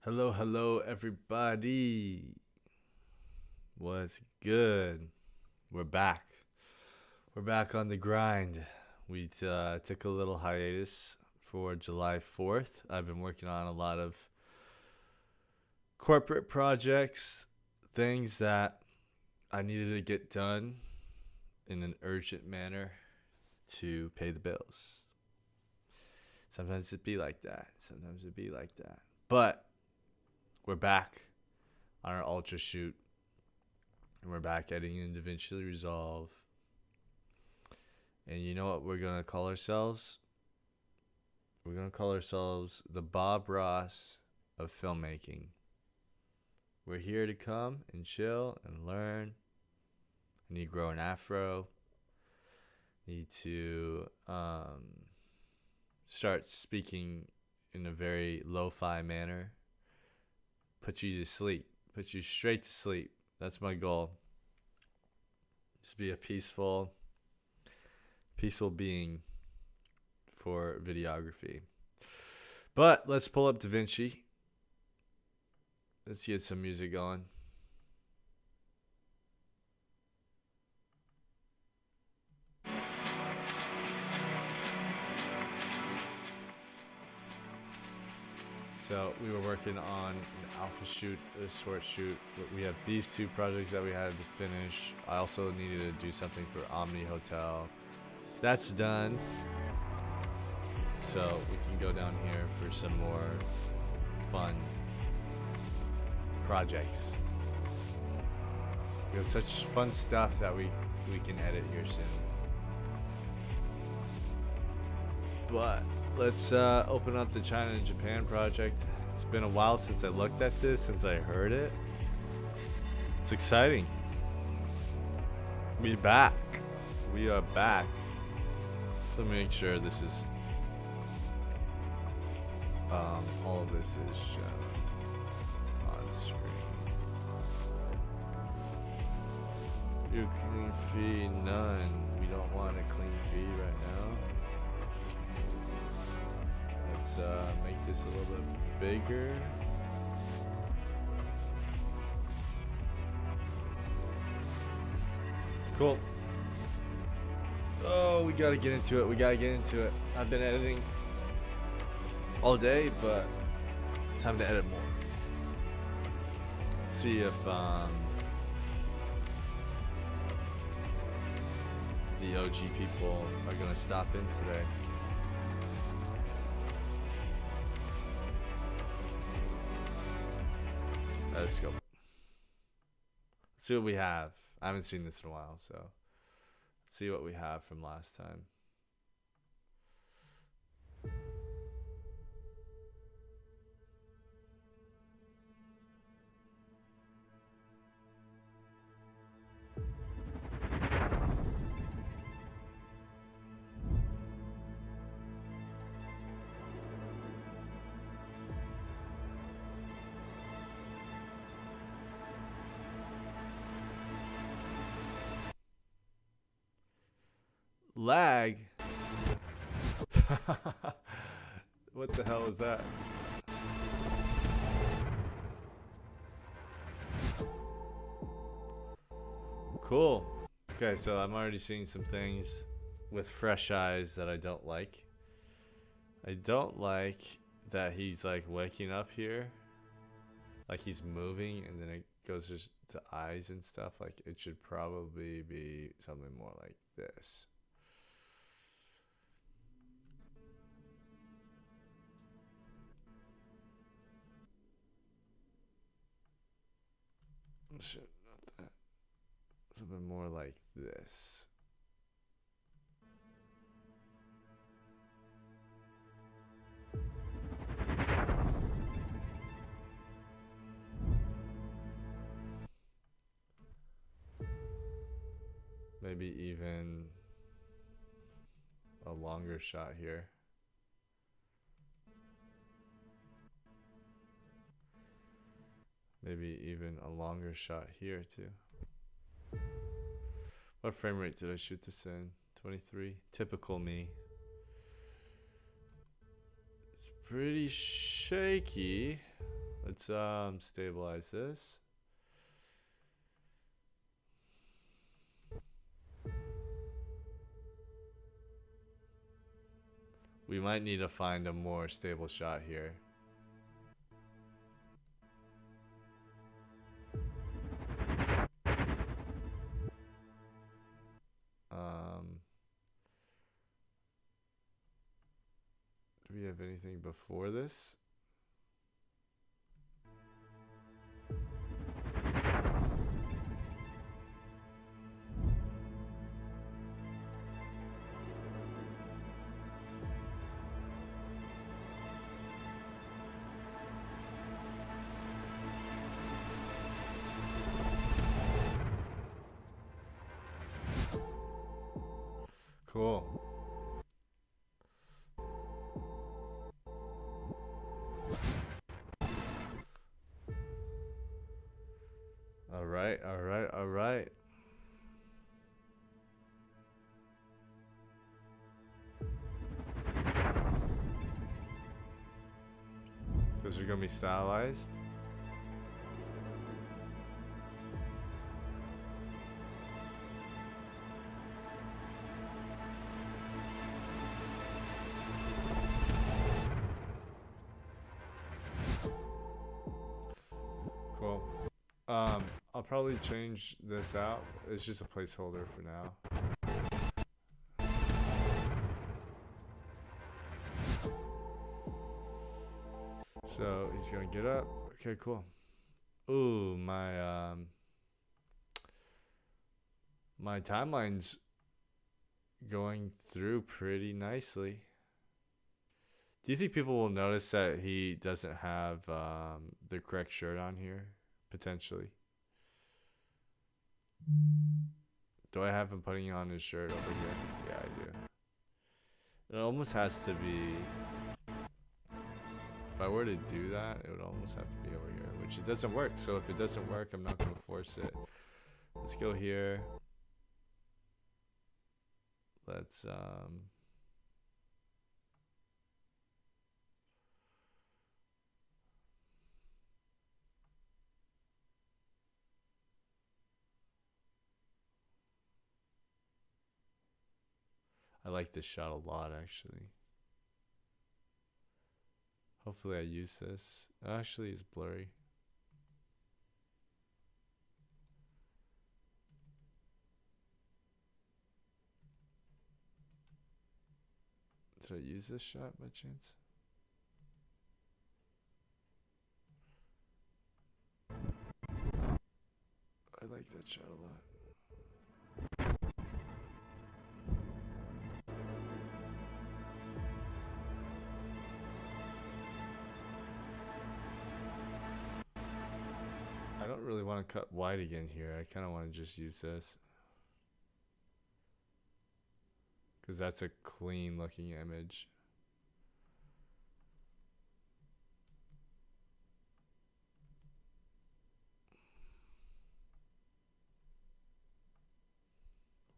Hello, hello, everybody. What's good? We're back. We're back on the grind. We took a little hiatus for July 4th. I've been working on a lot of corporate projects, things that I needed to get done in an urgent manner to pay the bills. Sometimes it'd be like that. Sometimes it'd be like that. But we're back on our Ultra shoot. And we're back editing Davinci Resolve. And you know what we're going to call ourselves? We're going to call ourselves the Bob Ross of filmmaking. We're here to come and chill and learn. I need to grow an afro. Need to start speaking in a very lo-fi manner. Put you to sleep. Put you straight to sleep. That's my goal. Just be a peaceful being for videography. But let's pull up Davinci. Let's get some music going. So we were working on an alpha shoot, a short shoot. We have these two projects that we had to finish. I also needed to do something for Omni Hotel. That's done. So we can go down here for some more fun projects. We have such fun stuff that we can edit here soon. But let's open up the China and Japan project. It's been a while since I looked at this, since I heard it. It's exciting. We back. We are back. Let me make sure this is all of this is shown on screen. Your clean feed, none. We don't want a clean feed right now. Let's make this a little bit bigger. Cool. Oh, we gotta get into it. I've been editing all day, but time to edit more. Let's see if the OG people are gonna stop in today. Let's go. Let's see what we have. I haven't seen this in a while, so let's see what we have from last time. Lag? What the hell is that? Cool. Okay, so I'm already seeing some things with fresh eyes that I don't like. I don't like that he's like waking up here. Like he's moving and then it goes just to eyes and stuff. Like it should probably be something more like this. Shit, not that. Something more like this. Maybe even a longer shot here. Maybe even a longer shot here too. What frame rate did I shoot this in? 23. Typical me. It's pretty shaky. Let's stabilize this. We might need to find a more stable shot here. Do we have anything before this? Cool. All right, all right, all right. Those are gonna be stylized. Cool. I'll probably change this out. It's just a placeholder for now. So he's gonna get up. Okay, cool. Ooh, my timeline's going through pretty nicely. Do you think people will notice that he doesn't have the correct shirt on here? Potentially. Do I have him putting on his shirt over here? Yeah, I do. It almost has to be... If I were to do that, it would almost have to be over here, which it doesn't work. So if it doesn't work, I'm not going to force it. Let's go here. Let's... I like this shot a lot, actually. Hopefully I use this. Actually, it's blurry. Did I use this shot by chance? I like that shot a lot. I don't really want to cut wide again here. I kind of want to just use this. Because that's a clean looking image.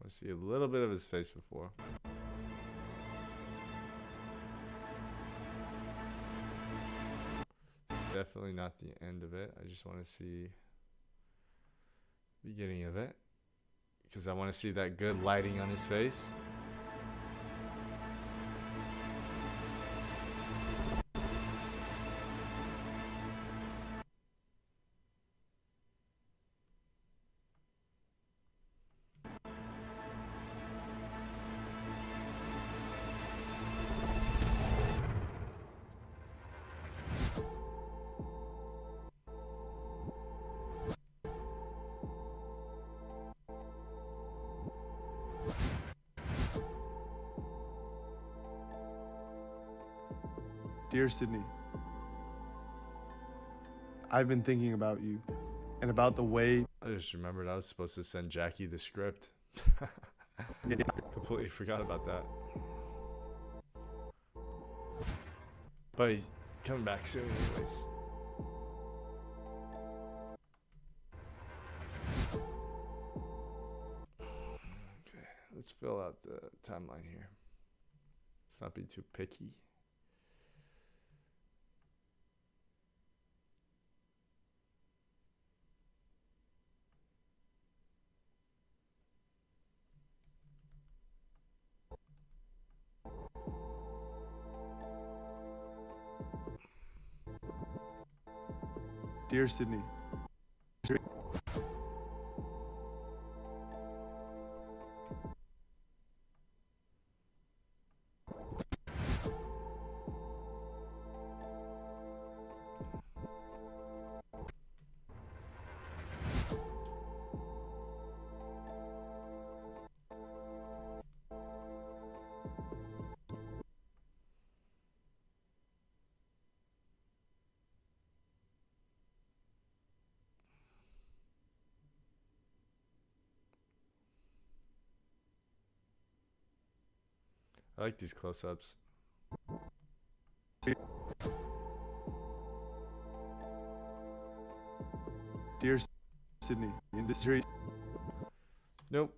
I want to see a little bit of his face before. Definitely not the end of it. I just want to see the beginning of it. Because I want to see that good lighting on his face. Dear Sydney, I've been thinking about you and about the way... I just remembered I was supposed to send Jackie the script. Yeah. Completely forgot about that. But he's coming back soon anyways. Okay, let's fill out the timeline here. Let's not be too picky. Dear Sydney. I like these close-ups. Dear Sydney. Industry. Nope.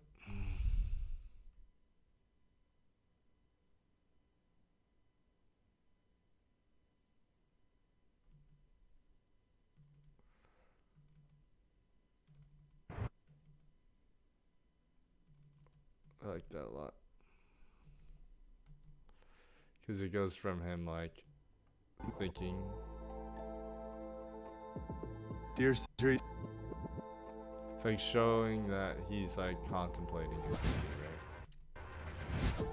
I like that a lot. Because it goes from him, like, thinking. Dear Sydney. It's like showing that he's, like, contemplating his thinking, right?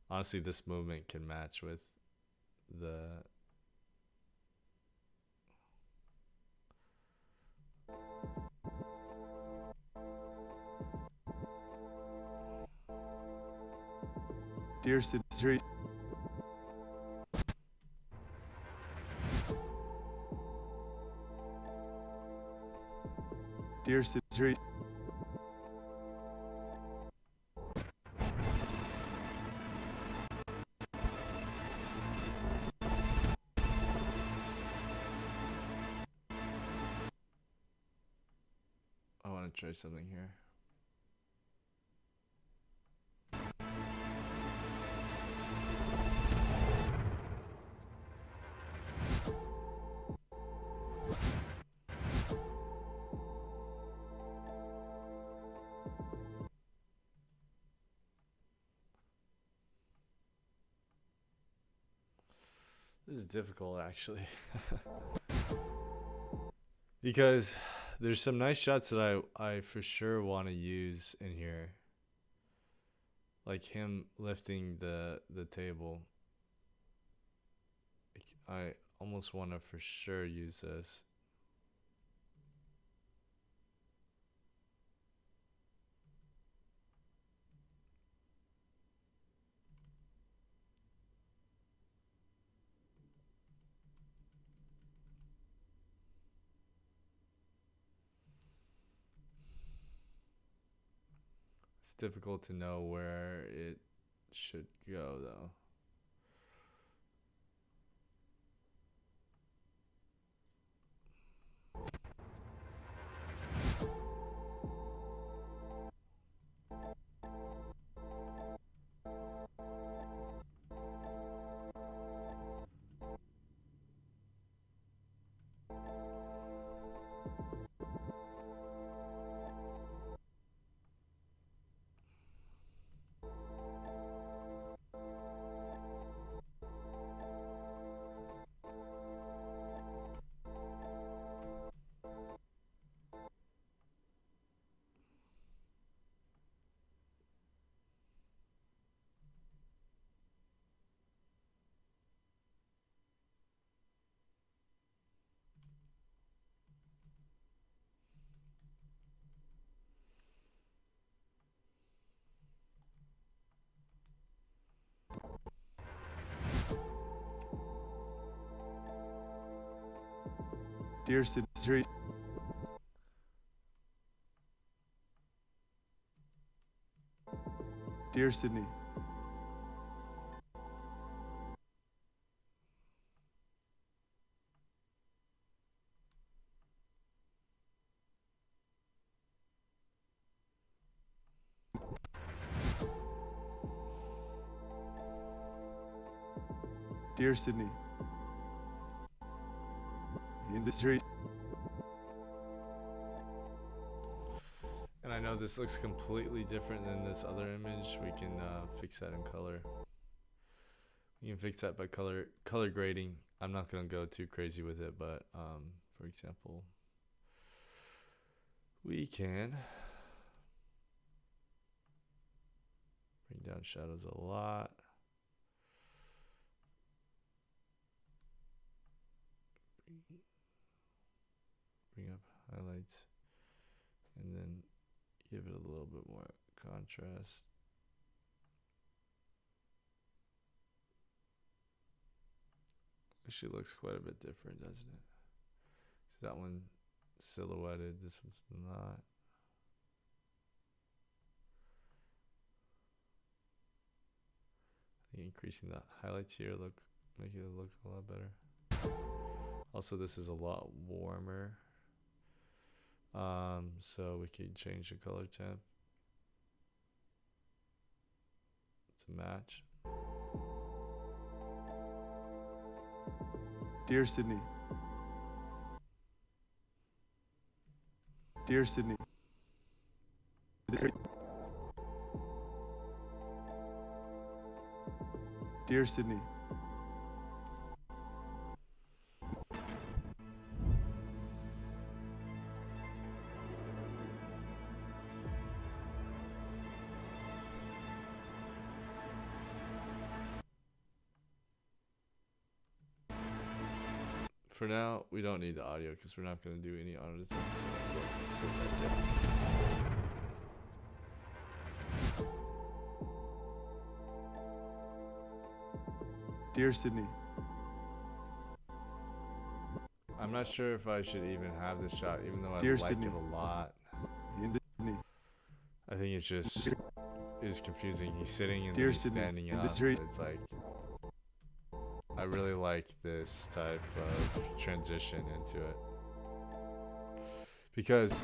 Honestly, this movement can match with the... Dear Sydney. Dear Sydney. I want to try something here. This is difficult, actually. Because there's some nice shots that I for sure want to use in here. Like him lifting the table. I almost want to for sure use this. It's difficult to know where it should go, though. Dear Sydney. Dear Sydney. Dear Sydney. Industry. And I know this looks completely different than this other image. We can fix that in color. You can fix that by color grading. I'm not gonna go too crazy with it, but for example, we can bring down shadows a lot. Bring up highlights, and then give it a little bit more contrast. Actually looks quite a bit different, doesn't it? That one silhouetted, this one's not. I think increasing the highlights here make it look a lot better. Also, this is a lot warmer, so we can change the color temp to match. Dear Sydney. Dear Sydney. Dear Sydney. For now, we don't need the audio because we're not going to do any audio design. Dear Sydney. I'm not sure if I should even have this shot, even though I Dear like Sydney. it a lot. Sydney. I think it's just is confusing. He's sitting and Dear then he's Sydney. standing up. It's like I really like this type of transition into it because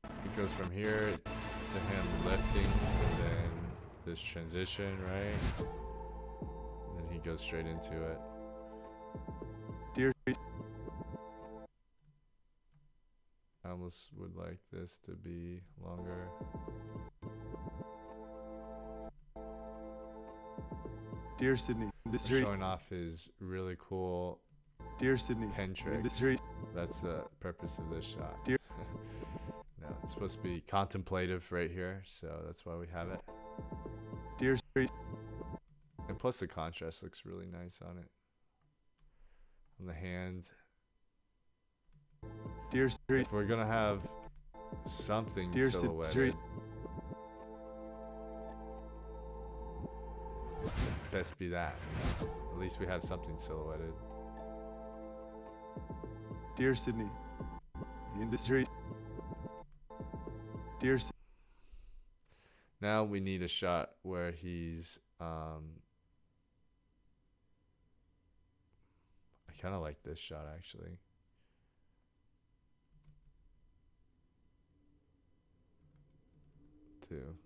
it goes from here to him lifting and then this transition, right? And then he goes straight into it. Dear. I almost would like this to be longer. Dear Sydney. Showing off his really cool Dear Sydney. pen tricks. That's the purpose of this shot. Dear. No, it's supposed to be contemplative right here, so that's why we have it. Dear. And plus the contrast looks really nice on it. On the hand. Dear. If we're gonna have something Dear silhouetted, best be that. At least we have something silhouetted. Dear Sydney. Industry. Dear. Now we need a shot where he's I kind of like this shot actually. Too.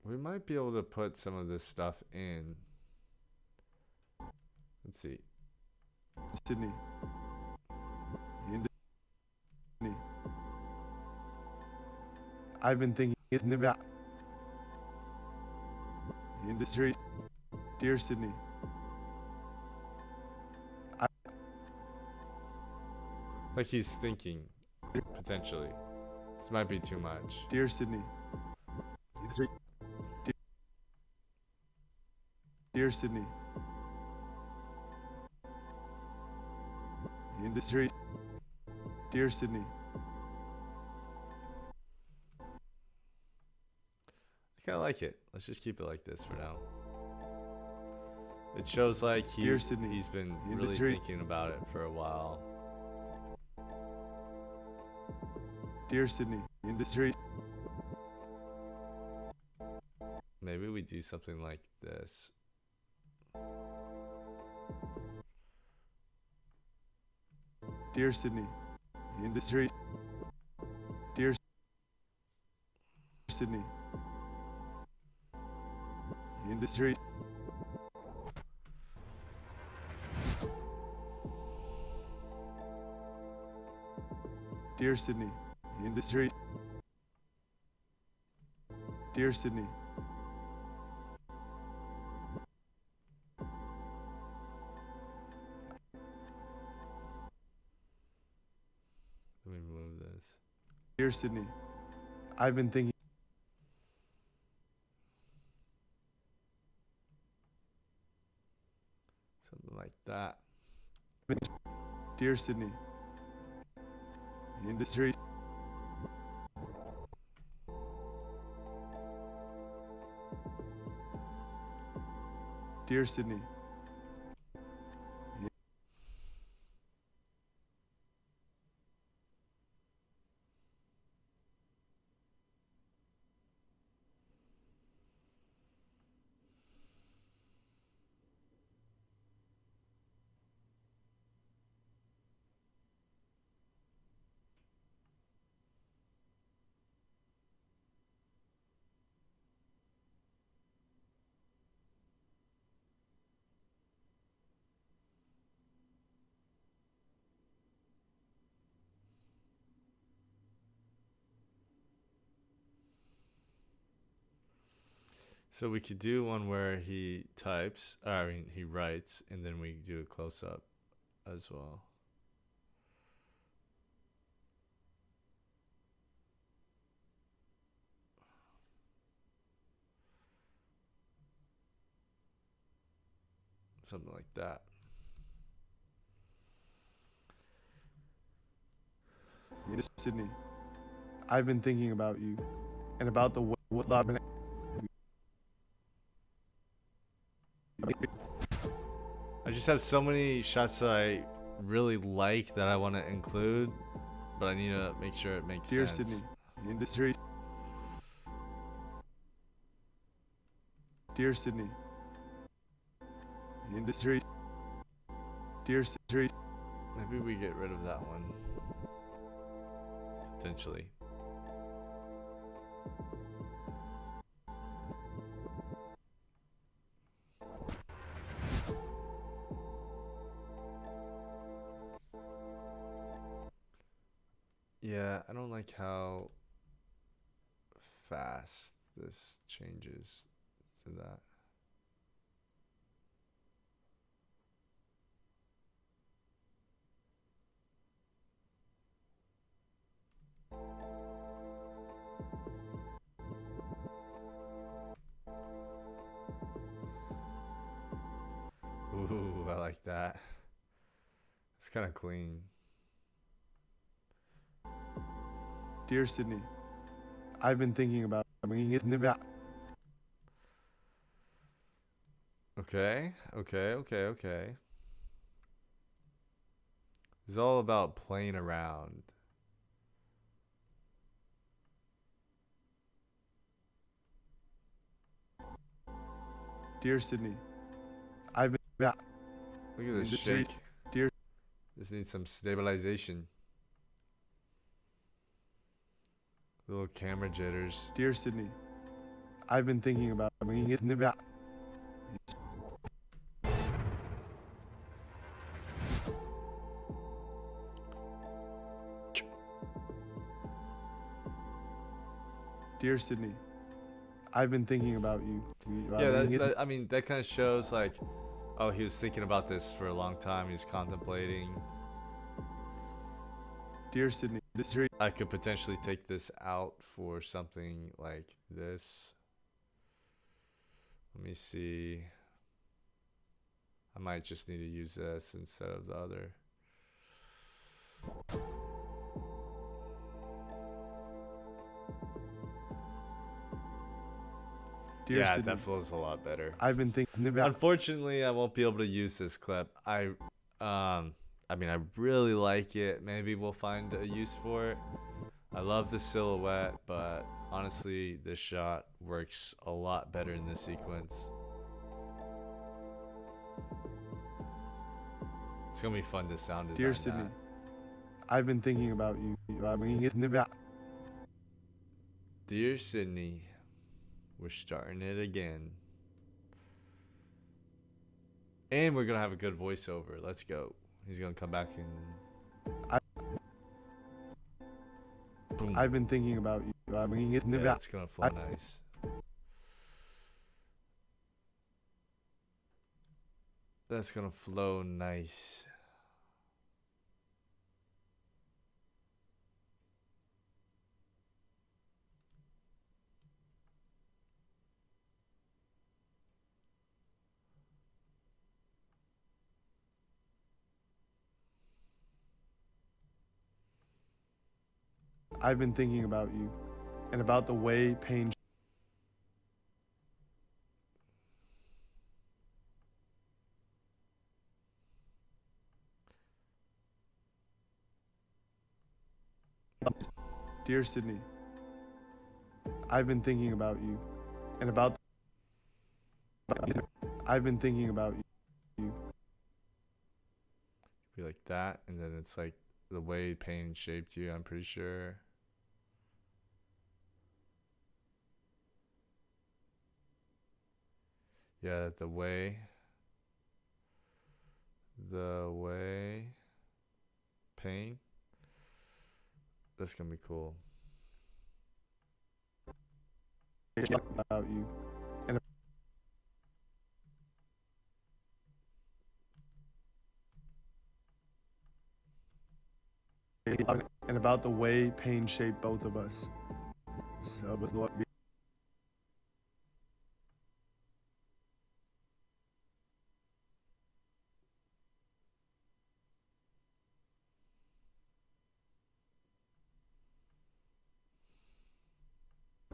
We might be able to put some of this stuff in. Let's see. Sydney. I've been thinking about industry. Dear Sydney. Like he's thinking, potentially. This might be too much. Dear Sydney. Dear Sydney. Industry. Dear Sydney. I kind of like it. Let's just keep it like this for now. It shows like Dear Sydney. he's been really thinking about it for a while. Dear Sydney. Industry. Maybe we do something like this. Dear Sydney. Industry. Dear Sydney. Industry. Dear Sydney. Industry. Dear Sydney, Let me move this. dear Sydney, I've been thinking. Something like that. Dear Sydney, the industry. Dear Sydney, So we could do one where he types, I mean, he writes, and then we do a close up as well. Something like that. dear Sydney, I've been thinking about you and about the what I've been. I just have so many shots that I really like that I want to include, but I need to make sure it makes Dear sense. Sydney, the industry. Dear Sydney, the industry. Dear Sydney, Maybe we get rid of that one. Potentially. Yeah, I don't like how fast this changes to that. Ooh, I like that. It's kind of clean. dear Sydney, I've been thinking about bringing it in the. Okay, okay. It's all about playing around. Dear Sydney, I've been. Look at this Industry. shake. Dear. This needs some stabilization. Little camera jitters. Dear Sydney, I've been thinking about bringing it in the. Dear Sydney, I've been thinking about you. Yeah, I mean, that kind of shows like, oh, he was thinking about this for a long time. He's contemplating. Dear Sydney, industry. I could potentially take this out for something like this. Let me see. I might just need to use this instead of the other. Dear Yeah, Sydney, that feels a lot better. I've been thinking about. Unfortunately, I won't be able to use this clip. I mean, I really like it. Maybe we'll find a use for it. I love the silhouette, but honestly, this shot works a lot better in this sequence. It's gonna be fun to sound design Dear Sydney, that. I've been thinking about you. Bringing it in the. Dear Sydney, we're starting it again. And we're gonna have a good voiceover. Let's go. He's gonna come back and boom. I've been thinking about you. Bringing it in the. Yeah, it's gonna flow nice. that's gonna flow nice. I've been thinking about you and about the way pain. Dear Sydney, I've been thinking about you and about. I've been thinking about you. Be like that, and then it's like the way pain shaped you, I'm pretty sure. Yeah, the way pain. That's gonna be cool. About you and about the way pain shaped both of us. So, with what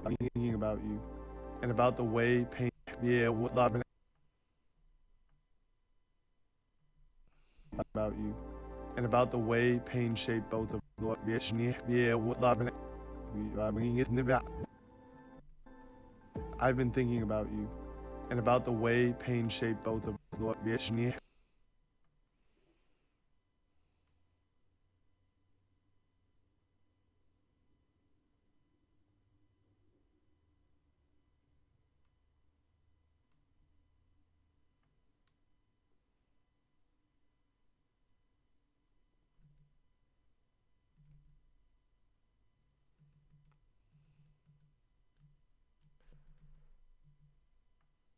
I'm thinking about you and about the way pain. Yeah, what I've about you and about the way pain shaped both of us. Yeah, what I've been thinking about you and about the way pain shaped both of us.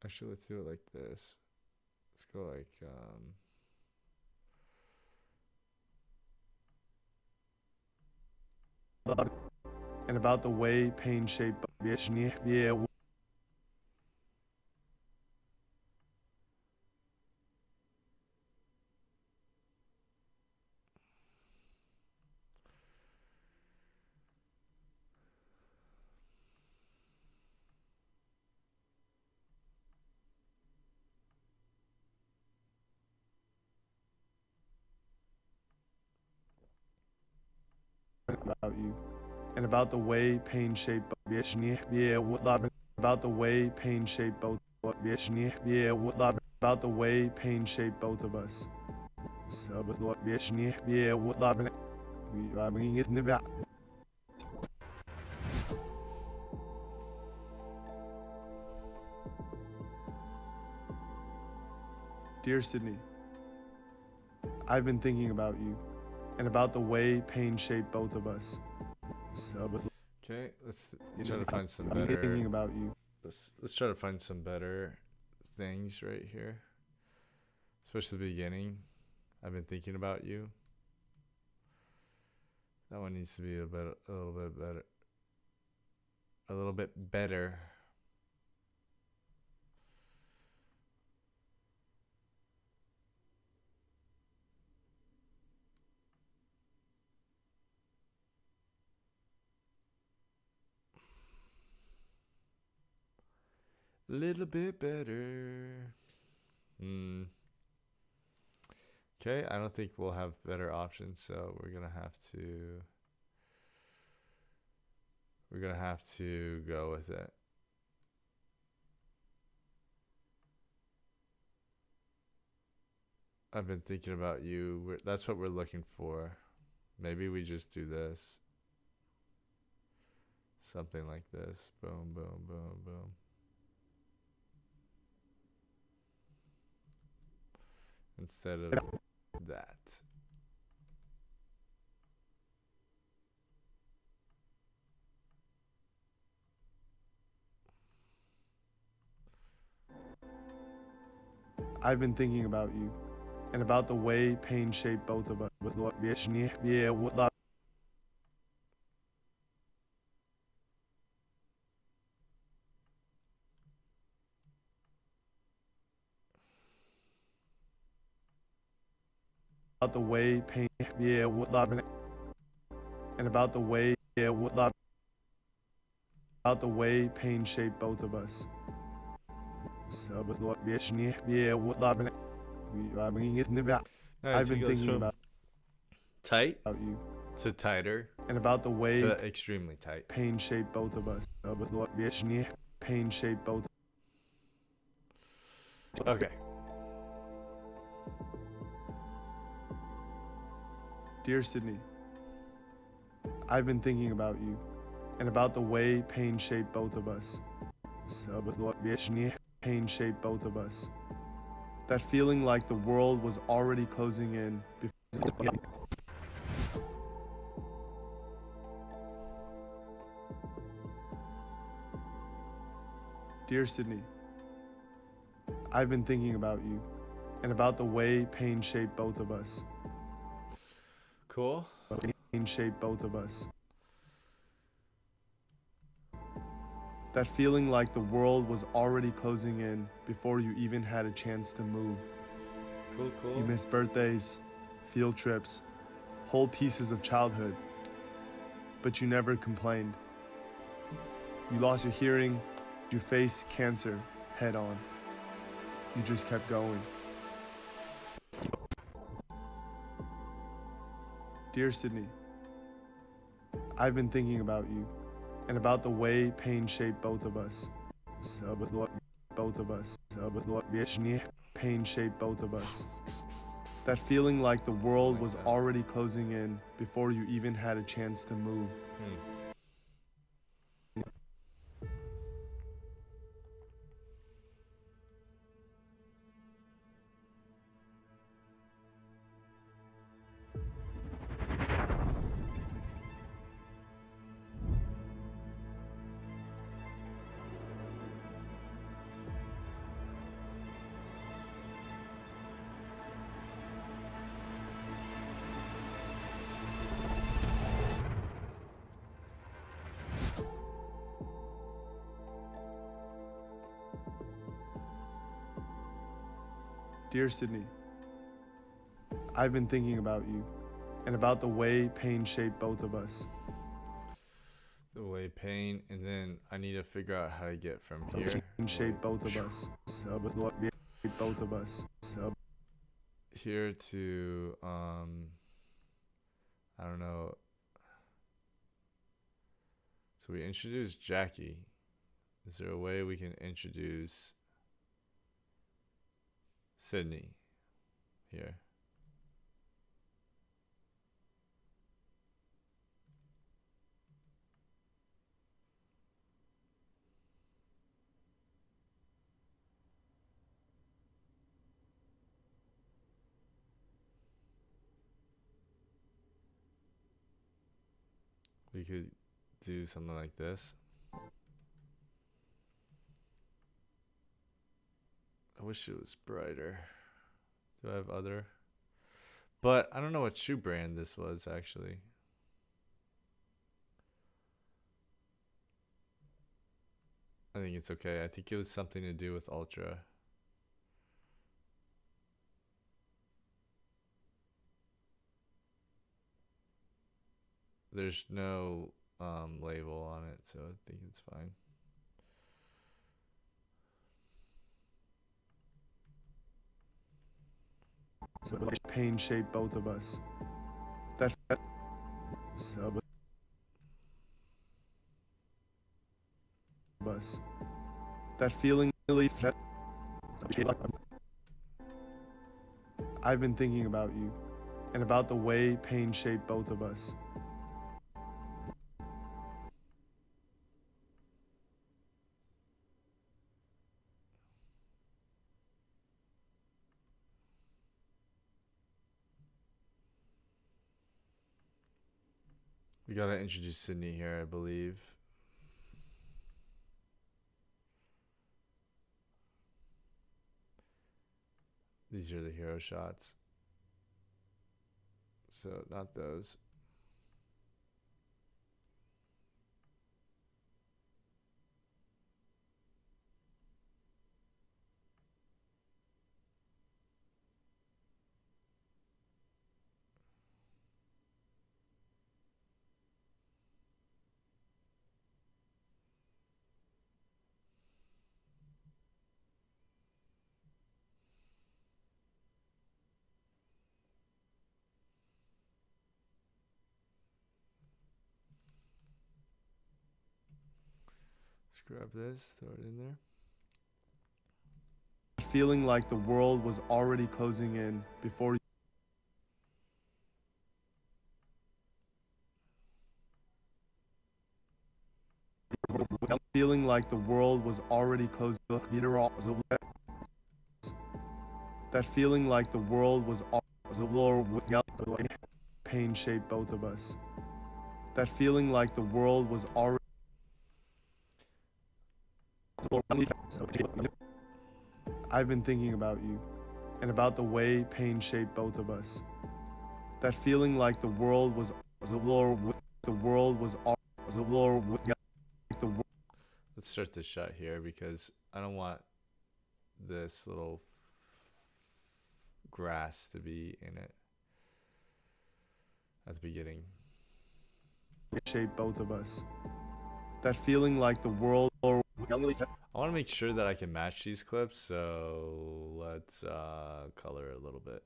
Actually, let's do it like this. Let's go like And about the way pain shaped both of us. Yeah. About you and about the way pain shaped both of us. Yeah, what about the way pain shaped both of us. Yeah, what about the way pain shaped both of us. So, with what yeah, what Dear Sydney, I've been thinking about you and about the way pain shaped both of us. So, with okay, let's try to find some I'm better. thinking about you. Let's try to find some better things right here, especially the beginning. I've been thinking about you. That one needs to be a little bit better. A little bit better. A little bit better. Okay, I don't think we'll have better options, so we're gonna have to go with it. I've been thinking about you. That's what we're looking for. Maybe we just do this. Something like this. Boom, boom, boom, boom. Instead of that. I've been thinking about you and about the way pain shaped both of us. About the way pain, and about the way, about the way pain shaped both of us. So, but what Nice. I've been thinking about tight you to tighter and about the way to extremely tight. pain shaped both of us. So, but what pain shaped both. Okay. Dear Sydney, I've been thinking about you and about the way pain shaped both of us. So, but what pain shaped both of us. That feeling like the world was already closing in before. Dear Sydney, I've been thinking about you and about the way pain shaped both of us. Cool. Pain shaped both of us. That feeling like the world was already closing in before you even had a chance to move. Cool. You missed birthdays, field trips, whole pieces of childhood, but you never complained. You lost your hearing, you faced cancer head on. You just kept going. Dear Sydney, I've been thinking about you and about the way pain shaped both of us. So, but what both of us. So, but what pain shaped both of us. That feeling like the world was already closing in before you even had a chance to move. Dear Sydney, I've been thinking about you and about the way pain shaped both of us. The way pain, and then I need to figure out how to get from here. Pain shaped both of us. So, but what both of us. So, here to I don't know. So we introduced Jackie. Is there a way we can introduce Sydney here? We could do something like this. I wish it was brighter. Do I have other? But I don't know what shoe brand this was actually. I think it's okay. I think it was something to do with Altra. There's no label on it, so I think it's fine. So pain shaped both of us. That so of us. That feeling really. I've been thinking about you and about the way pain shaped both of us. We gotta introduce Sydney here, I believe. These are the hero shots. So not those. Let's grab this, throw it in there. Feeling like the world was already closing in before you. Feeling like the world was already closing. That feeling like the world was already. Pain shaped both of us. That feeling like the world was already. I've been thinking about you and about the way pain shaped both of us. That feeling like the world was Let's start this shot here because I don't want this little grass to be in it at the beginning. Shaped both of us. That feeling like the world. I want to make sure that I can match these clips, so let's color a little bit.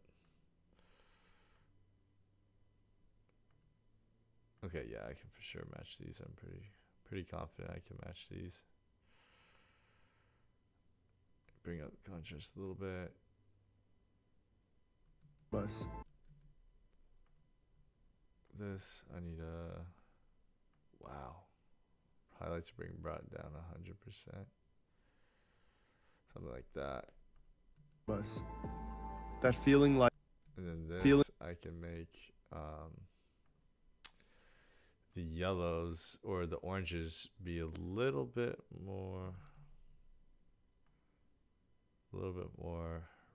Okay, yeah, I can for sure match these. I'm pretty confident I can match these. Bring up the contrast a little bit. Us. This, I need a... Wow. Highlights are being brought down 100%. Something like that. Us. That feeling like... And then this, I can make the yellows or the oranges be a little bit more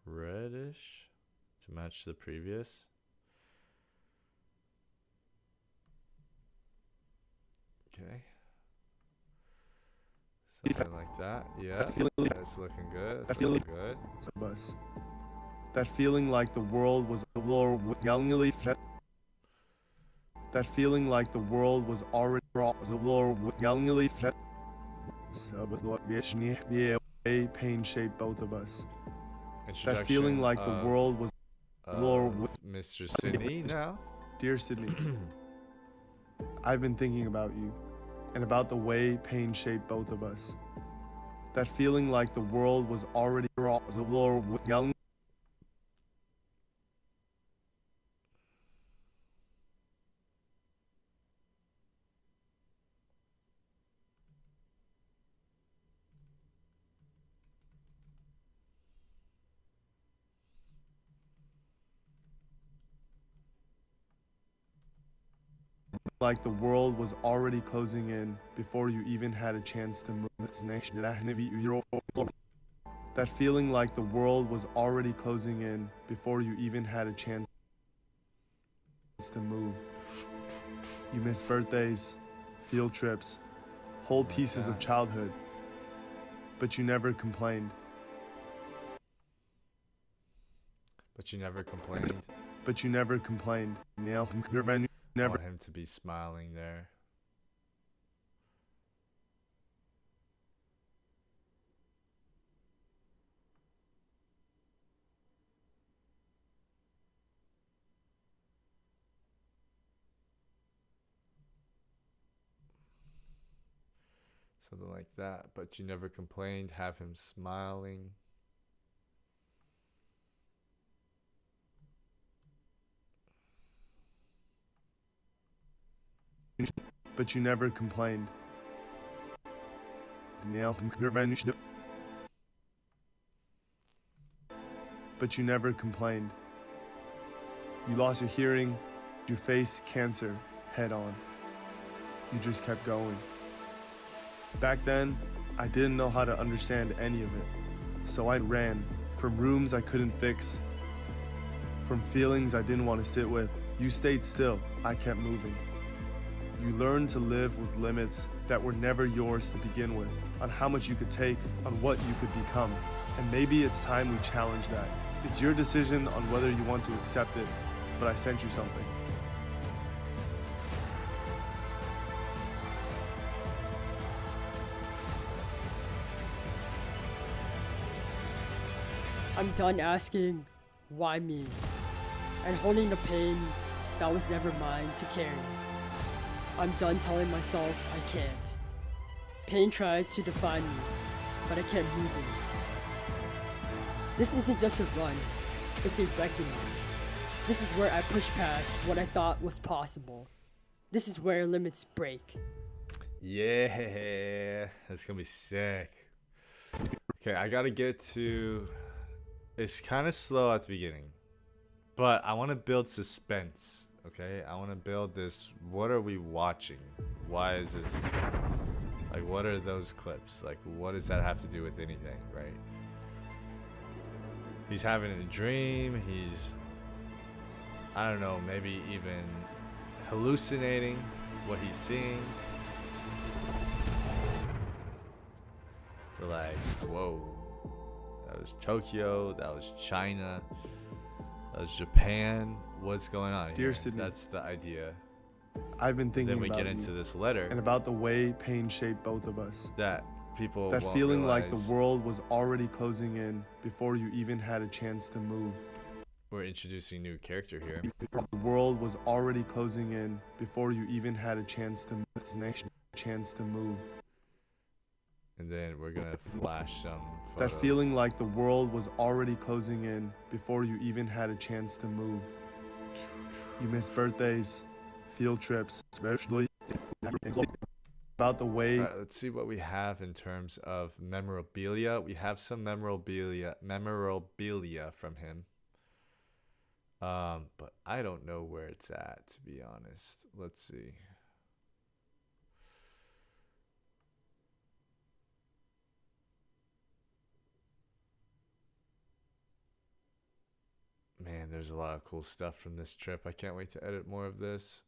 reddish to match the previous. Okay. Something like that. Yeah. That's looking good. That's looking good. Us. That feeling like the world was that feeling like the world was already pain shaped both of us. That feeling like the world was Mr. Sydney now. Dear Sydney, I've been thinking about you and about the way pain shaped both of us. That feeling like the world was already like the world was already closing in before you even had a chance to move. That feeling like the world was already closing in before you even had a chance to move. You missed birthdays, field trips, whole pieces of childhood, but you never complained. But you never complained. But you never complained. I want him to be smiling there. Something like that. But you never complained. Have him smiling. But you never complained. But you never complained. You lost your hearing. You faced cancer head on. You just kept going. Back then, I didn't know how to understand any of it. So I ran from rooms I couldn't fix, from feelings I didn't want to sit with. You stayed still, I kept moving. You learned to live with limits that were never yours to begin with, on how much you could take, on what you could become. And maybe it's time we challenge that. It's your decision on whether you want to accept it, but I sent you something. I'm done asking, why me? And holding the pain that was never mine to carry. I'm done telling myself I can't. Pain tried to define me, but I kept moving. This isn't just a run, it's a reckoning. This is where I push past what I thought was possible. This is where limits break. Yeah, that's gonna be sick. Okay, I gotta get to. It's kind of slow at the beginning, but I want to build suspense. Okay, I want to build this. What are we watching? Why is this? Like, what are those clips? Like, what does that have to do with anything, right? He's having a dream. He's, I don't know, maybe even hallucinating what he's seeing. We're like, whoa. That was Tokyo. That was China. That was Japan. What's going on Dear here? Sydney, That's the idea. I've been thinking Then we about get into you this letter and about the way pain shaped both of us. that people That won't feeling like realize the world was already closing in before you even had a chance to move. we're introducing a new character here. The world was already closing in before you even had a chance to move. And then we're gonna flash some photos. That feeling like the world was already closing in before you even had a chance to move. You miss birthdays, field trips, especially about the way. Let's see what we have in terms of memorabilia. We have some memorabilia from him. But I don't know where it's at, to be honest. Let's see. Man, there's a lot of cool stuff from this trip. I can't wait to edit more of this.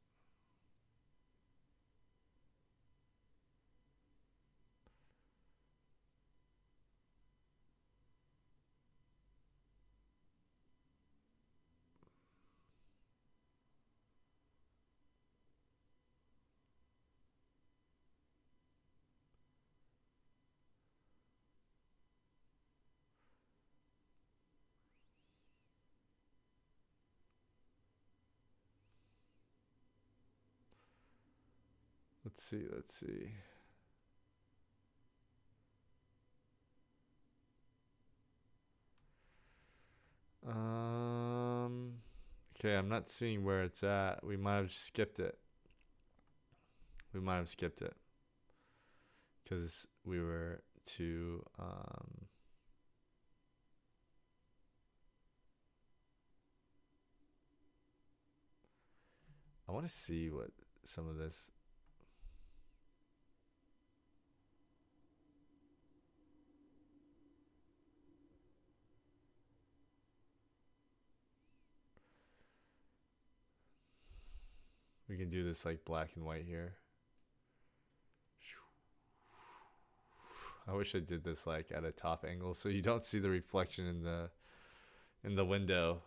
Let's see. Okay, I'm not seeing where it's at. We might have skipped it. Because we were too, I want to see what some of this. We can do this like black and white here. I wish I did this like at a top angle so you don't see the reflection in the window.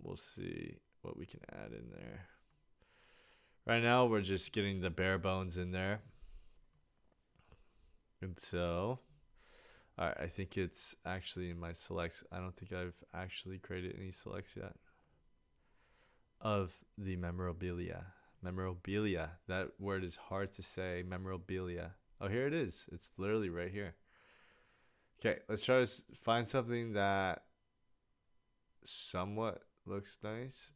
We'll see what we can add in there. Right now we're just getting the bare bones in there. And so, alright, I think it's actually in my selects. I don't think I've actually created any selects yet of the memorabilia. Memorabilia. That word is hard to say. Memorabilia. Oh, here it is. It's literally right here. Okay, let's try to find something that somewhat looks nice.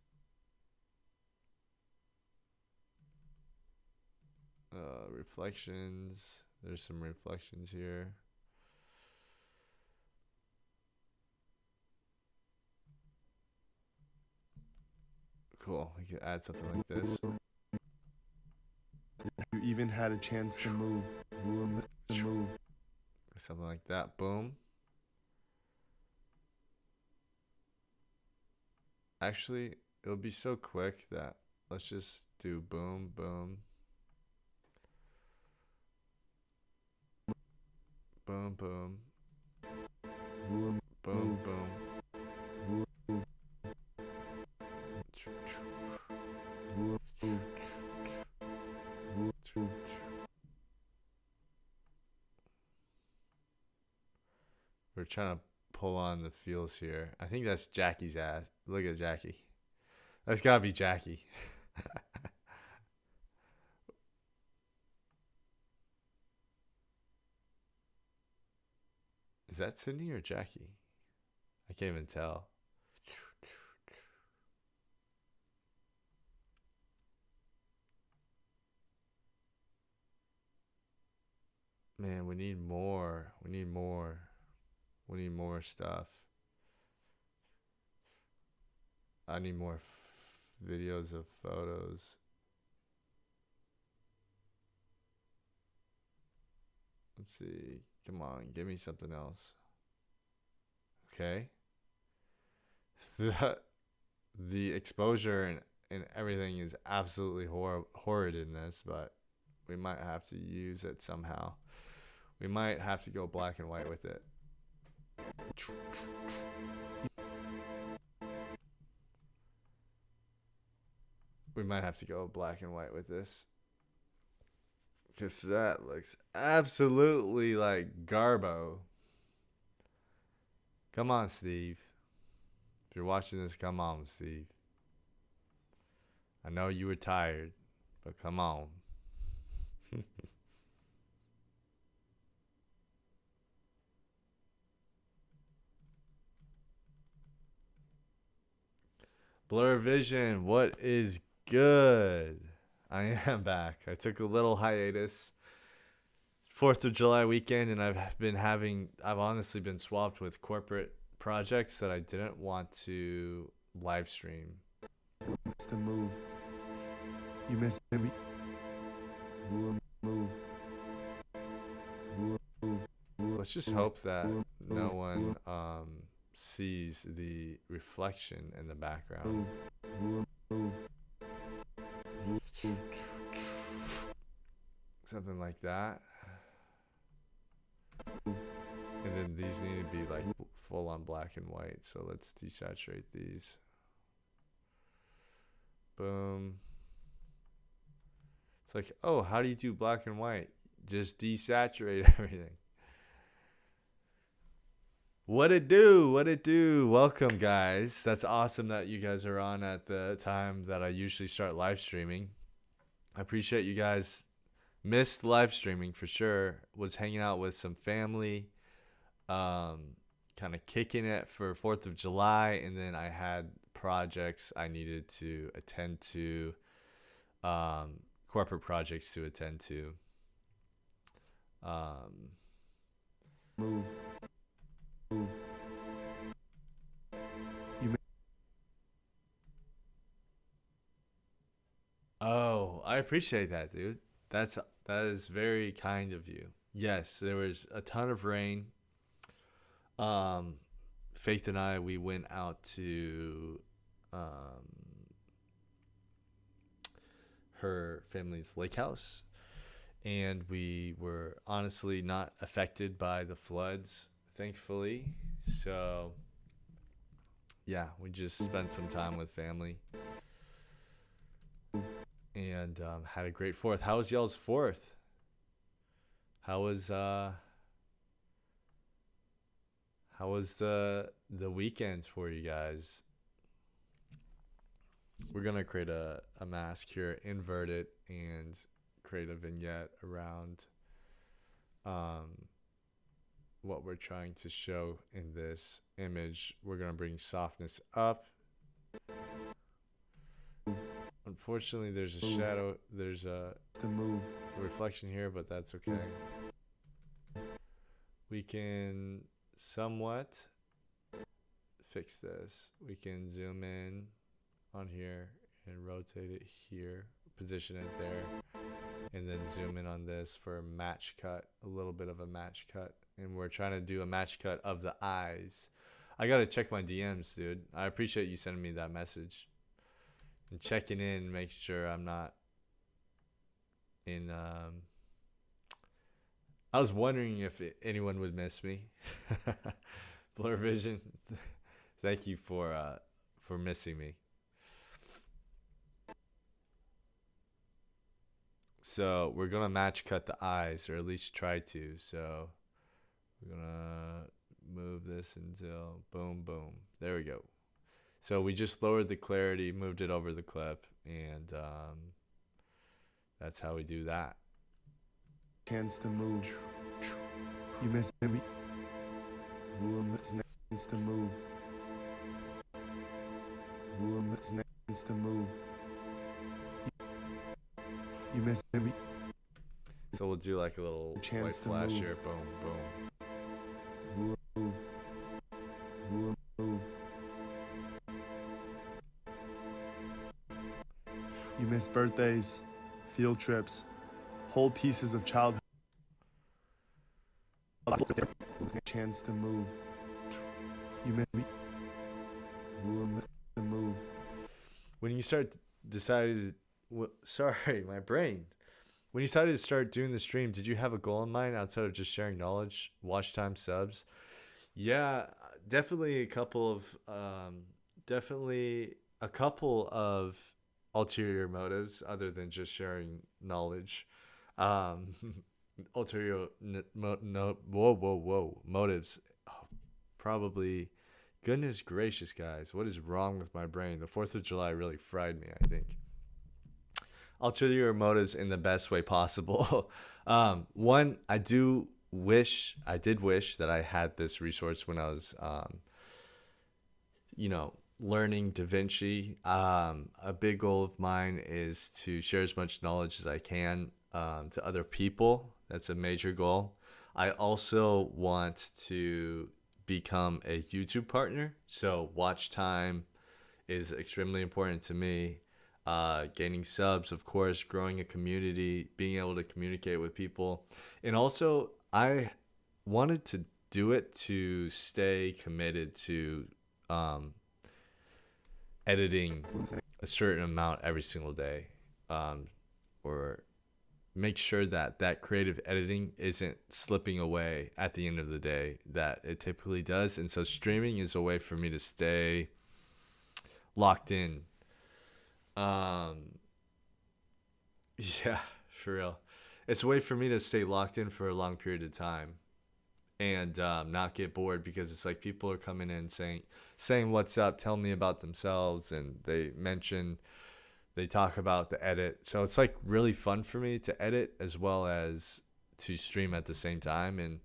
Reflections. There's some reflections here. Cool. We can add something like this. You even had a chance to move. Move. Something like that. Boom. Actually, it'll be so quick that let's just do boom, boom. Boom, boom. Boom, boom. We're trying to pull on the feels here. I think that's Jackie's ass. Look at Jackie. That's gotta be Jackie. Is that Sydney or Jackie? I can't even tell. Man, we need more. We need more. We need more stuff. I need more videos of photos. Let's see. Come on, give me something else. Okay. The exposure and everything is absolutely horrid in this, but we might have to use it somehow. We might have to go black and white with it. We might have to go black and white with this. Because that looks absolutely like garbo. Come on, Steve. If you're watching this, come on, Steve. I know you were tired, but come on. Blur Vision, what is good? I am back. I took a little hiatus. 4th of July weekend, and I've honestly been swamped with corporate projects that I didn't want to live stream. It's the move. You missed baby. Move. Let's just hope that no one sees the reflection in the background. Something like that. And then these need to be like full on black and white. So let's desaturate these. Boom. It's like, oh, how do you do black and white? Just desaturate everything. What it do? What it do? Welcome, guys. That's awesome that you guys are on at the time that I usually start live streaming. I appreciate you guys. Missed live streaming for sure. Was hanging out with some family. Kind of kicking it for 4th of July. And then I had projects I needed to attend to. Corporate projects to attend to. Move. Oh, I appreciate that, dude. That is very kind of you. Yes, there was a ton of rain. Faith and I, we went out to her family's lake house, and we were honestly not affected by the floods, thankfully. So yeah, we just spent some time with family and had a great 4th. How was y'all's 4th? How was the weekends for you guys? We're gonna create a mask here, invert it, and create a vignette around what we're trying to show in this image. We're gonna bring softness up. Unfortunately, there's a shadow. There's a reflection here, but that's okay. We can somewhat fix this. We can zoom in on here and rotate it here, position it there, and then zoom in on this for a match cut, a little bit of a match cut. And we're trying to do a match cut of the eyes. I gotta check my DMs, dude. I appreciate you sending me that message and checking in, make sure I'm not in. I was wondering if anyone would miss me. Blur Vision, thank you for missing me. So we're gonna match cut the eyes, or at least try to. So we're gonna move this until boom, boom. There we go. So we just lowered the clarity, moved it over the clip, and that's how we do that. Chance to move. You miss me. Chance to move. Chance to move. You miss me. So we'll do like a little white flash here. Boom, boom. Move. Move. You miss birthdays, field trips, whole pieces of childhood. Chance to move. You miss me. To move. When you decided, sorry, my brain. When you decided to start doing the stream, did you have a goal in mind outside of just sharing knowledge, watch time, subs? Yeah, definitely a couple of ulterior motives other than just sharing knowledge. Ulterior motives. Oh, probably. Goodness gracious, guys, what is wrong with my brain? The 4th of July really fried me, I think. Ulterior motives in the best way possible. One, I did wish that I had this resource when I was, learning Davinci. A big goal of mine is to share as much knowledge as I can to other people. That's a major goal. I also want to become a YouTube partner. So watch time is extremely important to me. Gaining subs, of course, growing a community, being able to communicate with people. And also, I wanted to do it to stay committed to editing a certain amount every single day, or make sure that creative editing isn't slipping away at the end of the day that it typically does. And so streaming is a way for me to stay locked in. Yeah, for real. It's a way for me to stay locked in for a long period of time and not get bored, because it's like people are coming in saying what's up, telling me about themselves, and they talk about the edit. So it's like really fun for me to edit as well as to stream at the same time. And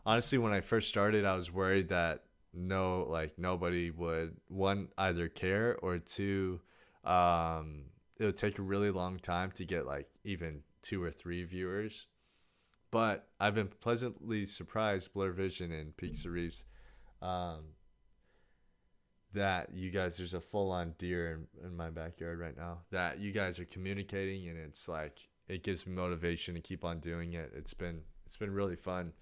honestly, when I first started, I was worried that nobody would, one, either care, or two, it would take a really long time to get like even 2 or 3 viewers. But I've been pleasantly surprised, Blur Vision and Peaks of Reefs, that you guys, there's a full-on deer in my backyard right now, that you guys are communicating, and it's like it gives me motivation to keep on doing it. It's been really fun.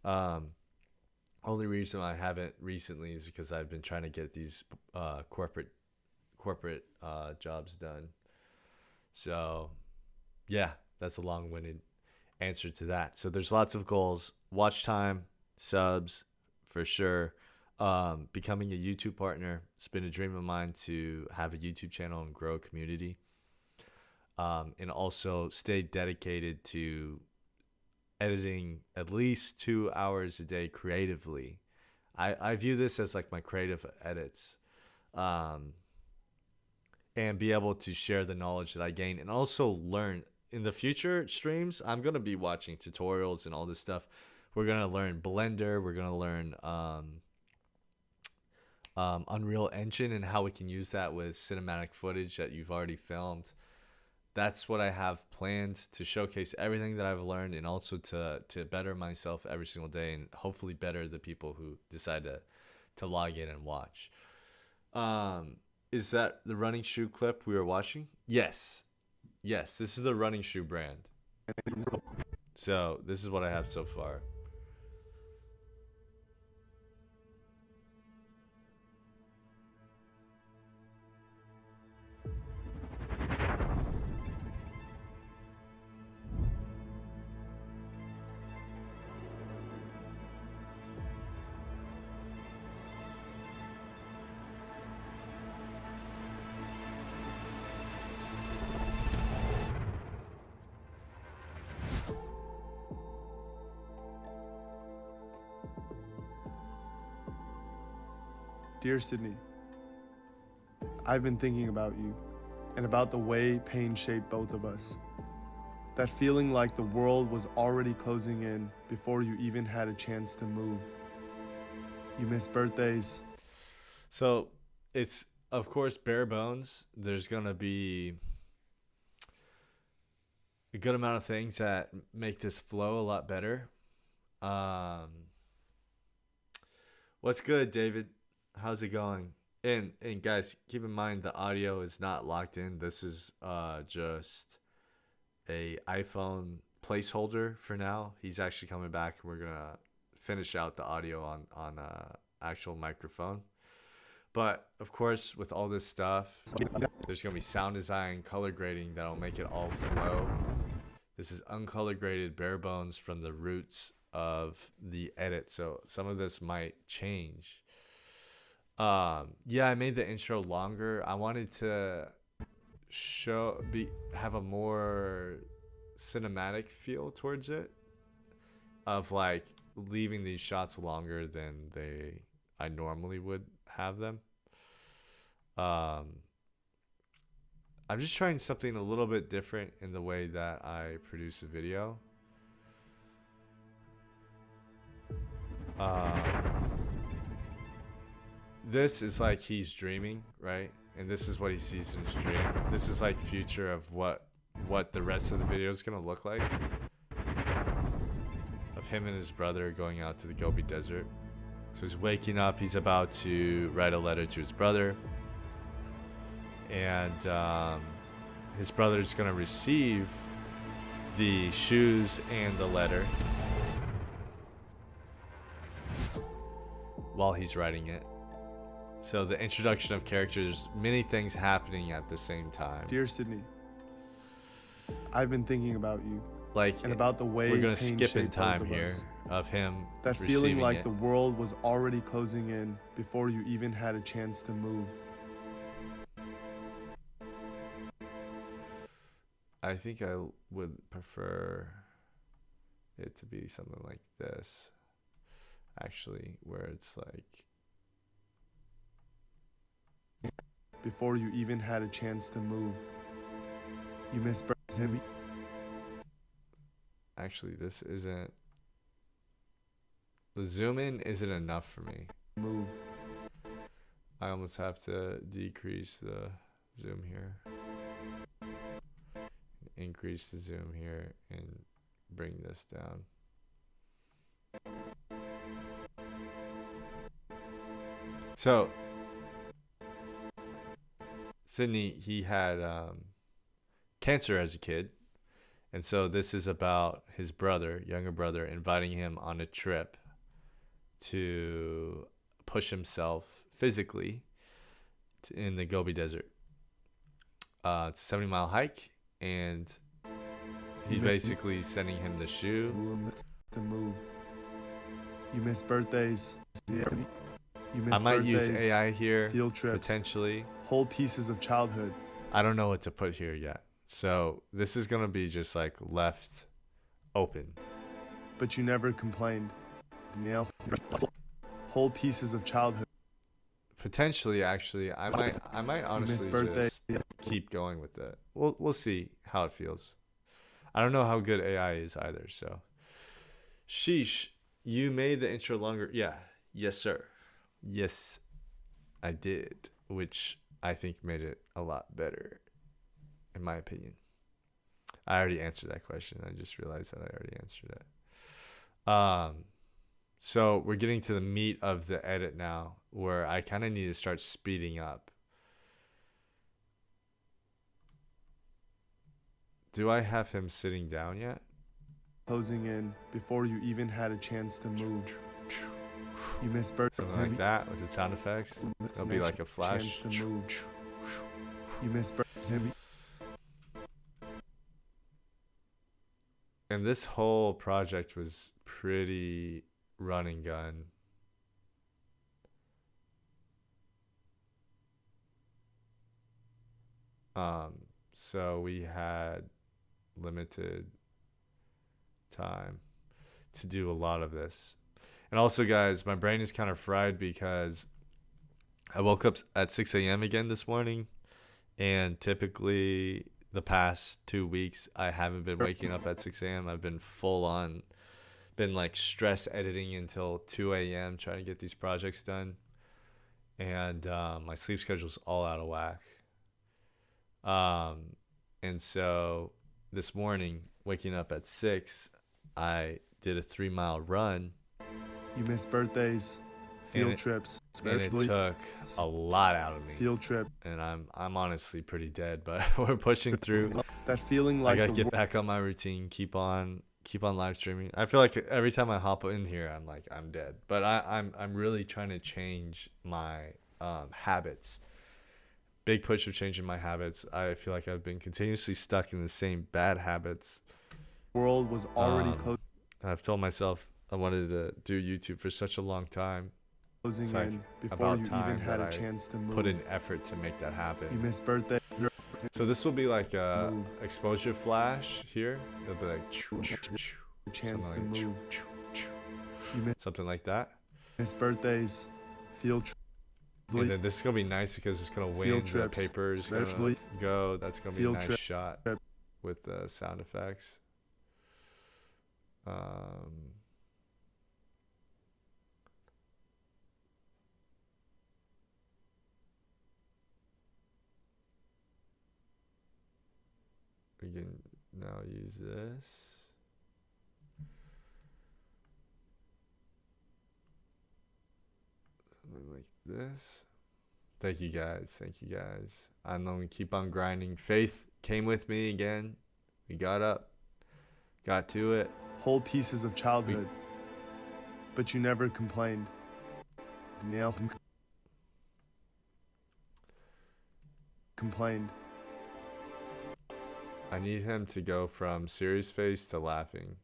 Only reason I haven't recently is because I've been trying to get these corporate jobs done. So yeah, that's a long-winded answer to that. So there's lots of goals: watch time, subs, for sure. Becoming a YouTube partner. It's been a dream of mine to have a YouTube channel and grow a community. And also stay dedicated to editing at least 2 hours a day creatively. I view this as like my creative edits. And be able to share the knowledge that I gain, and also learn. In the future streams, I'm going to be watching tutorials and all this stuff. We're going to learn Blender. We're going to learn Unreal Engine and how we can use that with cinematic footage that you've already filmed. That's what I have planned, to showcase everything that I've learned, and also to better myself every single day, and hopefully better the people who decide to log in and watch. Is that the running shoe clip we were watching? Yes, this is the running shoe brand. So this is what I have so far. Dear Sydney, I've been thinking about you and about the way pain shaped both of us. That feeling like the world was already closing in before you even had a chance to move. You miss birthdays. So it's, of course, bare bones. There's going to be a good amount of things that make this flow a lot better. What's good, David? How's it going? And guys, keep in mind the audio is not locked in. This is just a iPhone placeholder for now. He's actually coming back. We're gonna finish out the audio on actual microphone. But of course, with all this stuff, there's gonna be sound design, color grading that'll make it all flow. This is uncolor graded, bare bones from the roots of the edit, so some of this might change. Yeah, I made the intro longer. I wanted to have a more cinematic feel towards it, of like leaving these shots longer than I normally would have them. I'm just trying something a little bit different in the way that I produce a video. This is like he's dreaming, right? And this is what he sees in his dream. This is like future of what the rest of the video is gonna look like. Of him and his brother going out to the Gobi Desert. So he's waking up. He's about to write a letter to his brother. And his brother's gonna receive the shoes and the letter while he's writing it. So the introduction of characters, many things happening at the same time. Dear Sydney, I've been thinking about you. Like, and about the way we're gonna pain skip in shaped time both of here us. of him That feeling receiving like it. the world was already closing in before you even had a chance to move. I think I would prefer it to be something like this, actually, where it's like, Before you even had a chance to move. You miss birthdays. actually, this isn't, the zoom in isn't enough for me. Move. I almost have to decrease the zoom here, increase the zoom here, and bring this down. So Sydney, he had cancer as a kid, and so this is about his brother, younger brother, inviting him on a trip to push himself physically in the Gobi Desert. It's a 70-mile hike, and he's basically sending him the shoe. To move. You miss birthdays. You miss I might use birthdays, AI here, field trips, potentially. whole pieces of childhood. I don't know what to put here yet. So this is going to be just like left open. But you never complained. Neil. Whole pieces of childhood. Potentially, actually, I might honestly just keep going with it. We'll see how it feels. I don't know how good AI is either. So, sheesh, you made the intro longer. Yeah, yes, sir. Yes, I did, which I think made it a lot better, in my opinion. I already answered that question. I just realized that I already answered it. So we're getting to the meat of the edit now, where I kind of need to start speeding up Do I have him sitting down yet? closing in before you even had a chance to move. You missed birthdays. Something like that with the sound effects. It'll be like a flash. Chance to move. You missed birthdays. And this whole project was pretty run and gun. So we had limited time to do a lot of this. And also, guys, my brain is kind of fried because I woke up at 6 a.m. again this morning. And typically the past 2 weeks, I haven't been waking up at 6 a.m. I've been full on, been like stress editing until 2 a.m. trying to get these projects done. And my sleep schedule's all out of whack. And so this morning, waking up at 6, I did a 3-mile run. You missed birthdays, field trips, And it took a lot out of me. Field trip. And I'm honestly pretty dead, but we're pushing through. That feeling like I gotta get back on my routine, keep on live streaming. I feel like every time I hop in here, I'm like, I'm dead. But I'm really trying to change my habits. Big push of changing my habits. I feel like I've been continuously stuck in the same bad habits. World was already I've told myself I wanted to do YouTube for such a long time. closing It's like in before about you time even had that a chance to move. Put in effort to make that You happen. missed birthday. So this will be like a Move. exposure flash here. It'll be like Chance to something like move. You something like that. missed birthdays, field trip. And then this is gonna be nice because it's gonna win. The trips, paper is gonna especially go. That's gonna be a field nice trip. shot with the sound effects. We can now use this. Something like this. Thank you guys. Thank you guys. I'm going to keep on grinding. Faith came with me again. We got up. Got to it. Whole pieces of childhood. But you never complained. Nail. Complained. I need him to go from serious face to laughing.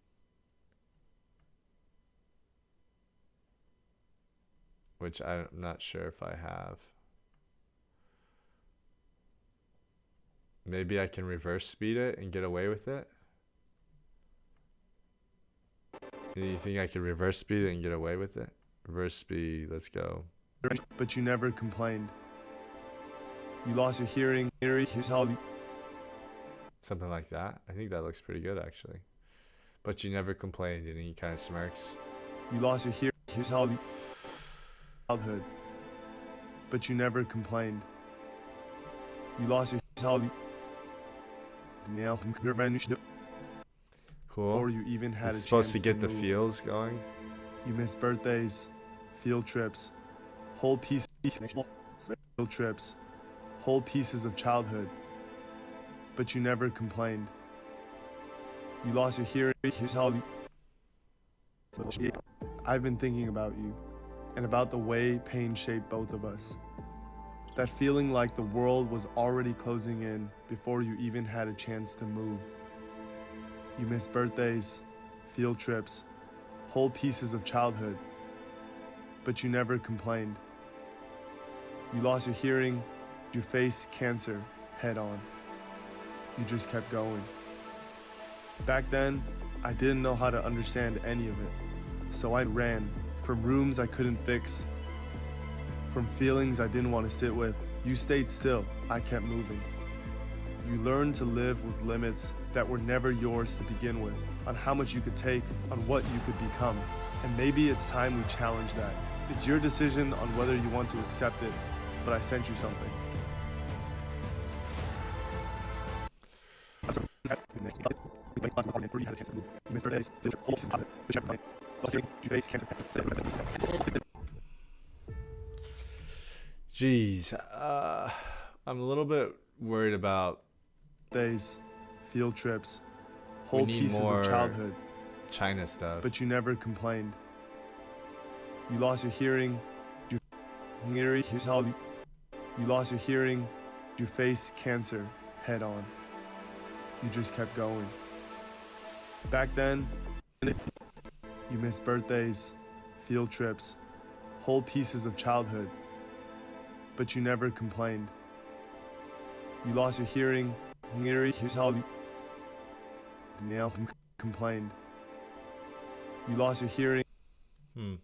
Which I'm not sure if I have. Maybe I can reverse speed it and get away with it. You think I can reverse speed it and get away with it? Reverse speed, let's go. But you never complained. You lost your hearing. Here's how. Something like that. I think that looks pretty good actually. But you never complained, and he kind of smirks. You lost your hearing. Here's how. Childhood. But you never complained. You lost your childhood. Cool. Before you even had It's a supposed to chance get the move. feels going. You missed birthdays, field trips, whole pieces. Field trips, whole pieces of childhood. But you never complained. You lost your hearing. Here's how. I've been thinking about you, and about the way pain shaped both of us. That feeling like the world was already closing in before you even had a chance to move. You missed birthdays, field trips, whole pieces of childhood. But you never complained. You lost your hearing, you faced cancer head on. You just kept going. Back then, I didn't know how to understand any of it. So I ran from rooms I couldn't fix, from feelings I didn't want to sit with. You stayed still, I kept moving. You learned to live with limits that were never yours to begin with, on how much you could take, on what you could become. And maybe it's time we challenge that. It's your decision on whether you want to accept it, but I sent you something. Jeez, I'm a little bit worried about Days, field trips, We whole need pieces more of childhood, China stuff. but you never complained. You lost your hearing. You lost your hearing. You faced cancer head on. You just kept going. Back then, you missed birthdays, field trips, whole pieces of childhood, but you never complained. You lost your hearing. Complained. You lost your hearing. What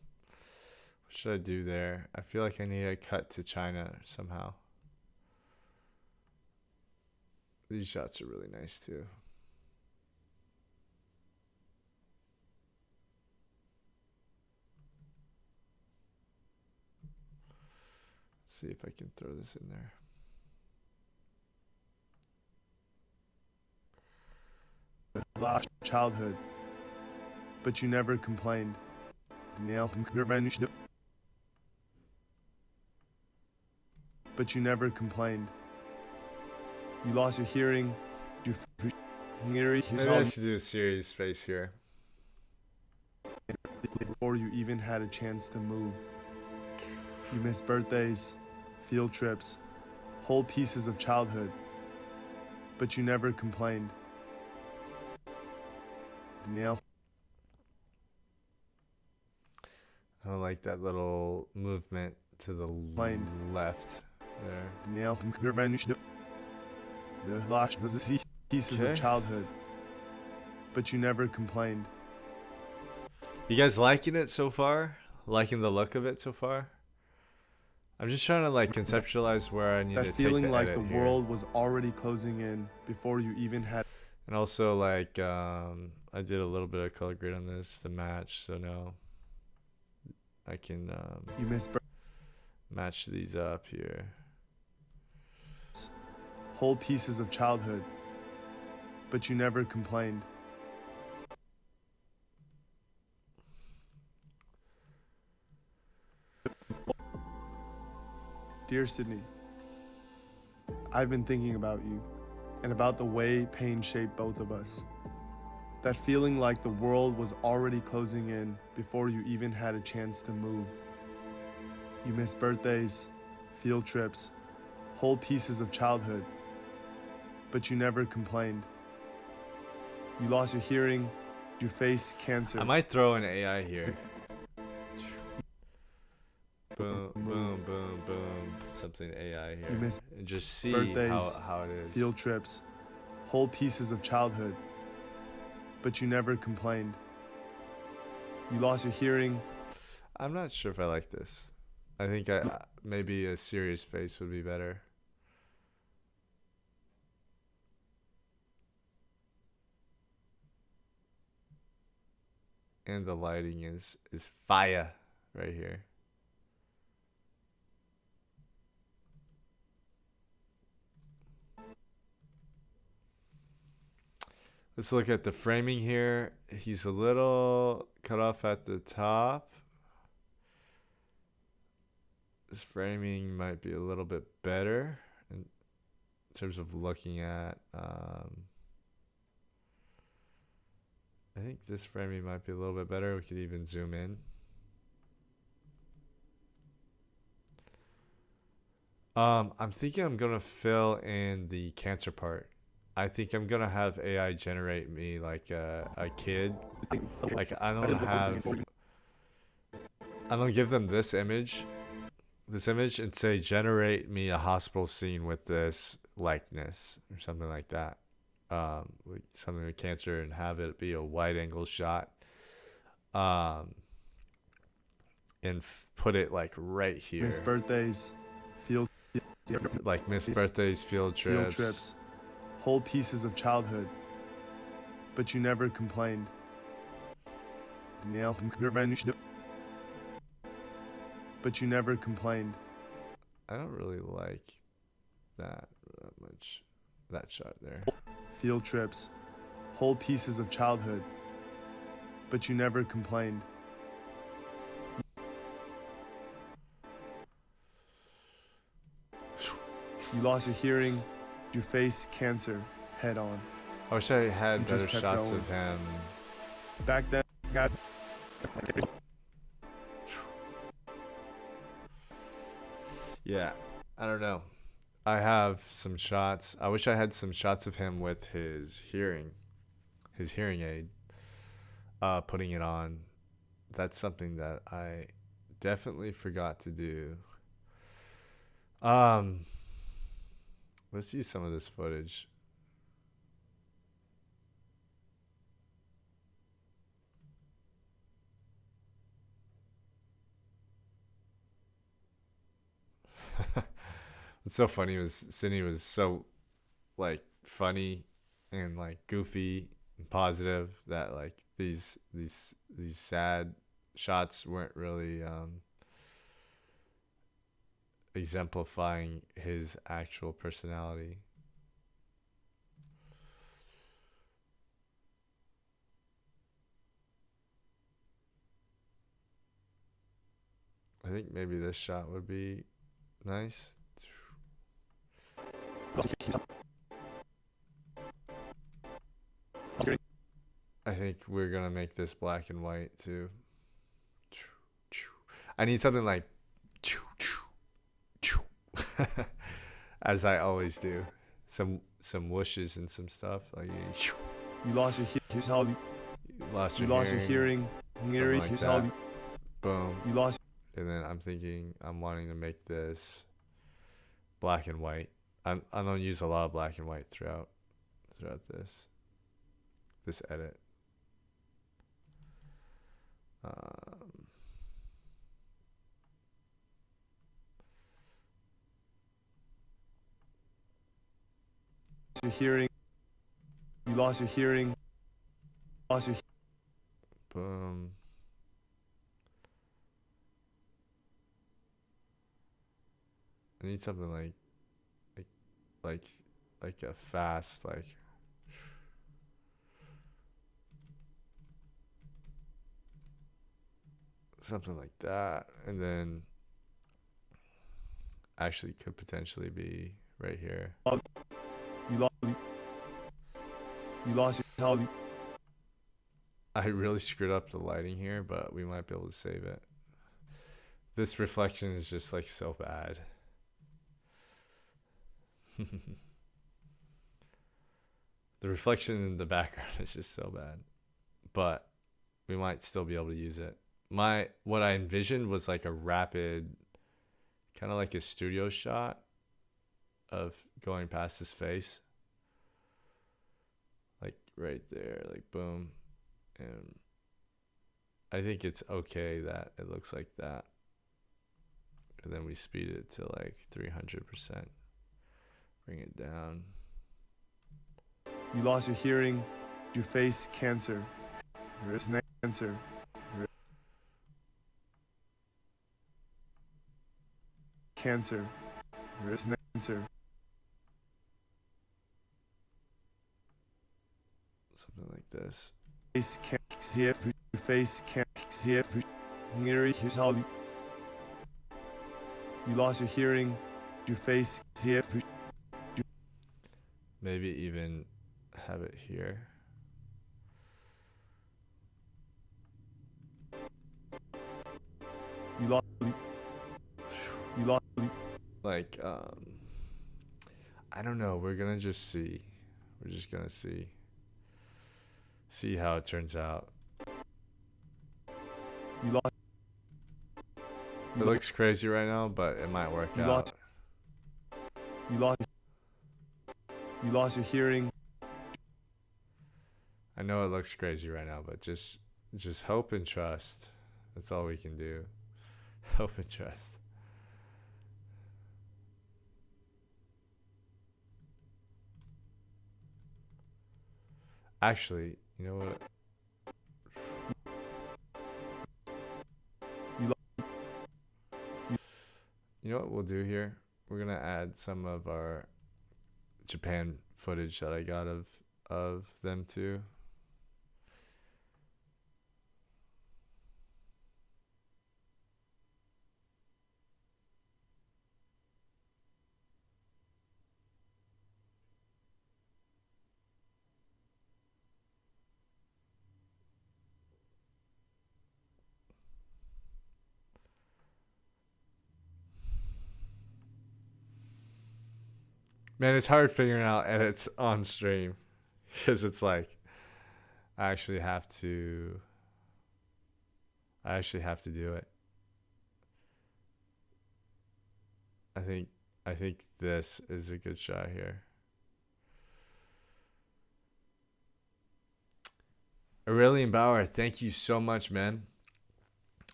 should I do there? I feel like I need a cut to China somehow. These shots are really nice too. Let's see if I can throw this in there. Lost childhood, but you never complained. But you never complained. You lost your hearing. Maybe I should do a serious face here. Before you even had a chance to move. You missed birthdays, field trips, whole pieces of childhood, but you never complained. I don't like that little movement to the left there. Lost pieces of childhood, but you never complained. You guys liking it so far? Liking the look of it so far? I'm just trying to like conceptualize where I need to That take feeling the like edit the here. world was already closing in before you even had. And also like I did a little bit of color grade on this to match, so now I can You missed match these up here. whole pieces of childhood, but you never complained. Dear Sydney, I've been thinking about you and about the way pain shaped both of us. That feeling like the world was already closing in before you even had a chance to move. You missed birthdays, field trips, whole pieces of childhood, but you never complained. You lost your hearing, you faced cancer. I might throw an AI here. Boom, boom, boom, boom. Something AI here. You missed and just see birthdays, how it is. field trips, whole pieces of childhood, but you never complained. You lost your hearing. I'm not sure if I like this. I think maybe a serious face would be better. And the lighting is fire right here. Let's look at the framing here. He's a little cut off at the top. This framing might be a little bit better in terms of looking at. I think this framing might be a little bit better. We could even zoom in. I'm thinking I'm gonna fill in the cancer part. I think I'm gonna have AI generate me like a kid. Like I don't give them this image and say generate me a hospital scene with this likeness or something like that. Like something with cancer, and have it be a wide angle shot. And put it like right here. Missed birthdays, field Like missed birthdays, field trips. Whole pieces of childhood, but you never complained. But you never complained. I don't really like that much. That shot there. Field trips, whole pieces of childhood, but you never complained. You lost your hearing, you faced cancer head on. I wish I had He better just kept shots going. of him. Back then, got Yeah, I don't know. I have some shots. I wish I had some shots of him with his hearing aid, putting it on. That's something that I definitely forgot to do. Um, let's use some of this footage. What's so funny was Sydney was so like funny and like goofy and positive that like these sad shots weren't really exemplifying his actual personality. I think maybe this shot would be nice. I think we're gonna make this black and white too. I need something like as I always do. Some whooshes and some stuff like you lost your here's how you lost you your lost your hearing, hearing. something like Here's that. how Boom. you lost. And then I'm wanting to make this black and white. I'm gonna use a lot of black and white throughout this edit. Your hearing. You lost your hearing. Lost your. Boom. I need something like a fast like. Something like that, and then actually could potentially be right here. You lost. You lost your how. I really screwed up the lighting here, but we might be able to save it. This reflection is just like so bad. The reflection in the background is just so bad, but we might still be able to use it. What I envisioned was like a rapid, kind of like a studio shot of going past his face, like right there, like boom. And I think it's okay that it looks like that, and then we speed it to like 300%, bring it down. You lost your hearing. You face cancer. There is cancer. Cancer. There is cancer. Something like this. Face cancer. Face cancer. Here's how. You lost your hearing. You face cancer. Maybe even have it here. You lost. You lost. Like I don't know. We're gonna just see. We're just gonna see how it turns out. You lost. It looks crazy right now, but it might work out. You lost your hearing. I know it looks crazy right now, but just hope and trust. That's all we can do. Hope and trust. Actually, you know what? You know what we'll do here? We're gonna add some of our Japan footage that I got of them too. Man, it's hard figuring out edits on stream because it's like I actually have to do it. I think this is a good shot here. Aurelian Bauer, thank you so much, man.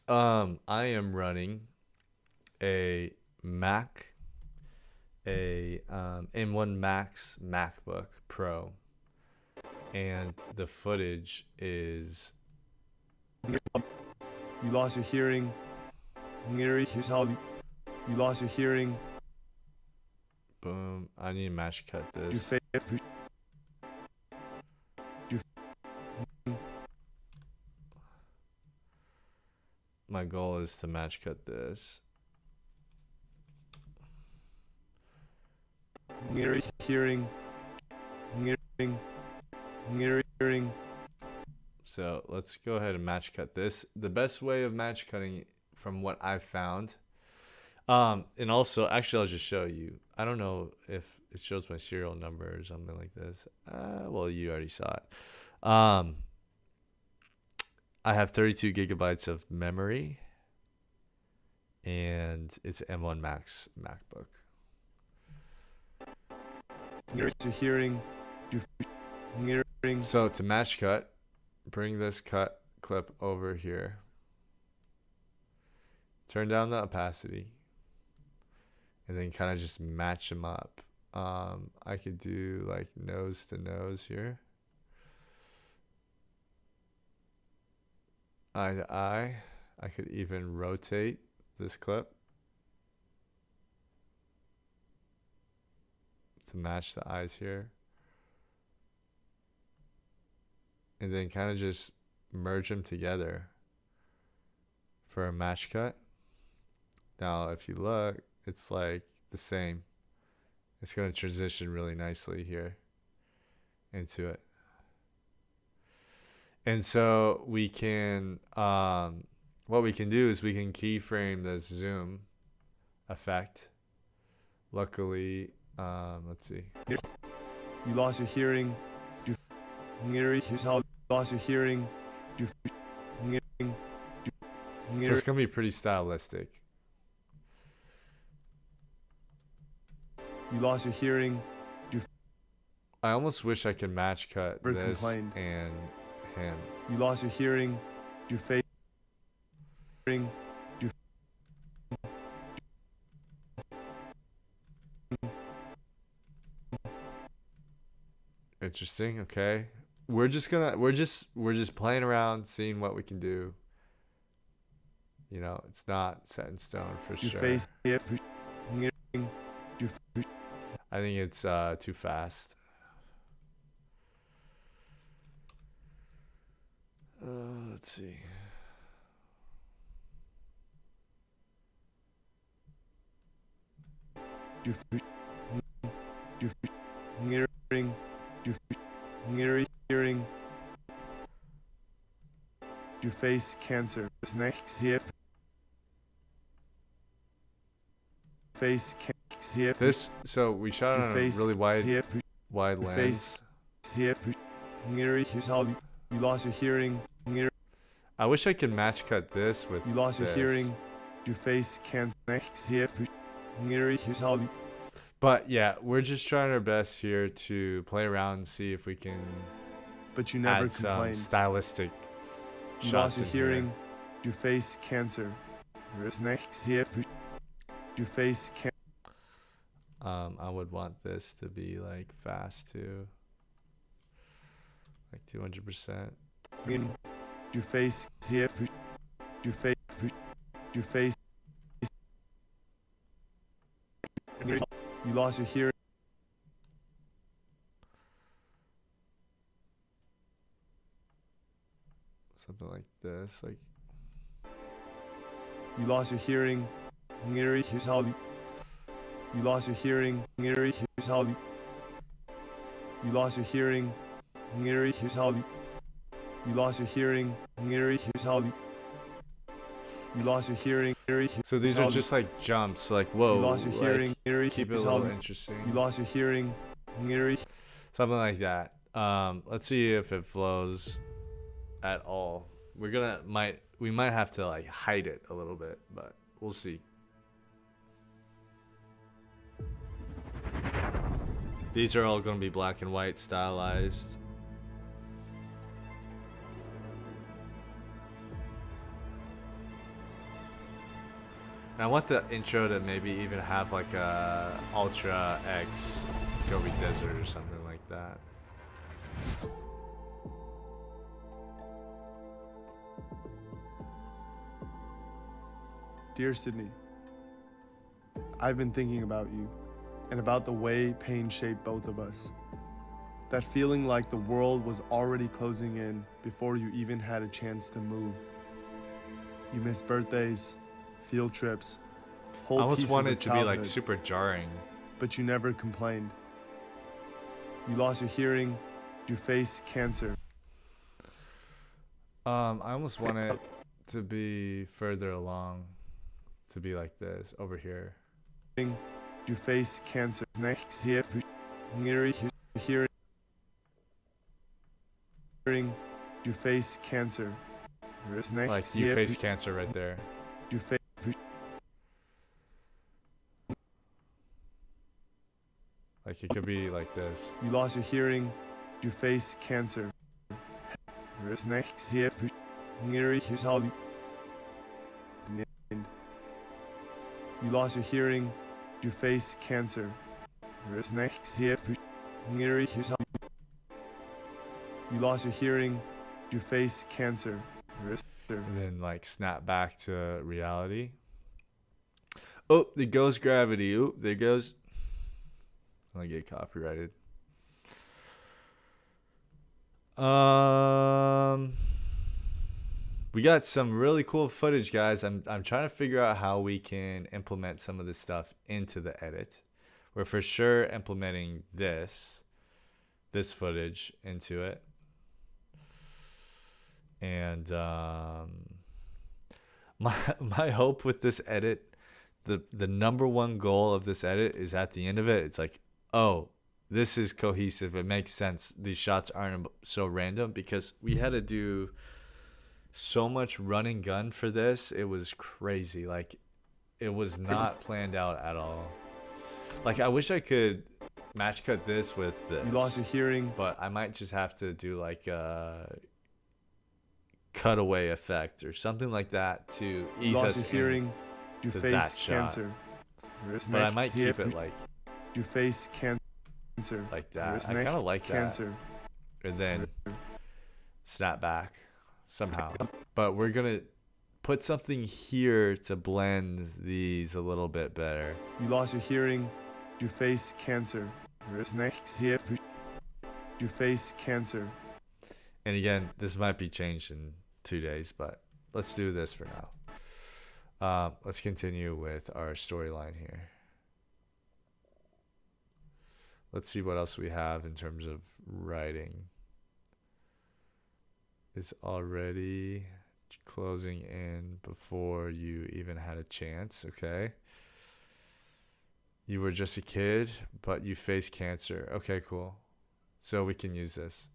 I am running a Mac, M1 Max MacBook Pro, and the footage is. You lost your hearing. Here's how you lost your hearing. Boom. I need to match cut this. My goal is to match cut this. Hearing. So let's go ahead and match cut this. The best way of match cutting, from what I've found, and also, actually, I'll just show you. I don't know if it shows my serial number or something like this. Well, you already saw it. I have 32 gigabytes of memory, and it's M1 Max MacBook. Hearing. So to match cut, bring this cut clip over here. Turn down the opacity, and then kind of just match them up. I could do like nose to nose here. Eye to eye. I could even rotate this clip to match the eyes here. And then kind of just merge them together for a match cut. Now, if you look, it's like the same. It's going to transition really nicely here into it. And so we can, what we can do is we can keyframe the zoom effect. Luckily, let's see. You lost your hearing. Here's how you lost your hearing. So it's going to be pretty stylistic. You lost your hearing. I almost wish I could match cut Never this complained. and him. You lost your hearing. You face. Interesting. Okay. We're just playing around, seeing what we can do. You know, it's not set in stone for You sure. face. I think it's too fast. Let's see. Hearing. You face cancer. Face cancer. This, so we shot on a really wide lens. Here's how you lost your hearing. I wish I could match cut this with You lost your this. hearing. You face cancer. Here's how you. But yeah, we're just trying our best here to play around and see if we can But you never add some complained. stylistic You shots lost your in hearing. here. You face cancer. You face cancer. I would want this to be like fast too, like 200%. You face. You face. You face. You lost your hearing. Something like this, like You lost your hearing. Here's how you. You lost your hearing. Here's how you. You lost your hearing. Here's how you. You lost your hearing. Here's how you. You lost your hearing. So these are just like jumps, like whoa, You lost your hearing. like, keep it a little interesting. You lost your hearing. Something like that. Let's see if it flows at all. We might have to like hide it a little bit, but we'll see. These are all going to be black and white stylized. And I want the intro to maybe even have like a Ultra X Gobi Desert or something like that. Dear Sydney, I've been thinking about you and about the way pain shaped both of us. That feeling like the world was already closing in before you even had a chance to move. You missed birthdays, field trips, whole I almost pieces want of it to be like childhood, super jarring. but you never complained. You lost your hearing, you faced cancer. I almost want it to be further along, to be like this over here. You face cancer. Hearing, you face cancer. Like you face cancer right there. You face. Like it could be like this. You lost your hearing. You face cancer. You lost your hearing. You face cancer. You lost your hearing. You face cancer. And then like snap back to reality. Oh, there goes gravity. Oh, there goes. I'm gonna get copyrighted. We got some really cool footage, guys. I'm trying to figure out how we can implement some of this stuff into the edit. We're for sure implementing this footage into it. And my hope with this edit, the number one goal of this edit is at the end of it, it's like, oh, this is cohesive. It makes sense. These shots aren't so random, because we had to do so much run and gun for this. It was crazy. Like, it was not planned out at all. Like, I wish I could match cut this with this. You lost your hearing. But I might just have to do like a cutaway effect or something like that to ease us your hearing. You to face that shot. cancer. But I might keep it like You face cancer. like that. I kind of like cancer. that. And then snap back somehow. But we're going to put something here to blend these a little bit better. You lost your hearing. You face cancer. You face cancer. And again, this might be changed in 2 days, but let's do this for now. Let's continue with our storyline here. Let's see what else we have in terms of writing. Is already closing in before you even had a chance. Okay. You were just a kid, but you faced cancer. Okay, cool. So we can use this.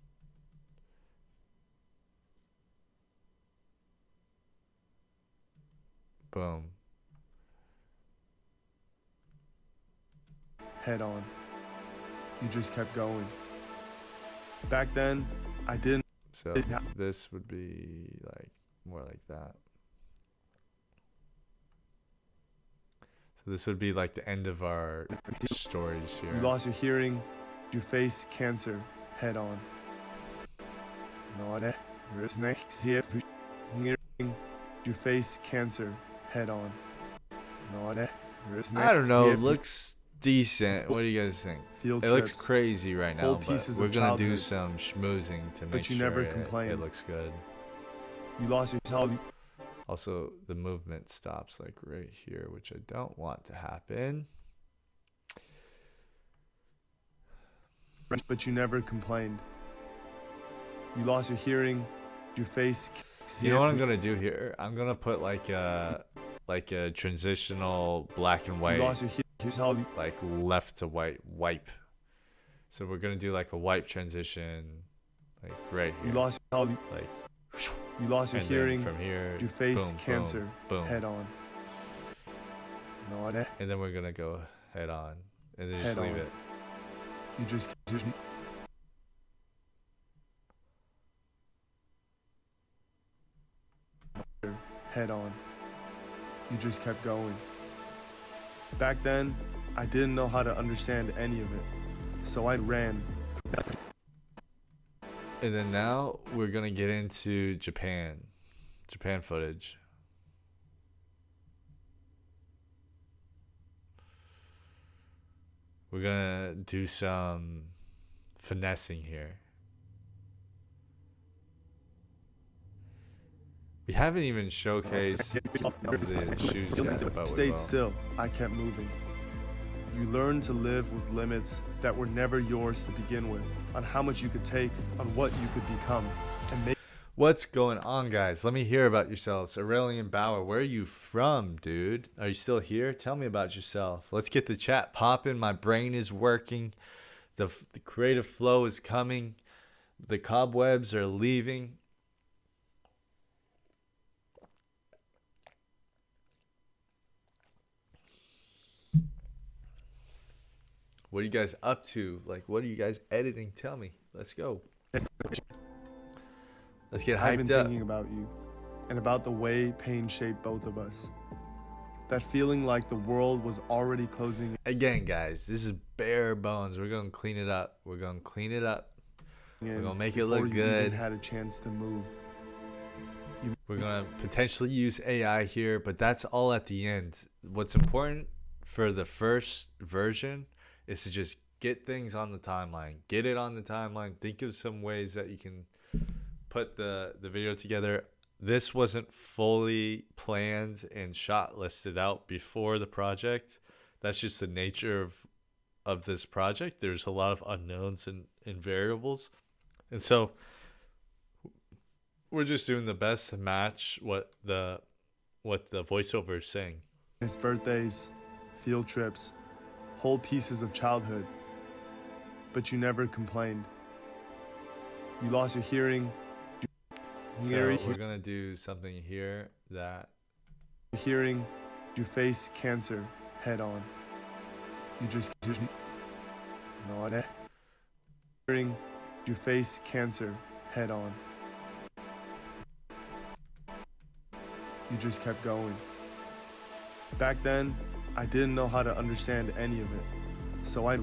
Boom. Head on. You just kept going. Back then, I didn't. So this would be like more like that. So this would be like the end of our stories here. You lost your hearing. You face cancer. Head on. You face cancer. Head on. I don't know. It looks decent. What do you guys think? Field It looks trips, crazy right now, whole but pieces we're of gonna do childhood. some schmoozing to make But you sure never it complained. looks good. You lost your child. Also, the movement stops like right here, which I don't want to happen. But you never complained. You lost your hearing. You face. You know what I'm gonna do here? I'm gonna put like like a transitional black and You white, lost your here's how like left to white wipe. So we're gonna do like a wipe transition, like right you here, lost how like, you lost your and hearing. then from here, You face boom, cancer boom, boom, head on. No, that and then we're gonna go head on, and then just Head leave on. it. you just head on. You just kept going. Back then, I didn't know how to understand any of it, so I ran. And then now we're gonna get into Japan footage. We're gonna do some finessing here. We haven't even showcased the shoes yet, but we Stayed will. still. I kept moving. You learned to live with limits that were never yours to begin with, on how much you could take, on what you could become, and make. What's going on, guys? Let me hear about yourselves. Aurelian Bauer, where are you from, dude? Are you still here? Tell me about yourself. Let's get the chat popping. My brain is working. The creative flow is coming. The cobwebs are leaving. What are you guys up to? Like, what are you guys editing? Tell me. Let's go. Let's get I've been hyped up. thinking about you, and about the way pain shaped both of us. That feeling like the world was already closing in. Again, guys, this is bare bones. We're going to clean it up. We're going to clean it up. We're going to make it before look you good. even had a chance to move. We're going to potentially use AI here, but that's all at the end. What's important for the first version is to just get things on the timeline. Get it on the timeline. Think of some ways that you can put the video together. This wasn't fully planned and shot listed out before the project. That's just the nature of this project. There's a lot of unknowns and variables. And so we're just doing the best to match what the voiceover is saying. His birthdays, field trips, whole pieces of childhood. But you never complained. You lost your hearing. So we're going to do something here that Hearing, you face cancer head on. You just no, that hearing, you face cancer head on. You just kept going. Back then, I didn't know how to understand any of it, so I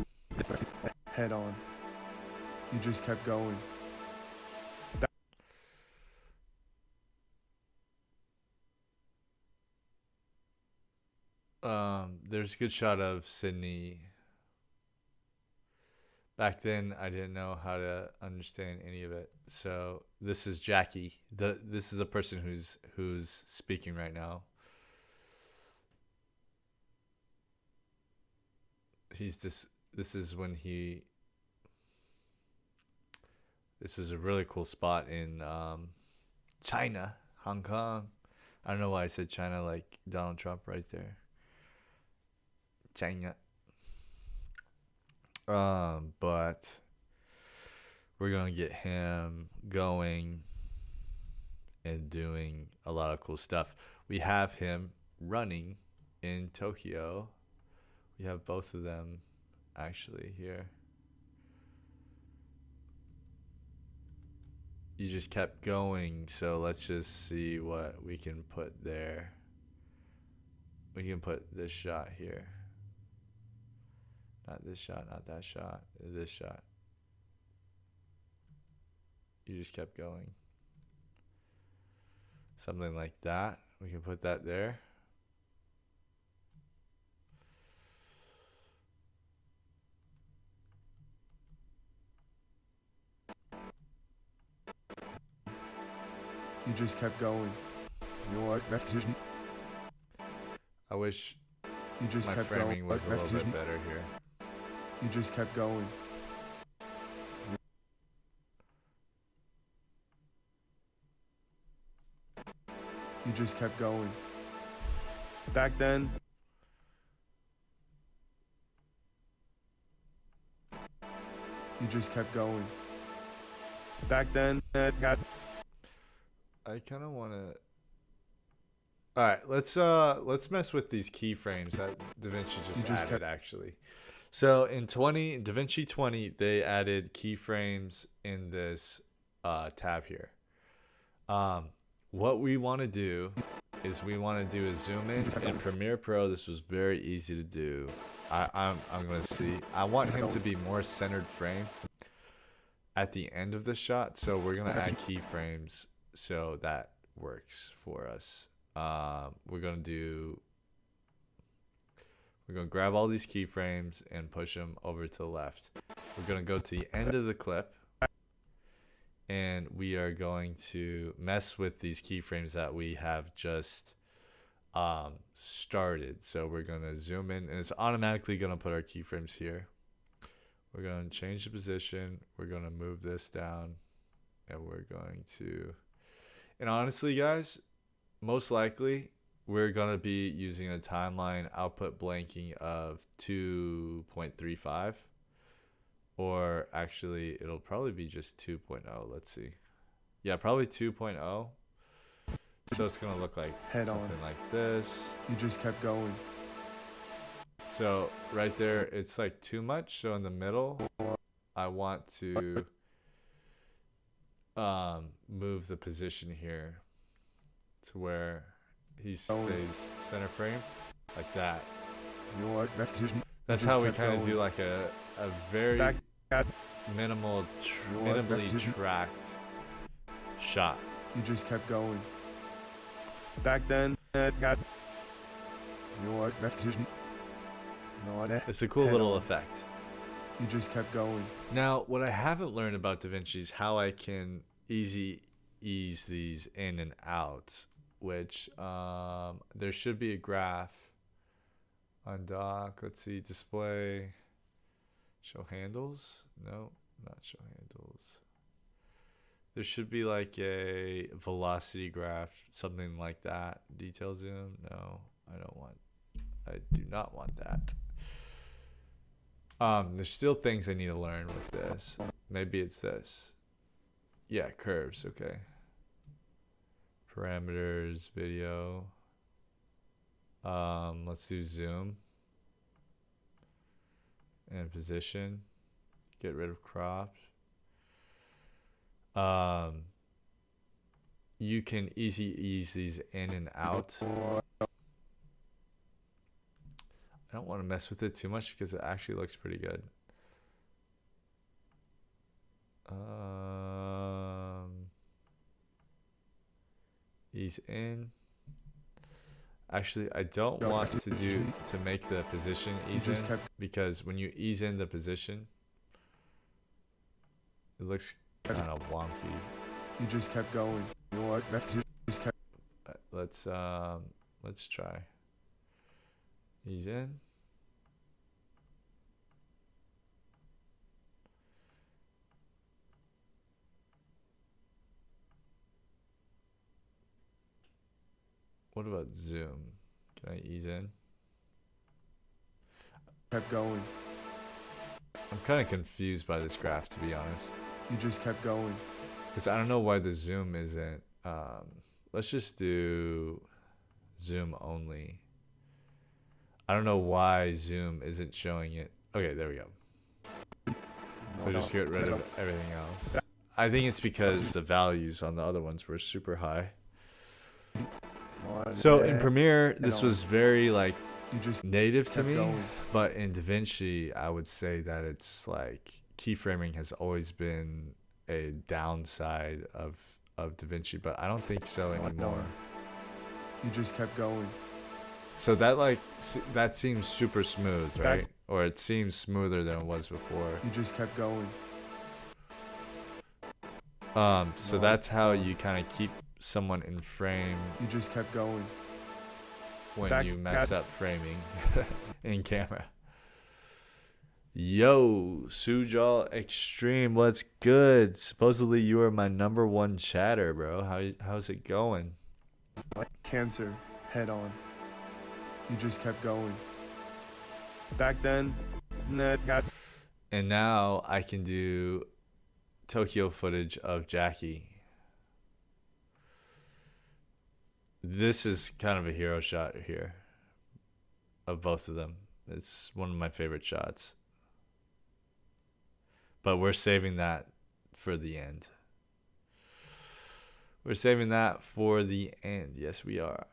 head on. You just kept going. there's a good shot of Sydney. Back then, I didn't know how to understand any of it. So this is Jackie. This is a person who's speaking right now. This is when he. This was a really cool spot in China, Hong Kong. I don't know why I said China like Donald Trump right there. China. But we're gonna get him going and doing a lot of cool stuff. We have him running in Tokyo. We have both of them actually here. You just kept going, so let's just see what we can put there. We can put this shot here. Not this shot, not that shot, this shot. You just kept going. Something like that. We can put that there. You just kept going. You know what? I wish You just my kept framing going. was a little bit better here. You just kept going. You just kept going. Back then, you just kept going. Back then, got I kind of want to. All right, let's mess with these keyframes that Davinci just just added actually. So in Davinci 20, they added keyframes in this tab here. What we want to do is we want to do a zoom in. In Premiere Pro, this was very easy to do. I'm gonna see. I want him to be more centered frame at the end of the shot, so we're gonna add keyframes so that works for us. We're gonna grab all these keyframes and push them over to the left. We're gonna go to the end of the clip, and we are going to mess with these keyframes that we have just started. So we're gonna zoom in, and it's automatically gonna put our keyframes here. We're gonna change the position. We're gonna move this down, and we're going to. And honestly, guys, most likely we're gonna be using a timeline output blanking of 2.35, or actually it'll probably be just 2.0. Let's see. Yeah, probably 2.0. So it's gonna look like something like this. You just kept going. So right there, it's like too much. So in the middle, I want to move the position here to where he stays center frame, like that. That's how we kind of do like a very minimally tracked shot. You just kept going. Back then, got it's a cool little effect. You just kept going. Now, what I haven't learned about Davinci is how I can ease these in and out, which there should be a graph on dock. Let's see, display, show handles. No, not show handles. There should be like a velocity graph, something like that. Detail zoom. No, I do not want that. There's still things I need to learn with this. Maybe it's this. Yeah, curves. Okay. Parameters, video. Let's do zoom and position. Get rid of crop. You can ease these in and out. I don't want to mess with it too much because it actually looks pretty good. Ease in. Actually, I don't want to make the position ease in, because when you ease in the position, it looks kind of wonky. You just kept going. Let's try. Ease in. What about zoom? Can I ease in? Kept going. I'm kind of confused by this graph, to be honest. You just kept going. Because I don't know why the zoom isn't. Let's just do zoom only. I don't know why zoom isn't showing it. Okay, there we go. So just get rid of everything else. I think it's because the values on the other ones were super high. So in Premiere, this was very like native to me, but in Davinci, I would say that it's like keyframing has always been a downside of Davinci, but I don't think so anymore. You just kept going. So that seems super smooth, right? Or it seems smoother than it was before. You just kept going. So that's how you kind of keep someone in frame. You just kept going. When you mess up framing in camera. Yo, Sujal Extreme, what's good? Supposedly you are my #1 chatter, bro. How's it going? Cancer, head on. You just kept going. Back then, got And now I can do Tokyo footage of Jackie. This is kind of a hero shot here of both of them. It's one of my favorite shots. But we're saving that for the end. We're saving that for the end. Yes, we are.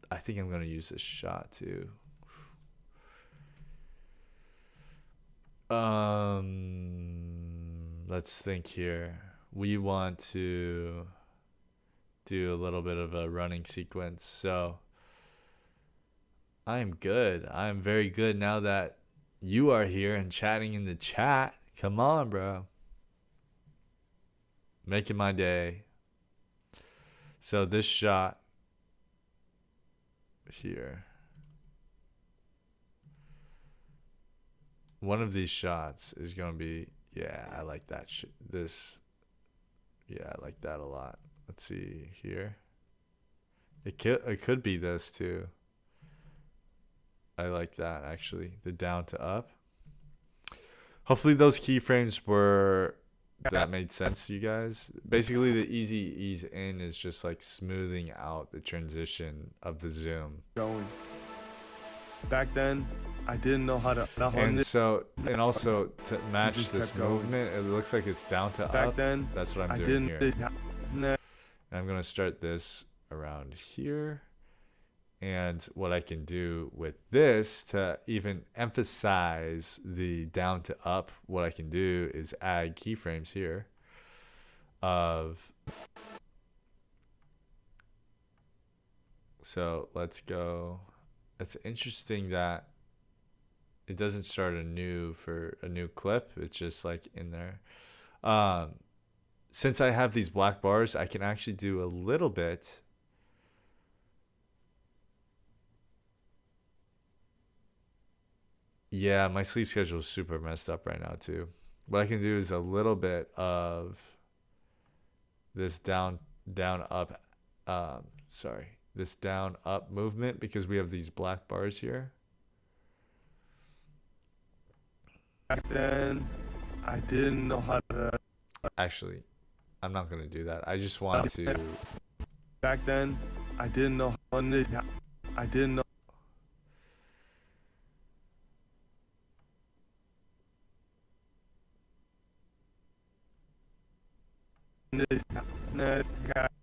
I think I'm going to use this shot too. Let's think here. We want to do a little bit of a running sequence. So I'm good. I'm very good now that you are here and chatting in the chat. Come on, bro. Making my day. So this shot here. One of these shots is going to be, yeah, I like that yeah, I like that a lot. Let's see here. It could be this too. I like that actually. The down to up. Hopefully those keyframes that made sense to you guys. Basically the easy ease in is just like smoothing out the transition of the zoom. going. Back then, I didn't know how to. And also to match this movement, it looks like it's down to Back up. then, That's what I'm doing here. And I'm going to start this around here. And what I can do with this to even emphasize the down to up, what I can do is add keyframes here of. So let's go. It's interesting that it doesn't start anew for a new clip. It's just like in there. Since I have these black bars, I can actually do a little bit. Yeah, my sleep schedule is super messed up right now too. What I can do is a little bit of this down up this down up movement because we have these black bars here. Back then, I didn't know how to. Actually, I'm not going to do that. I just want to. Back then, I didn't know how to. I didn't know.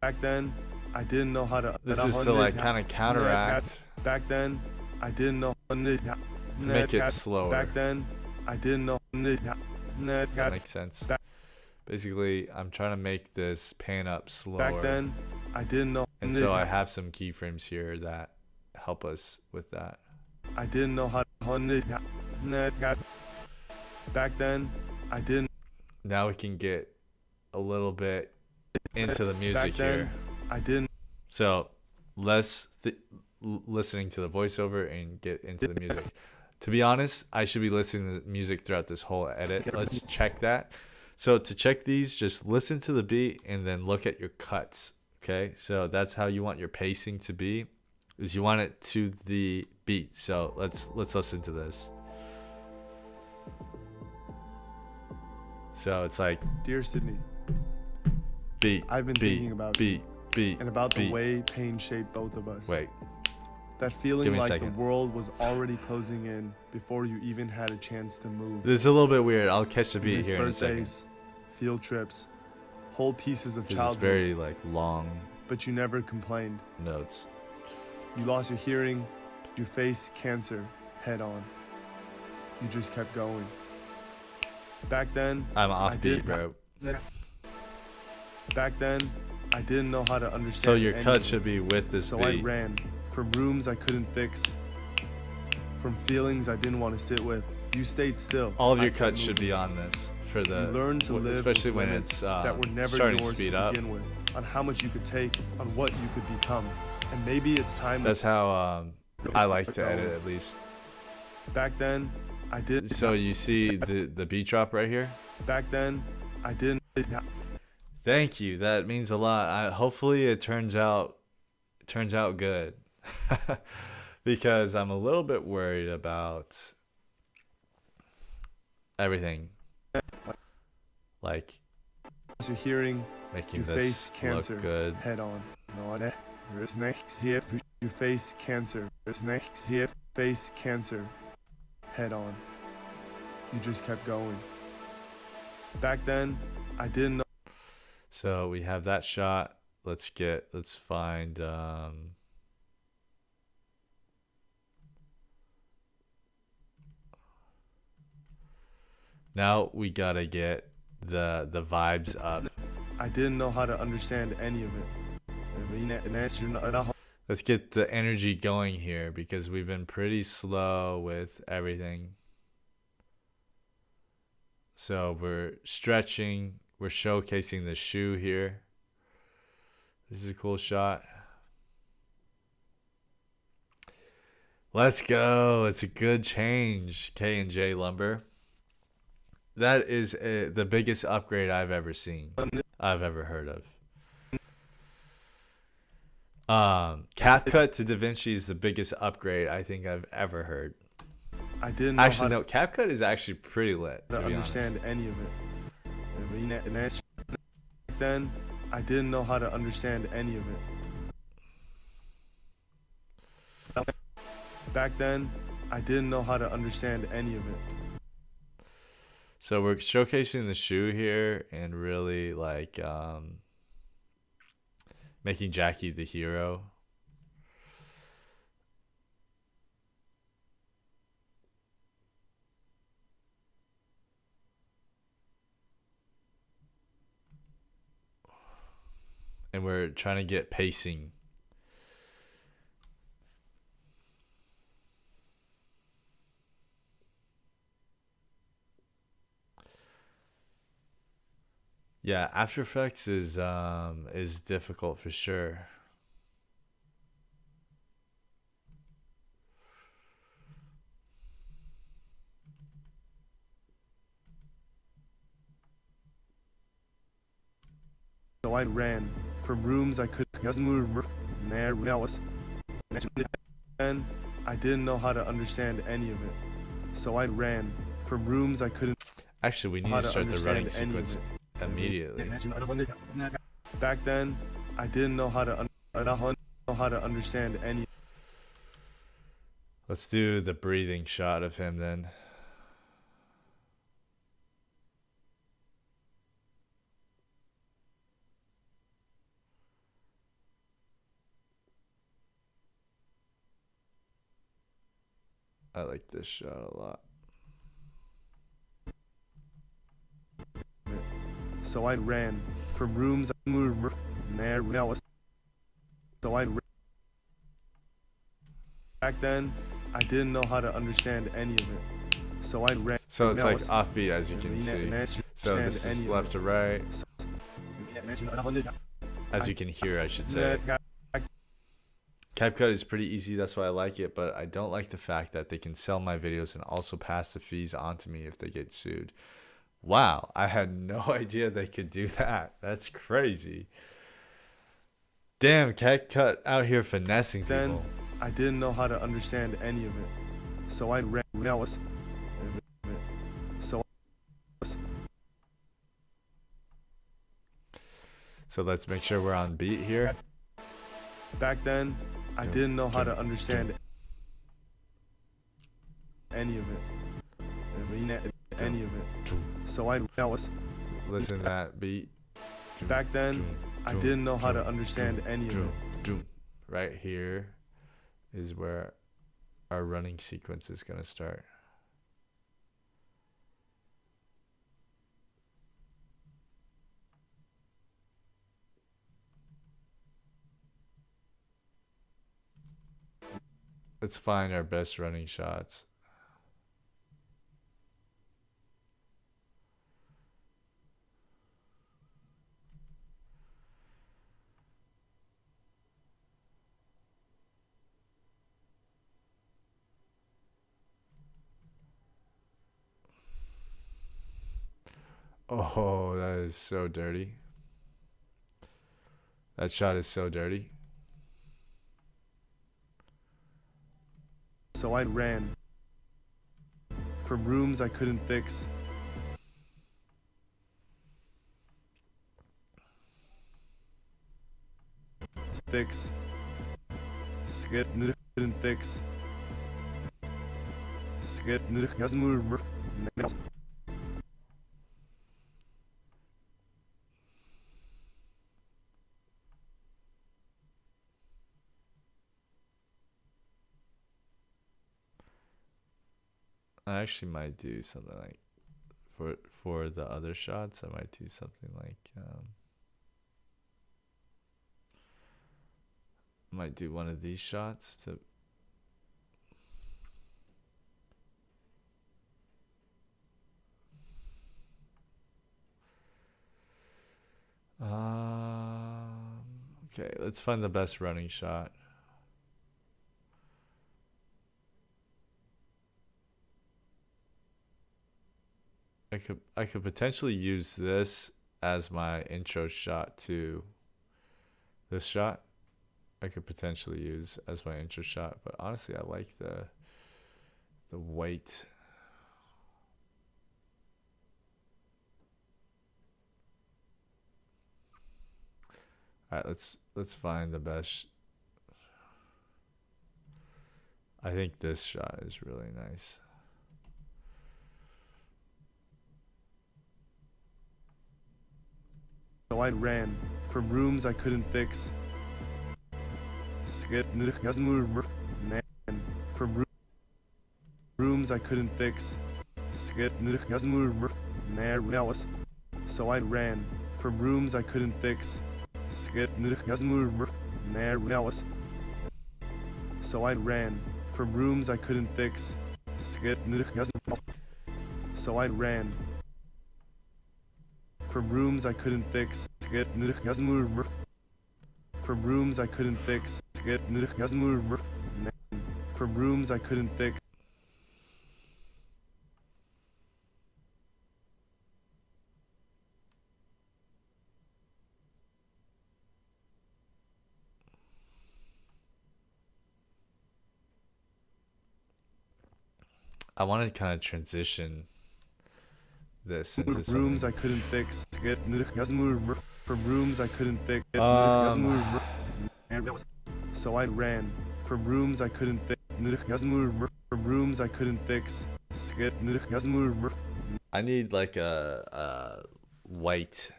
Back then, I didn't know how to. This is to like kind of counteract. Back then, I didn't know. To make it slower. Back then, I didn't know. Does that make sense? Basically, I'm trying to make this pan up slower. Back then, I didn't know. And so I have some keyframes here that help us with that. I didn't know how to. Back then, I didn't. Now we can get a little bit into the music here. I didn't. So less listening to the voiceover and get into the music. To be honest, I should be listening to the music throughout this whole edit. Let's check that. So to check these, just listen to the beat and then look at your cuts. Okay, so that's how you want your pacing to be. Is you want it to the beat. So let's listen to this. So it's like, Dear Sydney, beat. I've been beat, thinking about beat, beat, and about beat. the way pain shaped both of us. Wait. That Give feeling me a like the second. world was already closing in before you even had a chance to move. This is a little bit weird. I'll catch the beat Missed here in a second. birthdays, field trips, whole pieces of This is childhood, very like long but you never complained. notes. You lost your hearing, you faced cancer head on. You just kept going. Back then, I'm I off did- beat, bro. Back then, I didn't know how to understand. So your cut anything. should be with this So I beat. ran from rooms I couldn't fix, from feelings I didn't want to sit with. You stayed still. All of I your kept cuts should moving. be on this for the. You learned to live especially with when limits it's that were never starting to yours speed to up. begin with, on how much you could take, on what you could become, and maybe it's time. That's how I like to Go. edit at least. Back then, I did. So you see the beat drop right here? Back then, I didn't. Thank you. That means a lot. Hopefully it turns out good. Because I'm a little bit worried about everything. Like You're hearing making you this face cancer look good. head on. No, see if you face cancer. See if face cancer head on. You just kept going. Back then, I didn't know. So we have that shot. Let's find now we gotta get the vibes up. I didn't know how to understand any of it. Let's get the energy going here because we've been pretty slow with everything. So we're stretching, we're showcasing the shoe here. This is a cool shot. Let's go. It's a good change, K&J Lumber. That is the biggest upgrade I've ever seen. I've ever heard of. Cap cut to Davinci is the biggest upgrade I think I've ever heard. I didn't know Actually, no, cap cut is actually pretty lit, to be understand honest. any of it. Then I didn't know how to understand any of it. Back then, I didn't know how to understand any of it. So we're showcasing the shoe here and really like making Jackie the hero. And we're trying to get pacing. Yeah, After Effects is difficult for sure. So I ran from rooms I couldn't move. And I didn't know how to understand any of it. So I ran from rooms I couldn't. Actually, we need to start the running sequence immediately. Back then, I didn't know how to understand any. Let's do the breathing shot of him then. I like this shot a lot. So I ran from rooms I moved. So I. Back then, I didn't know how to understand any of it. So I ran. So it's like offbeat, as you can see. So this is left to right. As you can hear, I should say. CapCut is pretty easy, that's why I like it, but I don't like the fact that they can sell my videos and also pass the fees on to me if they get sued. Wow, I had no idea they could do that. That's crazy. Damn, CapCut out here finessing people. Then I didn't know how to understand any of it. So I ran. So let's make sure we're on beat here. Back then, I didn't know how to understand any of it. Any of it. So I was. Listen to that beat. Back then, I didn't know how to understand any of it. Right here is where our running sequence is going to start. Let's find our best running shots. Oh, that is so dirty. That shot is so dirty. So I ran from rooms I couldn't fix. Fix. Skip couldn't fix. Skip move. I actually might do something like for the other shots. I might do something like I might do one of these shots to. Okay, let's find the best running shot. I could potentially use this as my intro shot to this shot. I could potentially use as my intro shot, but honestly, I like the weight. All right, let's find the best. I think this shot is really nice. So I ran from rooms I couldn't fix. Skip move. From rooms I couldn't fix. Skip move. So I ran from rooms I couldn't fix. Skip move. So I ran from rooms I couldn't fix. Skip. So I ran from rooms I couldn't fix. Skip move. From rooms I couldn't fix. Skip move. From rooms I couldn't fix. I want to kind of transition this into Rooms something. I couldn't fix. Skip move. From rooms I couldn't fix. So I ran from rooms I couldn't fix. From rooms I couldn't fix. Skip move. I need like a white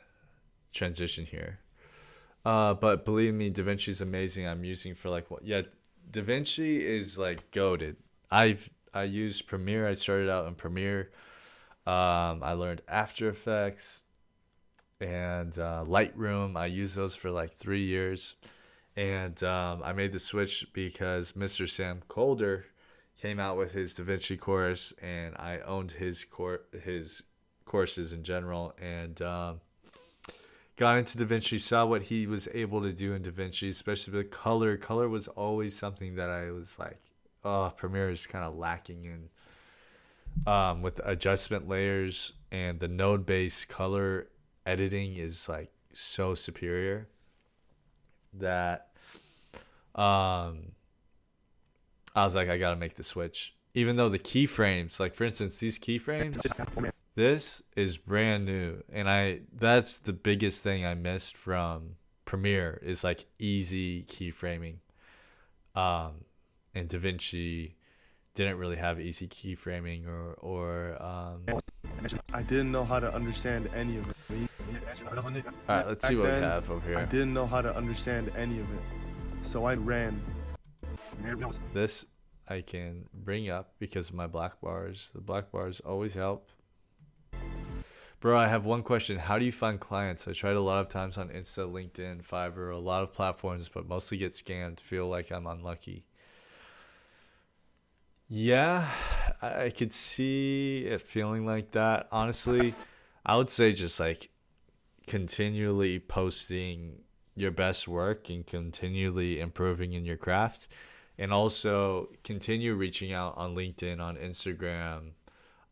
transition here. But believe me, Davinci's amazing. I'm using for like what? Yeah, Davinci is like goated. I used Premiere. I started out in Premiere. I learned After Effects and Lightroom. I used those for like 3 years. And I made the switch because Mr. Sam Colder came out with his DaVinci course, and I owned his courses in general, and got into DaVinci, saw what he was able to do in DaVinci, especially with color. Color was always something that I was like, oh, Premiere is kind of lacking in. With adjustment layers and the node-based color editing is like so superior that I was like, I gotta make the switch. Even though the keyframes, like for instance, these keyframes, this is brand new, and that's the biggest thing I missed from Premiere is like easy keyframing. And DaVinci didn't really have easy keyframing or I didn't know how to understand any of it. all right, let's see what we have over here. I didn't know how to understand any of it. So I ran. This I can bring up because of my black bars. The black bars always help. Bro, I have one question. How do you find clients? I tried a lot of times on Insta, LinkedIn, Fiverr, a lot of platforms, but mostly get scammed. Feel like I'm unlucky. Yeah, I could see it feeling like that. Honestly, I would say just like continually posting your best work and continually improving in your craft, and also continue reaching out on LinkedIn, on Instagram,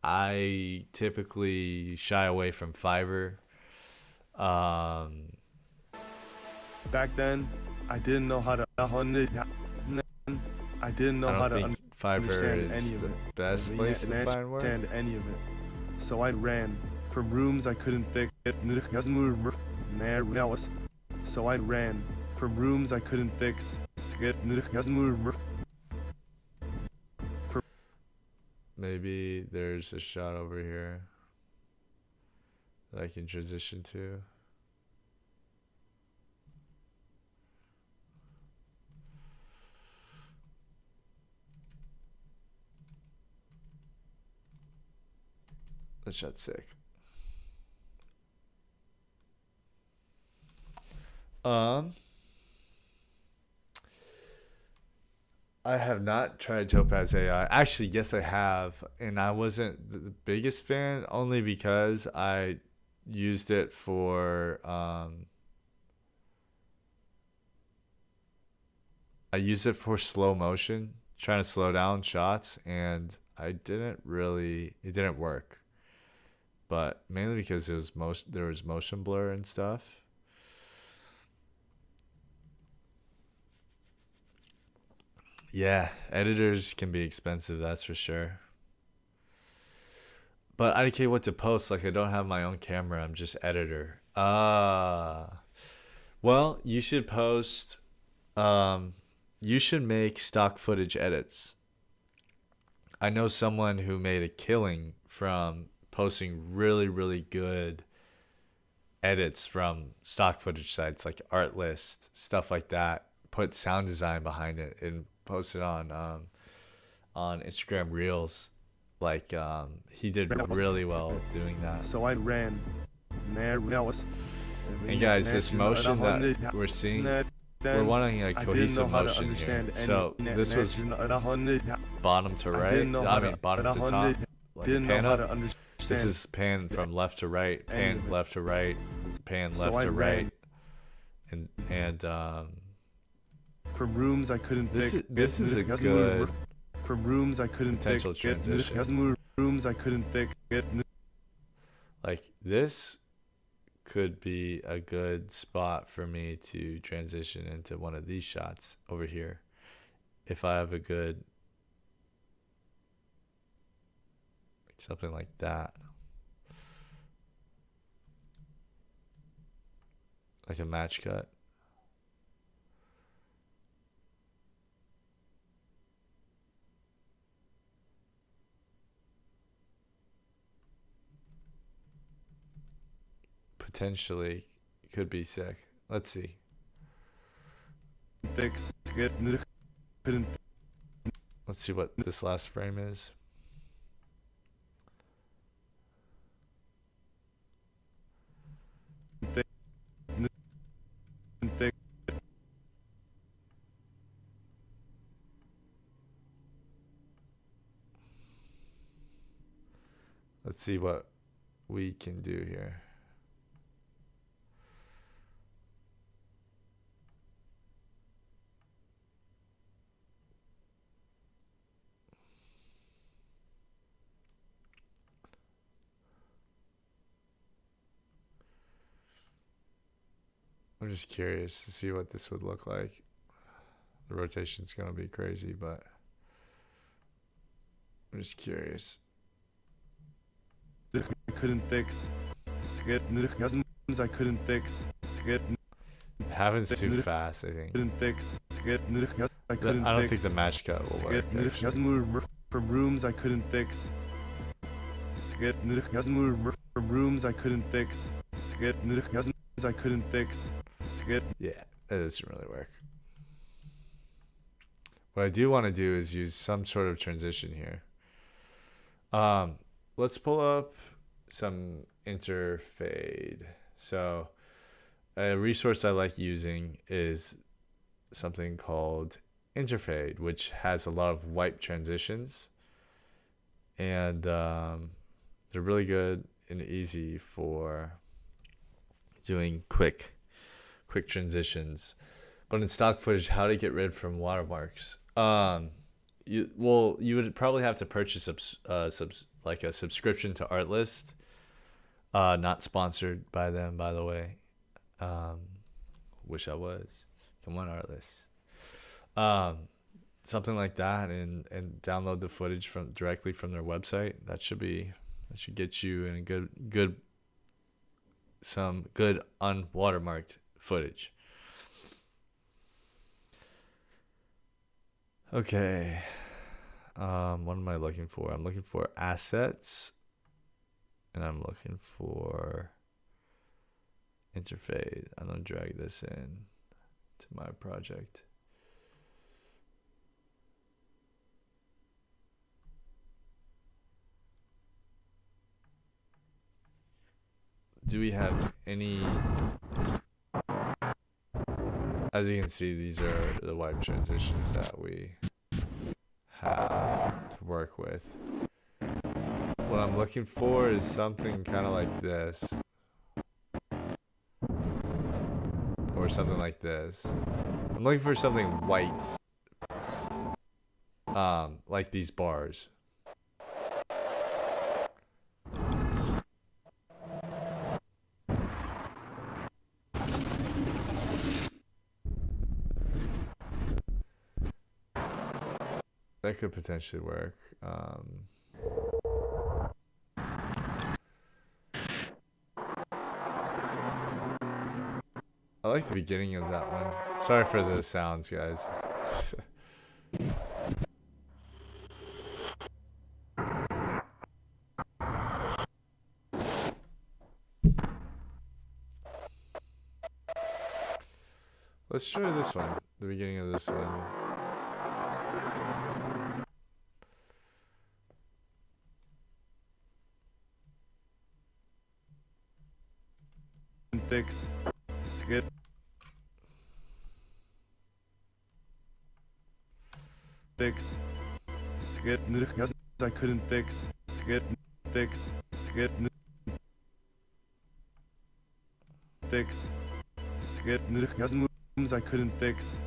I typically shy away from Fiverr. Back then, I didn't know how to. I didn't know I how don't to think Fiverr understand is any of the it. best place to find work. Understand any of it. So I ran from rooms I couldn't fix. So I ran from rooms I couldn't fix. Maybe there's a shot over here that I can transition to. That shot's sick. I have not tried Topaz AI. Actually, yes, I have, and I wasn't the biggest fan, only because I used it for slow motion, trying to slow down shots, and it didn't work. But mainly because there was motion blur and stuff. Yeah, editors can be expensive, that's for sure. But I don't care what to post. Like, I don't have my own camera. I'm just editor. Well, you should post. You should make stock footage edits. I know someone who made a killing from posting really, really good edits from stock footage sites like Artlist, stuff like that. Put sound design behind it and post it on Instagram Reels. Like, he did really well doing that. So I ran. And guys, this motion that we're seeing, we're wanting a cohesive motion here. So this was bottom to right. I mean, bottom to top. Like a pan up. This is pan from left to right. Pan left to right. Pan left to right. And from rooms I couldn't fix. This is a good from rooms I couldn't potential fix. transition. Rooms I couldn't fix. Like, this could be a good spot for me to transition into one of these shots over here. If I have a good, something like that. Like a match cut. Potentially could be sick. Let's see. Fix. Let's see what this last frame is. Let's see what we can do here. I'm just curious to see what this would look like. The rotation's gonna be crazy, but I'm just curious. I couldn't fix. I couldn't fix. Happens too fast, I think. Couldn't fix. I don't think the match cut will work. From rooms I couldn't fix. From rooms I couldn't fix. I couldn't fix. Yeah, that doesn't really work. What I do want to do is use some sort of transition here. Let's pull up some interfade. So a resource I like using is something called interfade, which has a lot of wipe transitions, and they're really good and easy for doing quick transitions. But in stock footage, how to get rid from watermarks? You would probably have to purchase like a subscription to Artlist. Not sponsored by them, by the way. Wish I was. Come on, Artlist. Something like that, and download the footage directly from their website. That should get you in a some good unwatermarked footage. Okay. What am I looking for? I'm looking for assets, and I'm looking for interface. I'm gonna drag this in to my project. Do we have any? As you can see, these are the wipe transitions that we have to work with. What I'm looking for is something kind of like this, or something like this. I'm looking for something white, like these bars. That could potentially work. I like the beginning of that one. Sorry for the sounds, guys. Let's try this one. The beginning of this one. Fix. Skip. Fix. Skip. I couldn't fix. Skip. Fix. Skip. Fix. Skip. I couldn't fix.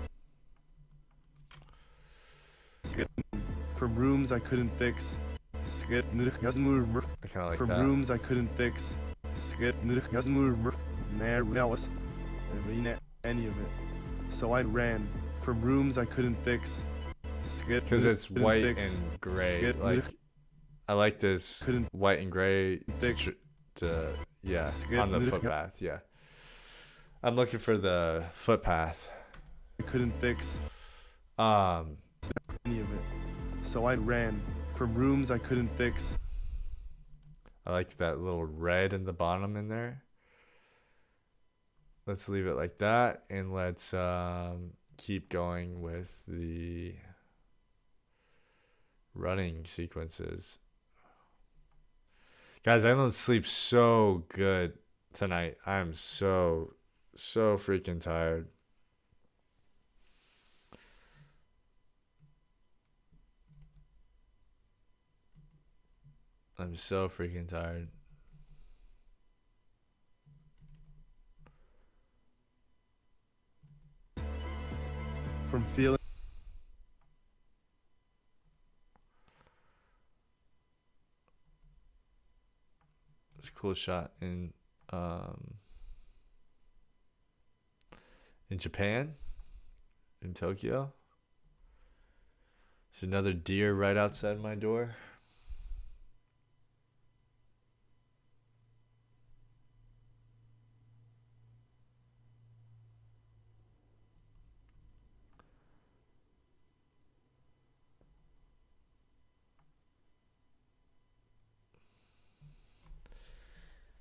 Skip. From rooms I couldn't fix. Skip. I kind of like From that. rooms I couldn't fix. Skip. Now was any of it. So I ran from rooms I couldn't fix. Skip. Because it's couldn't white fix. and gray. Skip. Like, I like this Couldn't white and gray fix. yeah, Skip. on the footpath. Yeah. I'm looking for the footpath. I couldn't fix any of it. So I ran from rooms I couldn't fix. I like that little red in the bottom in there. Let's leave it like that, and let's keep going with the running sequences. Guys, I don't sleep so good tonight. I'm so freaking tired. I'm so freaking tired. From feeling It's a cool shot in Japan, in Tokyo. There's another deer right outside my door.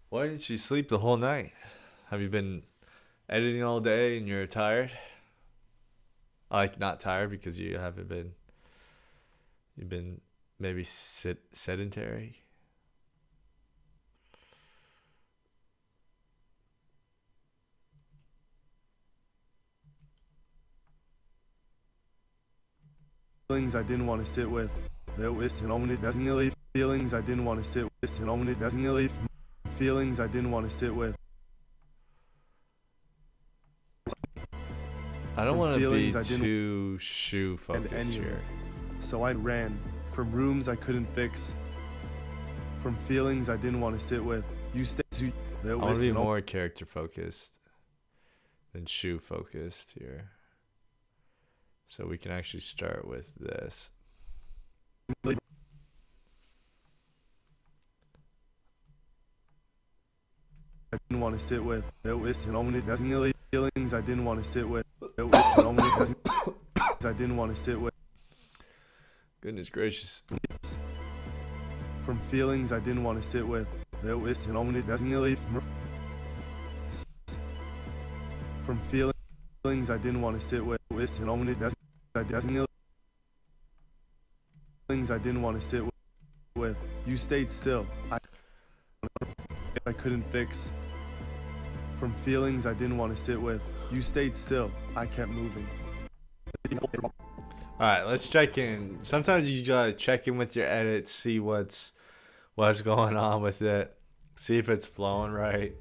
Why didn't you sleep the whole night? Have you been editing all day and you're tired? Like, not tired because you haven't been. You've been maybe sedentary. feelings I didn't want to sit with. There was an only definitely feelings I didn't want to sit with. And only definitely feelings I didn't want to sit with. I don't want to be feelings I didn't- too shoe focused any of here. So I ran from rooms I couldn't fix. From feelings I didn't want to sit with. You stay. I want to be more character focused than shoe focused here. So we can actually start with this. I didn't want to sit with. Feelings I didn't want to sit with. I didn't want to sit with. Goodness gracious. From feelings I didn't want to sit with. From feelings I didn't want to sit with. Things I didn't want to sit with. You stayed still. I couldn't fix. From feelings I didn't want to sit with. You stayed still. I kept moving. Alright, let's check in. Sometimes you gotta check in with your edits, see what's going on with it. See if it's flowing right.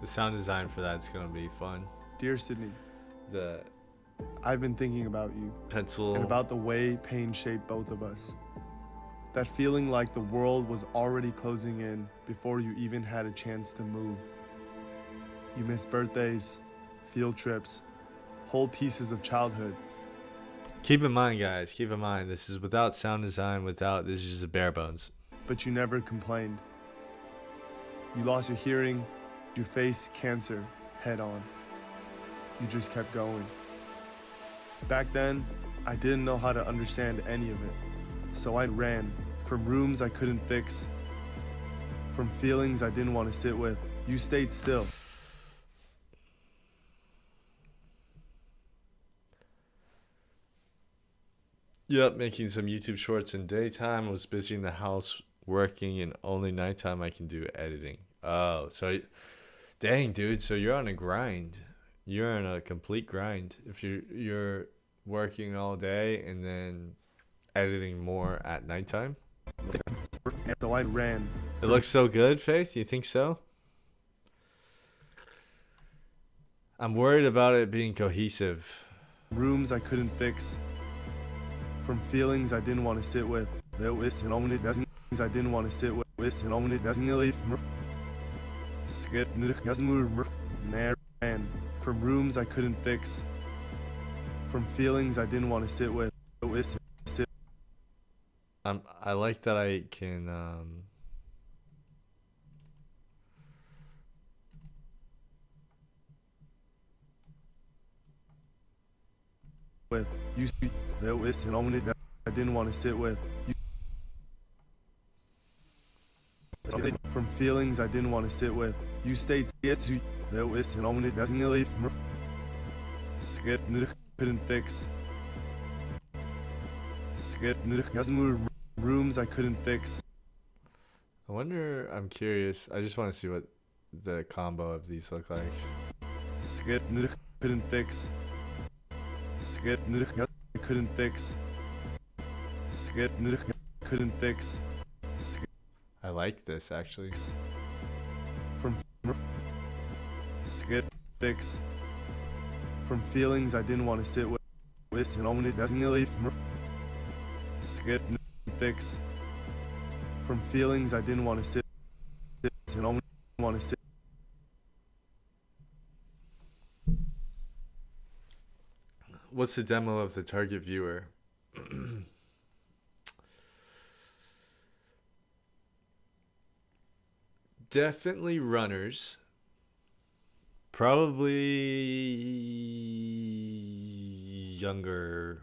The sound design for that's gonna be fun. Dear Sydney, The I've been thinking about you pencil. and about the way pain shaped both of us. That feeling like the world was already closing in before you even had a chance to move. You missed birthdays, field trips, whole pieces of childhood. Keep in mind, guys. Keep in mind, this is without sound design. This is just a bare bones. But you never complained. You lost your hearing. You faced cancer head on. You just kept going. Back then, I didn't know how to understand any of it. So I ran from rooms I couldn't fix, from feelings I didn't want to sit with. You stayed still. Yep, making some YouTube shorts in daytime. I was busy in the house working, and only nighttime I can do editing. Oh, so dang, dude. So you're on a grind. You're on a complete grind. If you're working all day and then editing more at nighttime. So I ran. It looks so good, Faith. You think so? I'm worried about it being cohesive. Rooms I couldn't fix, from feelings I didn't want to sit with. Things I didn't want to sit with. Skip ran from rooms I couldn't fix, from feelings I didn't want to sit with. I like that I can with you. I didn't want to sit with. From feelings I didn't want to sit with. You stayed. Skip couldn't fix. Skip rooms I couldn't fix. I wonder, I'm curious. I just want to see what the combo of these look like. Skip couldn't fix. Skip couldn't fix. Skip couldn't fix. I like this actually. From skip fix. From feelings I didn't want to sit with. Skip fix. From feelings I didn't want to sit. Want to sit. What's the demo of the target viewer? Definitely runners. Probably younger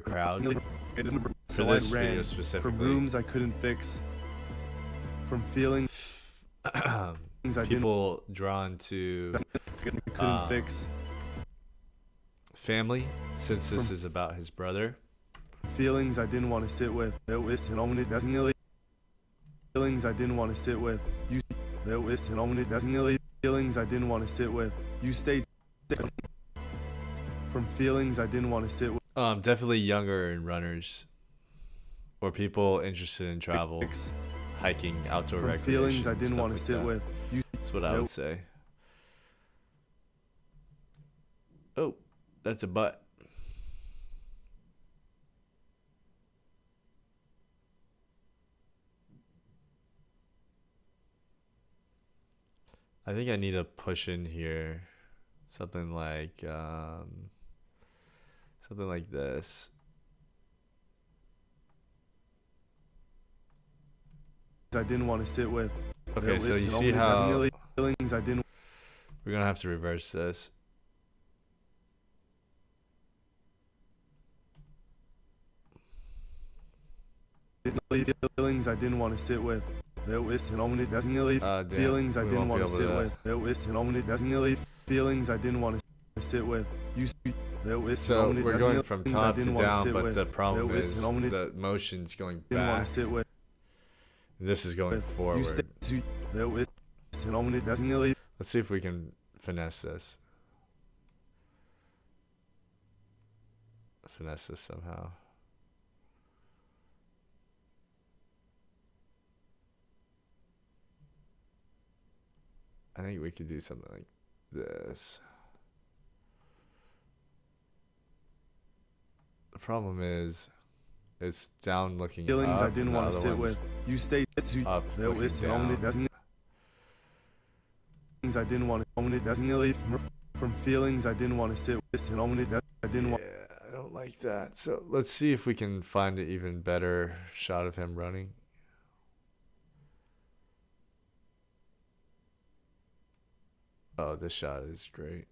crowd. For this video specifically. From rooms I couldn't fix. From feelings people drawn to couldn't fix. family, since this is about his brother. feelings I didn't want to sit with. Feelings I didn't want to sit with. Feelings I didn't want to sit with. You stayed from feelings I didn't want to sit with. Definitely younger in runners or people interested in travel, hiking, outdoor From recreation. feelings I didn't stuff want to like sit that. with. That's what I would say. Oh, that's a butt. I think I need to push in here something like this. I didn't want to sit with. Okay, so you see how feelings I didn't. we're gonna have to reverse this. Feelings I didn't want to sit with. Feelings I didn't want to sit with. Feelings I didn't want to sit with. So we're going from top to down, but the problem is the motion's going back. This is going forward. Let's see if we can finesse this. Finesse this somehow. I think we could do something like this. The problem is, it's down looking Feelings up. I didn't want to sit with. You stayed Up looking down. Feelings I didn't want to. From feelings I didn't want to sit with. I didn't want. Yeah, I don't like that. So let's see if we can find an even better shot of him running. Oh, this shot is great.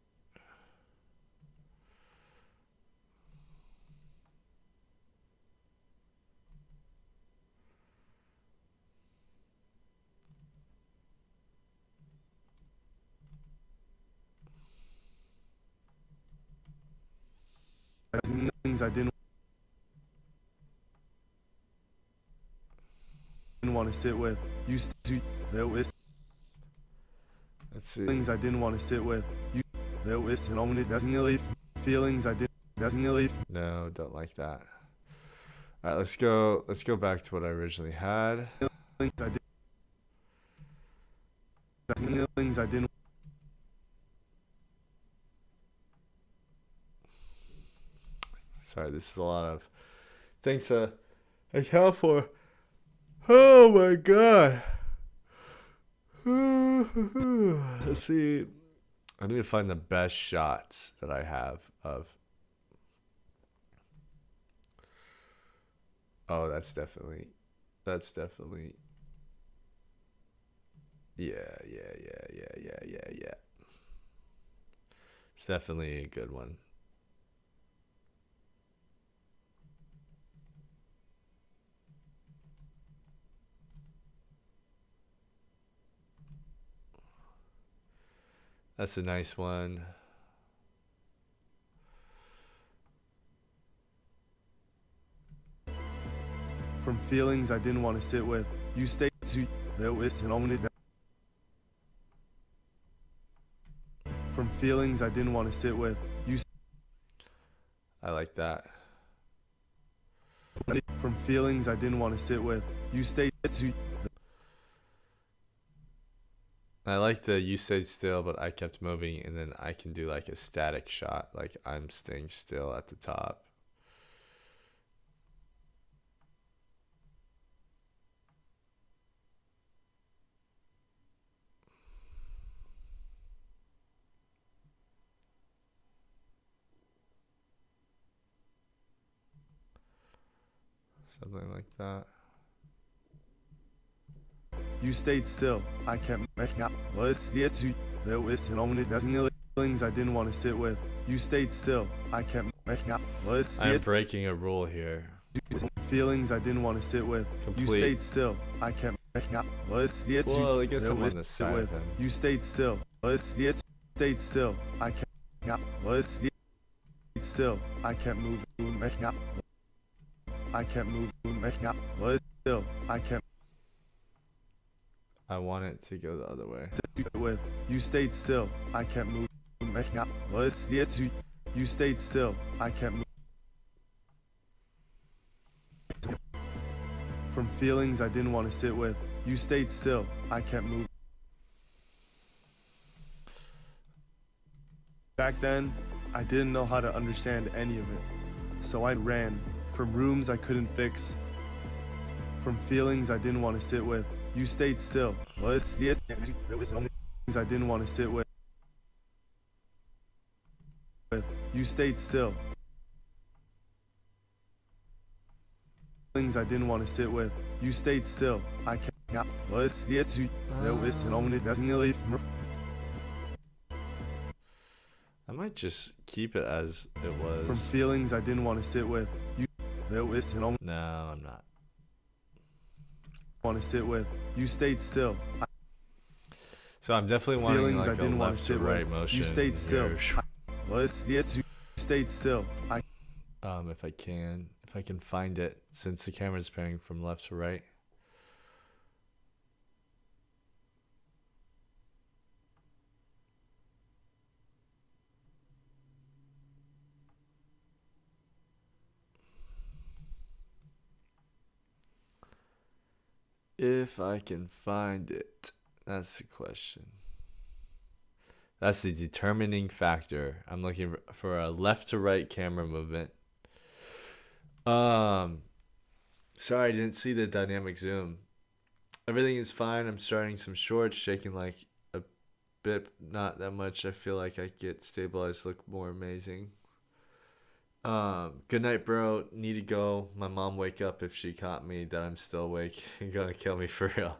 Things I didn't want to sit with. You stayed. Let's see. Feelings I didn't want to sit with. You feelings I didn't. No, don't like that. All right, let's go back to what I originally had. Feelings I didn't. Sorry, this is a lot of things to account for. Oh my god. Let's see. I need to find the best shots that I have of. Oh, that's definitely. Yeah. It's definitely a good one. That's a nice one. From feelings I didn't want to sit with. You stayed. From feelings I didn't want to sit with. You. I like that. From feelings I didn't want to sit with. You stayed. I like the you stayed still, but I kept moving, and then I can do like a static shot, like I'm staying still at the top. Something like that. You stayed still. I kept making out. Let's get you. There was only feelings I didn't want to sit with. You stayed still. I kept making out. Let's I'm get breaking a rule here. feelings I didn't want to sit with. Complete. You stayed still. I kept making out. Let's get you. Well, I guess There I'm on was the side with. of him. You stayed still. Let's get stayed still. I kept making out. Let's get still. I kept moving making out. I kept moving. But still, I kept I want it to go the other way. with. You stayed still. I kept moving. But yes, you stayed still. I kept moving. From feelings I didn't want to sit with. You stayed still. I kept moving. Back then, I didn't know how to understand any of it. So I ran from rooms I couldn't fix. From feelings I didn't want to sit with. You stayed still. Well, it's the things I didn't want to sit with. You stayed still. Things I didn't want to sit with. You stayed still. I can't. Well, it's the I might just keep it as it was. From feelings I didn't want to sit with. You No, I'm not. want to sit with. You stayed still. So I'm definitely wanting Feelings I like a didn't want to left to sit right with. motion. You stayed still. here. Well, it's you stayed still. If I can find it, since the camera's panning from left to right. If I can find it, that's the question. That's the determining factor. I'm looking for a left to right camera movement. Sorry, I didn't see the dynamic zoom. Everything is fine. I'm starting some shorts, shaking like a bit, not that much. I feel like I get stabilized, look more amazing. Good night, bro. Need to go. My mom wake up if she caught me that I'm still awake and gonna kill me for real.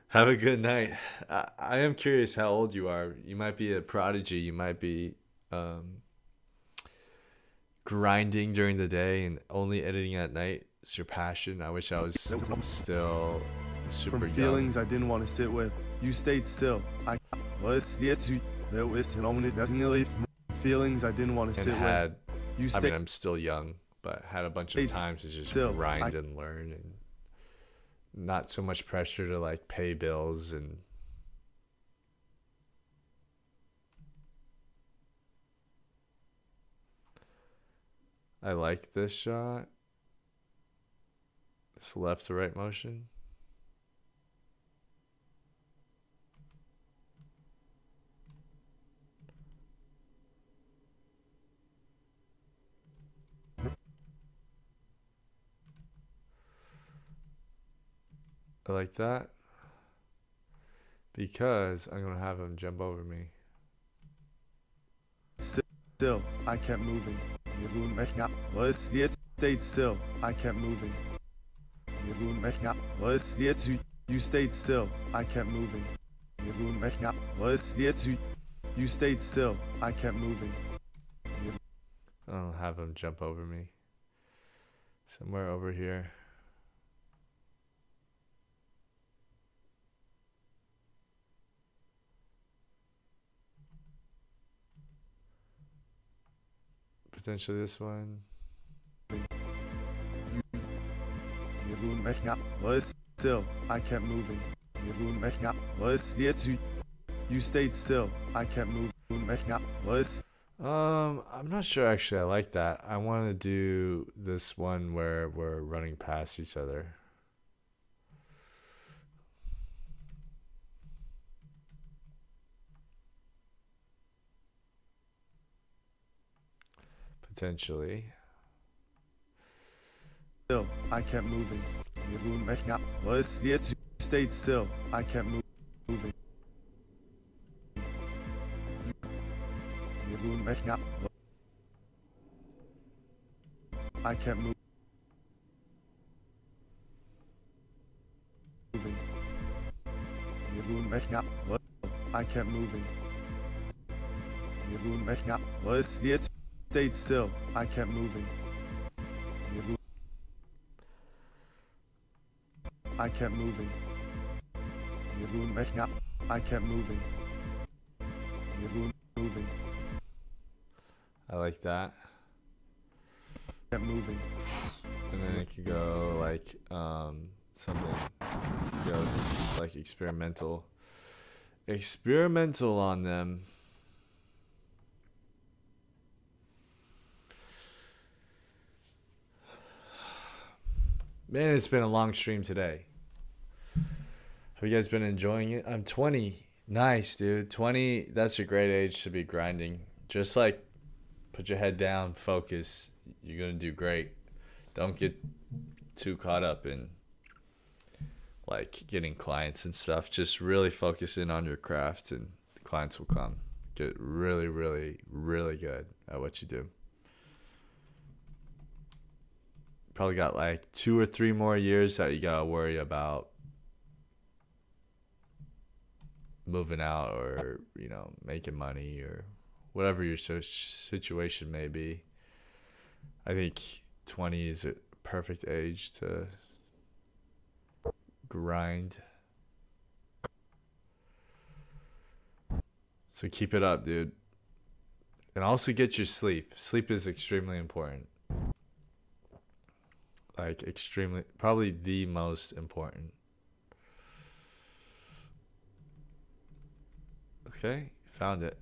Have a good night. I am curious how old you are. You might be a prodigy. You might be grinding during the day and only editing at night. It's your passion. I wish I was still super From young. feelings I didn't want to sit with. You stayed still. Well, it's feelings I didn't want to And sit had, with. You I stayed mean, I'm still young, but had a bunch of times to just still. grind and learn, and not so much pressure to like pay bills. And I like this shot, this left to right motion. I like that because I'm gonna have him jump over me. still. I kept moving. Well, it's stayed still. I kept moving. Well, it's you stayed still. I kept moving. Well, it's you stayed still. I kept moving. I don't have him jump over me. Somewhere over here. Potentially this one. Well, it's still. I kept moving. Well, it's you stayed still. I kept moving. Well, it's I'm not sure actually I like that. I want to do this one where we're running past each other. Potentially. still. I kept moving. Well, it's you stayed still. I kept moving. I kept moving. I kept moving. Well, it's stayed still. I kept moving. I kept moving. I kept moving. I like that. kept moving. And then it could go like something goes like experimental on them. Man, it's been a long stream today. Have you guys been enjoying it? I'm 20. Nice, dude. 20, that's a great age to be grinding. Just like put your head down, focus. You're going to do great. Don't get too caught up in like getting clients and stuff. Just really focus in on your craft and the clients will come. Get really, really, really good at what you do. Probably got like 2 or 3 more years that you gotta worry about moving out or, you know, making money or whatever your situation may be. I think 20 is a perfect age to grind. So keep it up, dude. And also get your sleep. Sleep is extremely important. Like extremely, probably the most important. Okay, found it.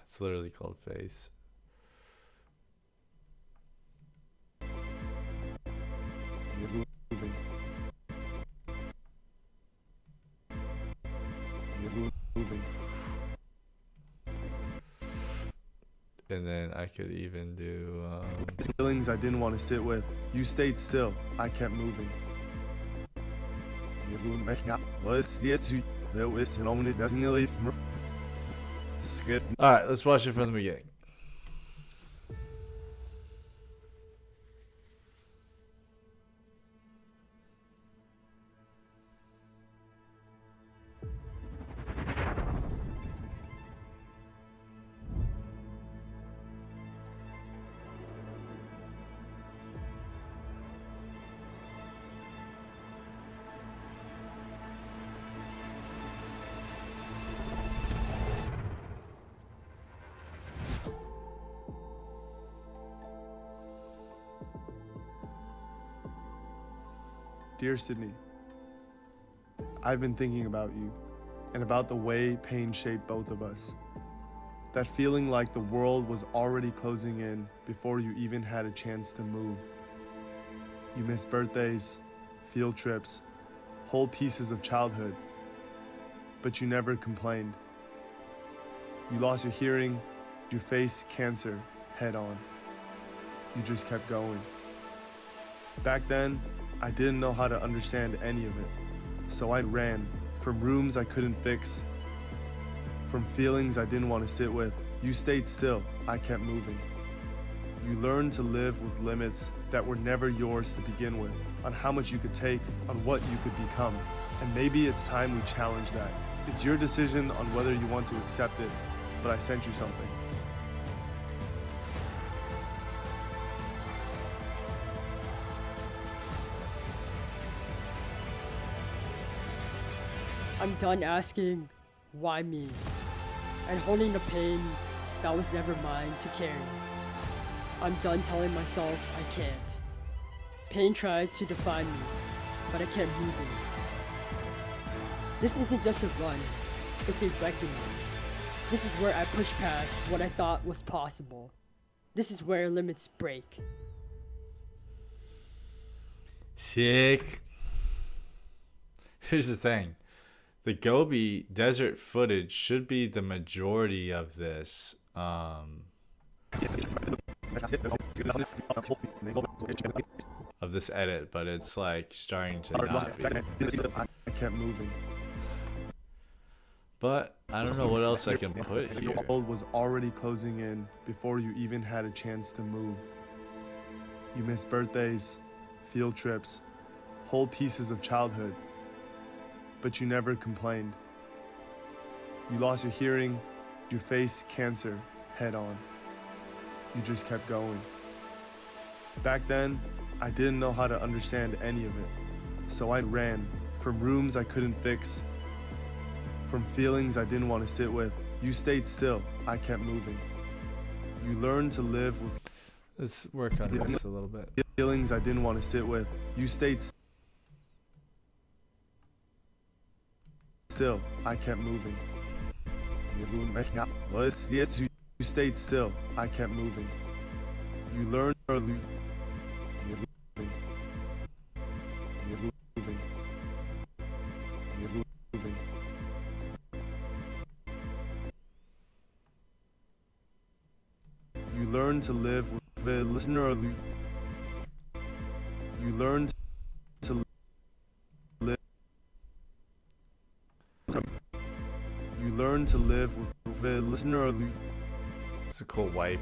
It's literally called Face. You're moving. You're moving. And then I could even do Feelings I didn't want to sit with. You stayed still. I kept moving. You're moving. Let's get to Lewis and only doesn't leave. Skip. Alright, let's watch it from the beginning. Dear Sydney, I've been thinking about you and about the way pain shaped both of us. That feeling like the world was already closing in before you even had a chance to move. You missed birthdays, field trips, whole pieces of childhood, but you never complained. You lost your hearing, you faced cancer head on. You just kept going. Back then, I didn't know how to understand any of it, so I ran from rooms I couldn't fix, from feelings I didn't want to sit with. You stayed still, I kept moving. You learned to live with limits that were never yours to begin with, on how much you could take, on what you could become. And maybe it's time we challenge that. It's your decision on whether you want to accept it, but I sent you something. I'm done asking, why me? And holding the pain that was never mine to carry. I'm done telling myself I can't. Pain tried to define me, but I kept moving. This isn't just a run, it's a reckoning. This is where I push past what I thought was possible. This is where limits break. Sick. Here's the thing. The Gobi desert footage should be the majority of this. Of this edit, but it's like starting to not be. I kept moving. But I don't know what else I can put The here. world was already closing in before you even had a chance to move. You missed birthdays, field trips, whole pieces of childhood, but you never complained. You lost your hearing, you faced cancer head on. You just kept going. Back then, I didn't know how to understand any of it, so I ran from rooms I couldn't fix, From feelings I didn't want to sit with, you stayed still. I kept moving. You learned to live with Let's work on this a little bit. feelings I didn't want to sit with. You stayed still. I kept moving. You stayed still. I kept moving. You learned to live. You learn to live with the listener. You learn to live. You learn to live with the listener. It's a cool wipe.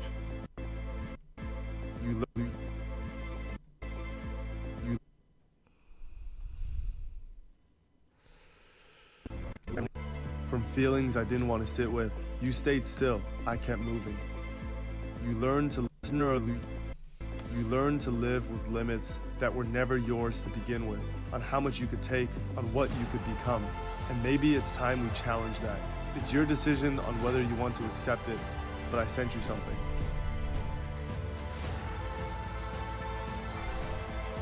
From feelings I didn't want to sit with, you stayed still. I kept moving. You learned to listen. You learned to live with limits that were never yours to begin with, on how much you could take, on what you could become. And maybe it's time we challenge that. It's your decision on whether you want to accept it, but I sent you something.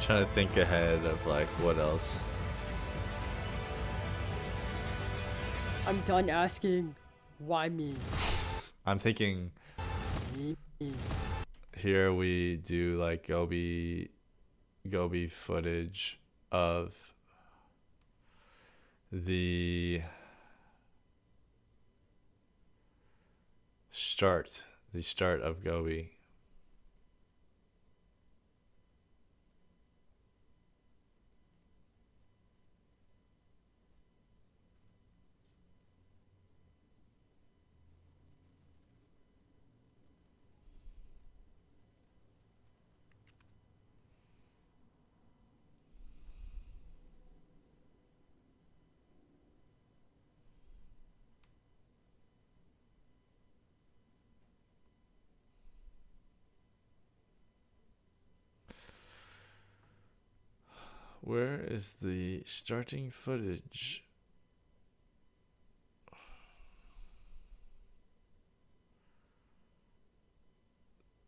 Trying to think ahead of like what else. I'm done asking, why me? I'm thinking Me. here we do like Gobi footage of the start of Gobi. Where is the starting footage?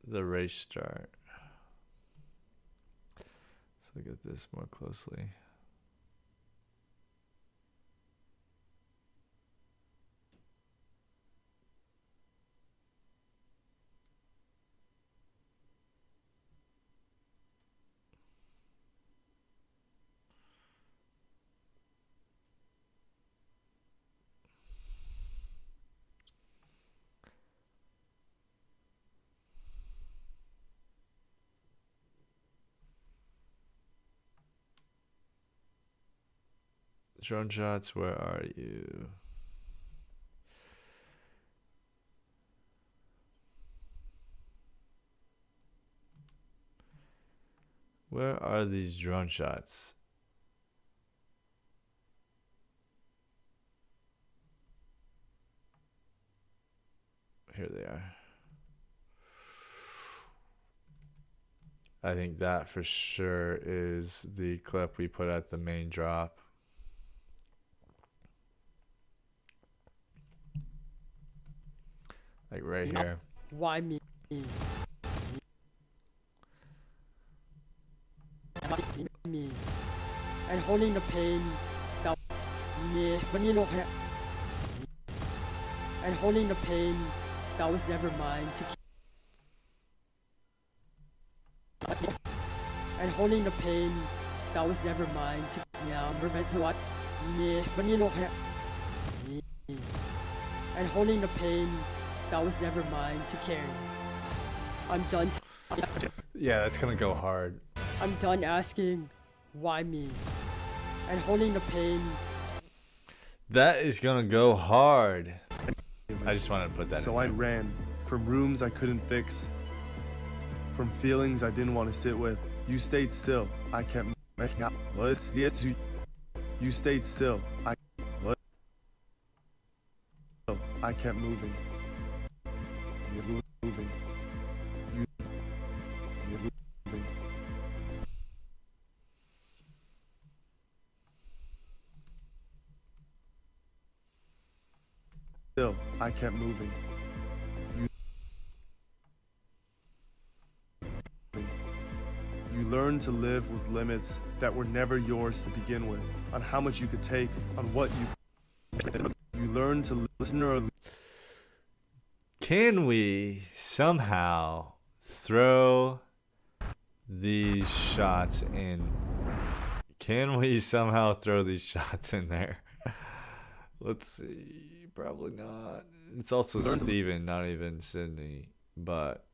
The race start. Let's look at this more closely. Drone shots, where are you? Where are these drone shots? Here they are. I think that for sure is the clip we put at the main drop. Like right here. Why me? Me. And holding the pain that me, but you know, and holding the pain that was never mine to keep. And holding the pain that was never mine to prevent what me, but you know, and holding the pain that was never mine to carry. I'm done. Yeah, that's gonna go hard. I'm done asking, why me? And holding the pain. That is gonna go hard. I just wanted to put that So in I there. ran from rooms I couldn't fix, from feelings I didn't want to sit with. You stayed still. I kept. You stayed still. I kept moving. Moving. Moving. Still, I kept moving. You learn to live with limits that were never yours to begin with, on how much you could take, on what you learn to listen or Can we somehow throw these shots in? Can we somehow throw these shots in there? Let's see. Probably not. It's also Steven, not even Sydney. But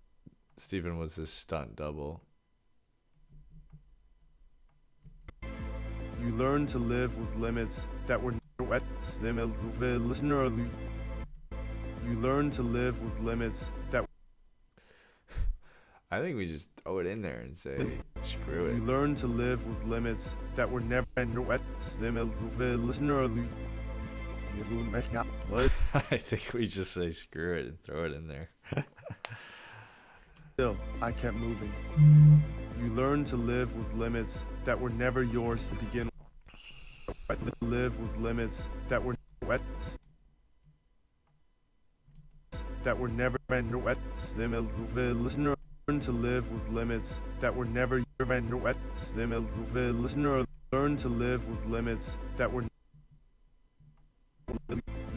Steven was his stunt double. you learn to live with limits that were never wet. Listener, you learn to live with limits that I think we just throw it in there and say, screw you it. learn to live with limits that were never wet. Listener, what? I think we just say screw it and throw it in there. Still, I kept moving. You learn to live with limits that were never yours to begin with. Live with limits that were wet. That were never wet. Listener, learn to live with limits that were never wet. Listener, learn to live with limits that were.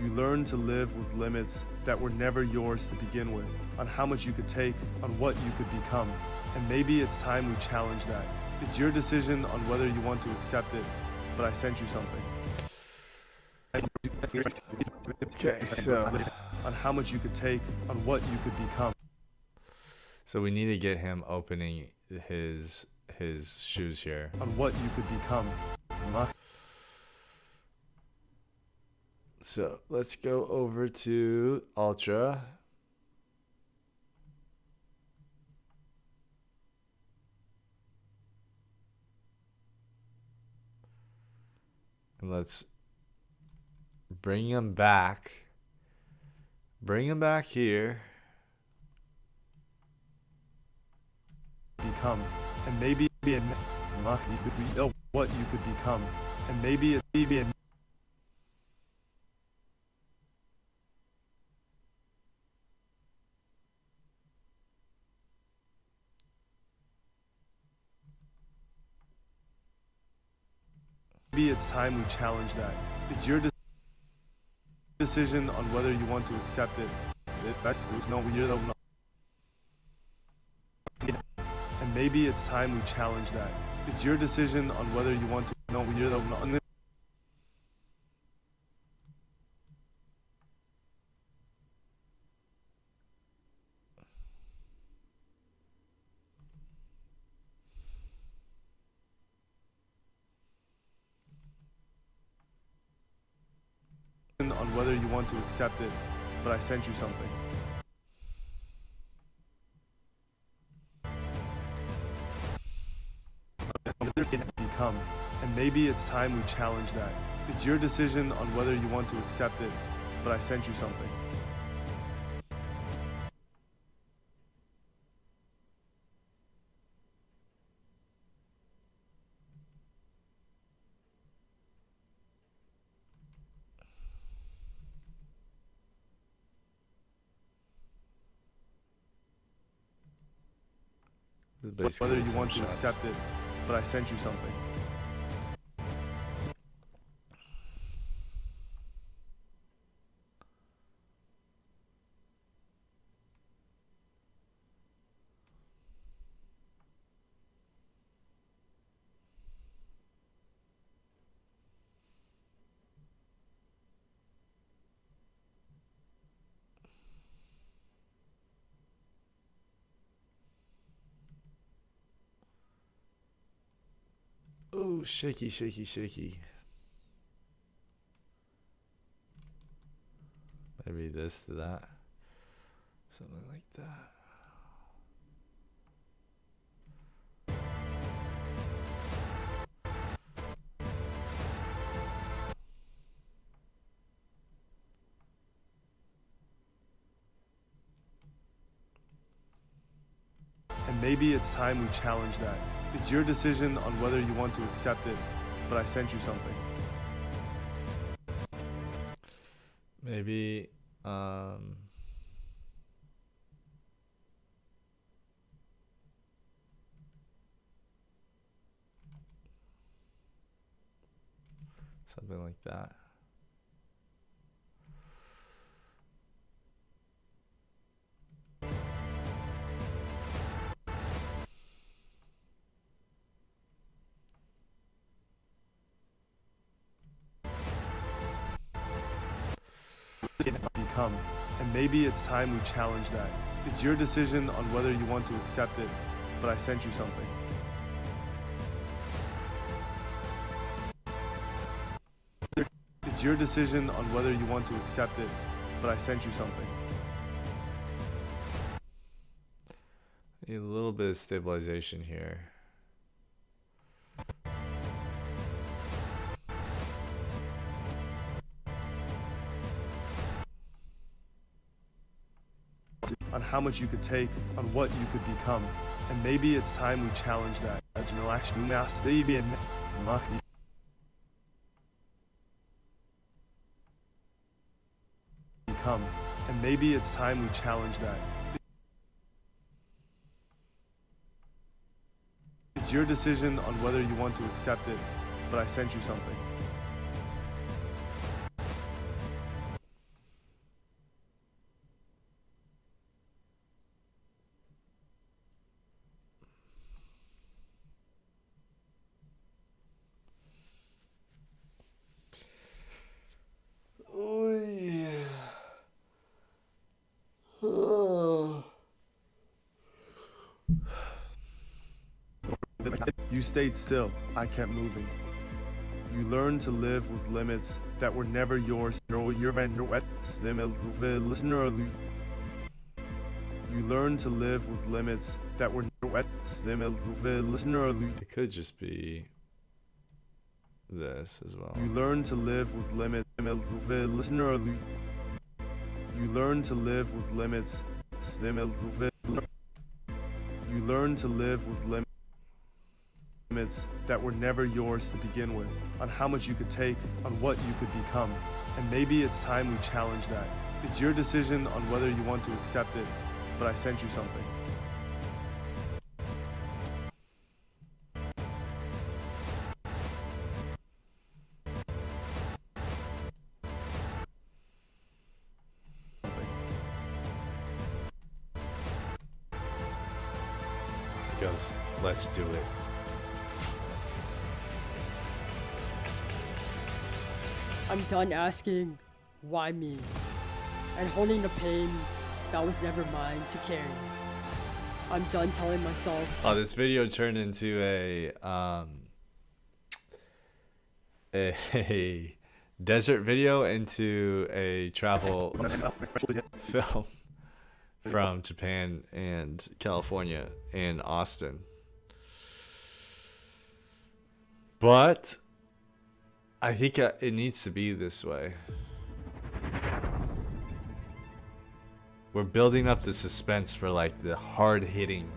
You learn to live with limits that were never yours to begin with, on how much you could take, on what you could become. And maybe it's time we challenge that. It's your decision on whether you want to accept it, but I sent you something. Okay, so On how much you could take, on what you could become. we need to get him opening his shoes here. On what you could become. So let's go over to Altra. And let's bring him back. Bring him back here. Become. And maybe be a what you could become. And maybe it be a maybe it's time we challenge that. It's your decision on whether you want to accept it. That's no weird. And maybe it's time we challenge that. It's your decision on whether you want to no weird. On whether you want to accept it, but I sent you something. Become. And maybe it's time we challenge that. It's your decision on whether you want to accept it, but I sent you something. Whether you want to accept it, but I sent you something. Oh, shaky, shaky, shaky. Maybe this to that. Something like that. And maybe it's time we challenge that. It's your decision on whether you want to accept it, but I sent you something. Maybe Um, Something like that. Become. And maybe it's time we challenge that. It's your decision on whether you want to accept it, but I sent you something. It's your decision on whether you want to accept it, but I sent you something. Need a little bit of stabilization here. On how much you could take, on what you could become. And maybe it's time we challenge that. As you know, actually, become. And maybe it's time we challenge that. It's your decision on whether you want to accept it, but I sent you something. Oh yeah. You stayed still, I kept moving. You learned to live with limits that were never yours. You learned to live with limits that were It could just be this as well. You learn to live with limits. You learn to live with limits. You learn to live with limits that were never yours to begin with, on how much you could take, on what you could become. And maybe it's time we challenge that. It's your decision on whether you want to accept it, but I sent you something. It goes, let's do it. I'm done asking, why me? And holding the pain that was never mine to carry. I'm done telling myself. Oh, this video turned into a desert video into a travel film from Japan and California and Austin. But I think it needs to be this way. We're building up the suspense for like the hard-hitting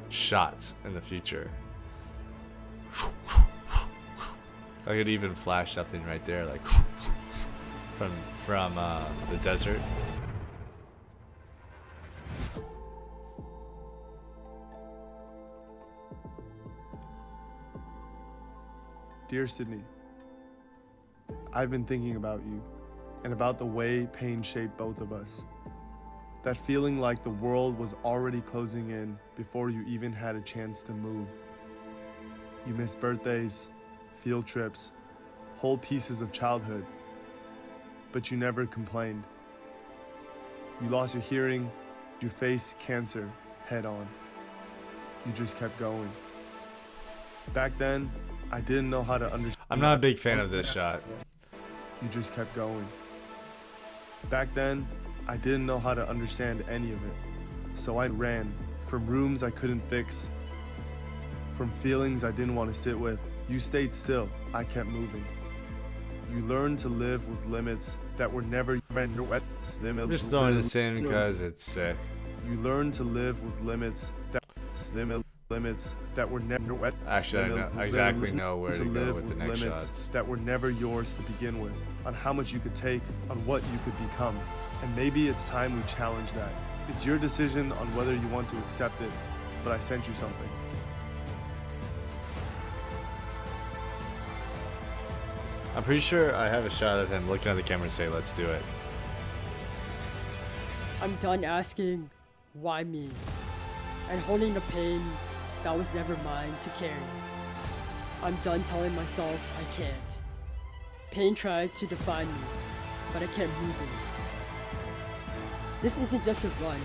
shots in the future. I could even flash something right there, like from the desert. Dear Sydney, I've been thinking about you and about the way pain shaped both of us. That feeling like the world was already closing in before you even had a chance to move. You missed birthdays, field trips, whole pieces of childhood, but you never complained. You lost your hearing, you faced cancer head on. You just kept going. Back then, I didn't know how to understand. I'm not a big fan of this shot. You just kept going. Back then, I didn't know how to understand any of it. So I ran from rooms I couldn't fix, from feelings I didn't want to sit with. You stayed still, I kept moving. You learned to live with limits that were never. I'm just throwing this in because it's sick. You learned to live with limits that were never. Actually, I exactly know where to go with the next shots. That were never yours to begin with, on how much you could take, on what you could become. And maybe it's time we challenge that. It's your decision on whether you want to accept it, but I sent you something. I'm pretty sure I have a shot of him looking at the camera and say, let's do it. I'm done asking, why me? And holding the pain that was never mine to carry. I'm done telling myself I can't. Pain tried to define me, but I kept moving. This isn't just a run,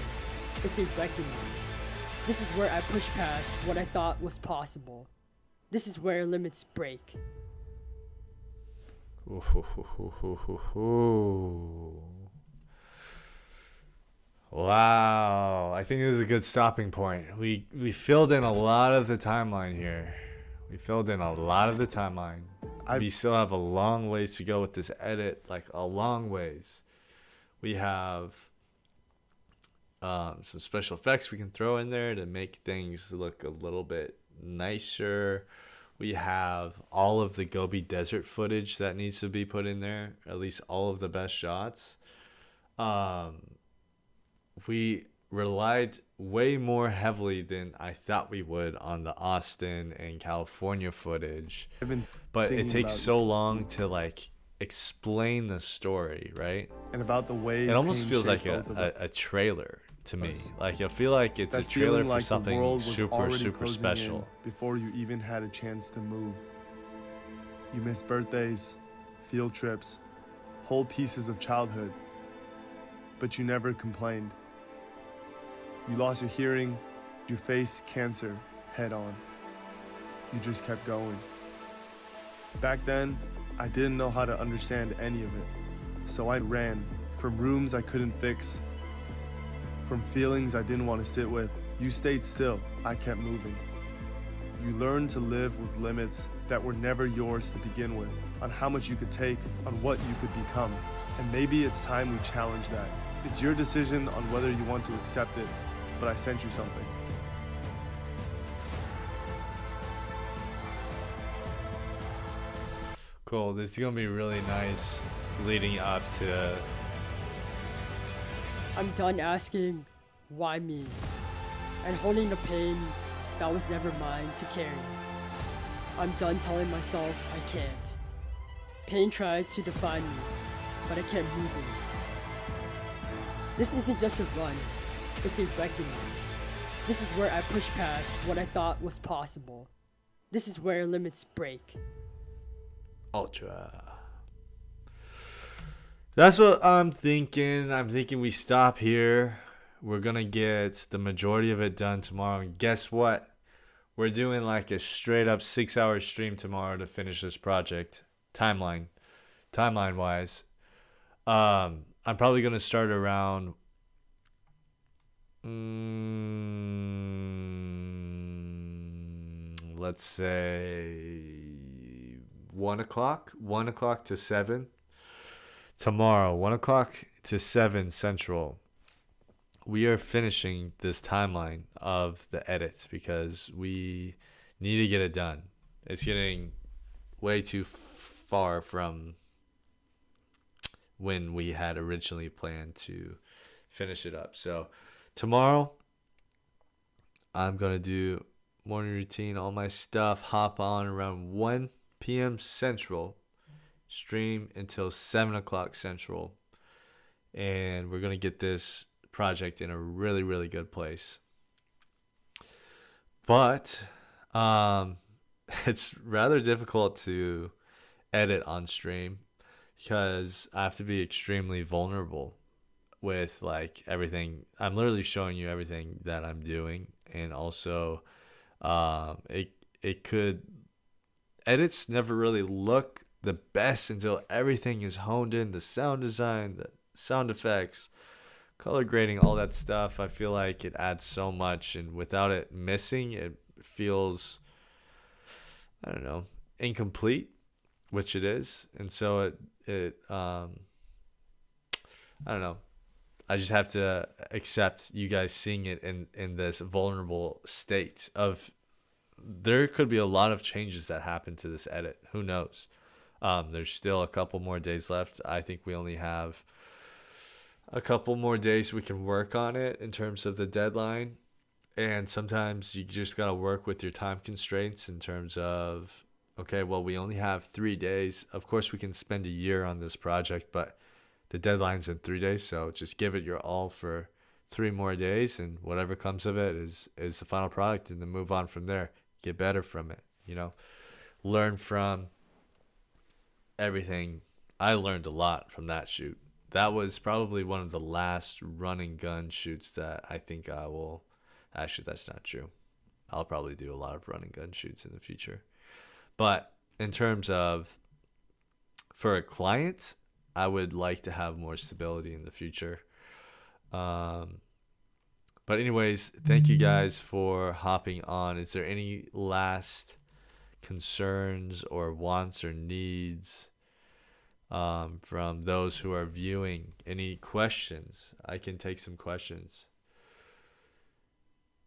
it's a reckoning. This is where I push past what I thought was possible. This is where limits break. Wow, I think this is a good stopping point. We filled in a lot of the timeline here. We still have a long ways to go with this edit, like a long ways. We have some special effects we can throw in there to make things look a little bit nicer. We have all of the Gobi Desert footage that needs to be put in there, at least all of the best shots. We relied way more heavily than I thought we would on the Austin and California footage. But it takes so long to like explain the story, right? And about the way it almost pain feels like shaped a trailer to me. Like I feel like it's a trailer for something super special. Before you even had a chance to move. You missed birthdays, field trips, whole pieces of childhood. But you never complained. You lost your hearing, you faced cancer head on. You just kept going. Back then, I didn't know how to understand any of it. So I ran from rooms I couldn't fix, from feelings I didn't want to sit with. You stayed still, I kept moving. You learned to live with limits that were never yours to begin with, on how much you could take, on what you could become. And maybe it's time we challenge that. It's your decision on whether you want to accept it, but I sent you something. Cool, this is gonna be really nice leading up to... I'm done asking, why me? And holding the pain that was never mine to carry. I'm done telling myself I can't. Pain tried to define me, but I kept moving. This isn't just a run, it's a reckoning. This is where I push past what I thought was possible. This is where limits break. Altra. That's what I'm thinking. I'm thinking we stop here. We're gonna get the majority of it done tomorrow. And guess what? We're doing like a straight up 6-hour stream tomorrow to finish this project. Timeline wise. I'm probably gonna start around let's say 1 o'clock to 7 tomorrow. 1 o'clock to 7 Central. We are finishing this timeline of the edits because we need to get it done. It's getting way too far from when we had originally planned to finish it up. So tomorrow I'm going to do morning routine, all my stuff, hop on around 1 p.m. Central, stream until 7 o'clock Central, and we're going to get this project in a really, really good place. But it's rather difficult to edit on stream because I have to be extremely vulnerable with like everything. I'm literally showing you everything that I'm doing, and also it could... Edits never really look the best until everything is honed in. The sound design, the sound effects, color grading, all that stuff. I feel like it adds so much, and without it missing, it feels, I don't know, incomplete, which it is. And so it I don't know. I just have to accept you guys seeing it in this vulnerable state of... There could be a lot of changes that happen to this edit. Who knows? There's still a couple more days left. I think we only have, a couple more days we can work on it in terms of the deadline. And sometimes you just got to work with your time constraints in terms of, okay, well, we only have 3 days. Of course, we can spend a year on this project, but the deadline's in 3 days. So just give it your all for 3 more days, and whatever comes of it is the final product, and then move on from there. Get better from it, learn from everything. I learned a lot from that shoot. That was probably one of the last run and gun shoots that I think I will. Actually, that's not true. I'll probably do a lot of run and gun shoots in the future. But in terms of for a client, I would like to have more stability in the future. But anyways, thank you guys for hopping on. Is there any last concerns or wants or needs from those who are viewing? Any questions? I can take some questions.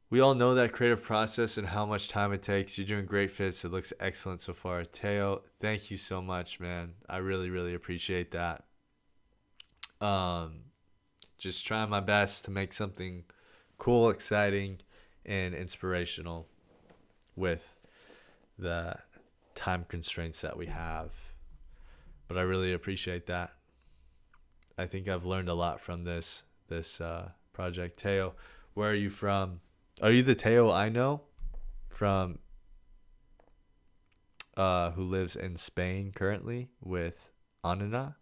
We all know that creative process and how much time it takes. You're doing great fits. It looks excellent so far. Teo, thank you so much, man. I really, really appreciate that. Just trying my best to make something cool, exciting, and inspirational with the time constraints that we have. But I really appreciate that. I think I've learned a lot from this project. Teo, where are you from? Are you the Teo I know from who lives in Spain currently with Anina?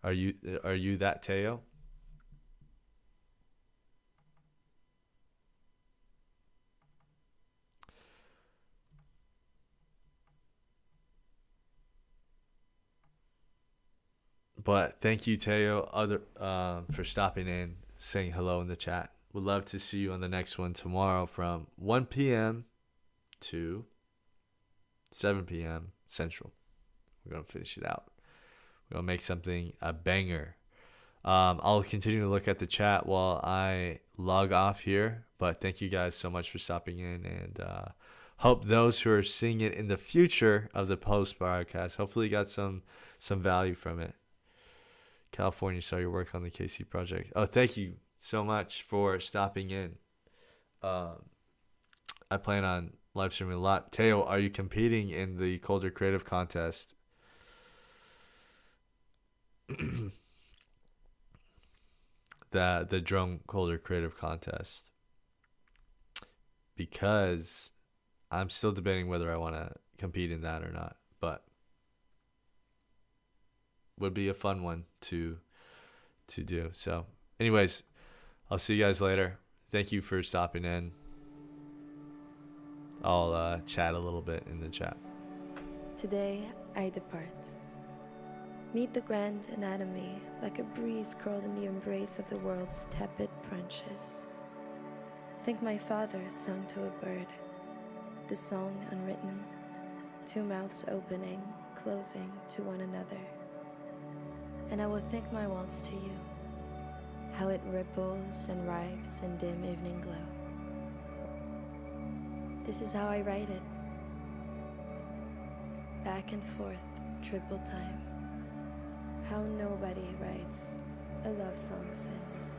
Are you that Teo? But thank you, Teo, for stopping in, saying hello in the chat. Would love to see you on the next one tomorrow from 1 p.m. to 7 p.m. Central. We're going to finish it out. We're going to make something a banger. I'll continue to look at the chat while I log off here. But thank you guys so much for stopping in. And hope those who are seeing it in the future of the post broadcast, hopefully you got some value from it. California saw your work on the KC project. Oh, thank you so much for stopping in. I plan on live streaming a lot. Teo, are you competing in the Colder Creative Contest? the Drone Colder Creative Contest. Because I'm still debating whether I want to compete in that or not. But would be a fun one to do. So anyways, I'll see you guys later. Thank you for stopping in. I'll chat a little bit in the chat. Today I depart. Meet the grand anatomy like a breeze curled in the embrace of the world's tepid branches. Think my father sung to a bird, the song unwritten, 2 mouths opening, closing to one another. And I will think my waltz to you, how it ripples and writhes in dim evening glow. This is how I write it, back and forth, triple time. How nobody writes a love song since.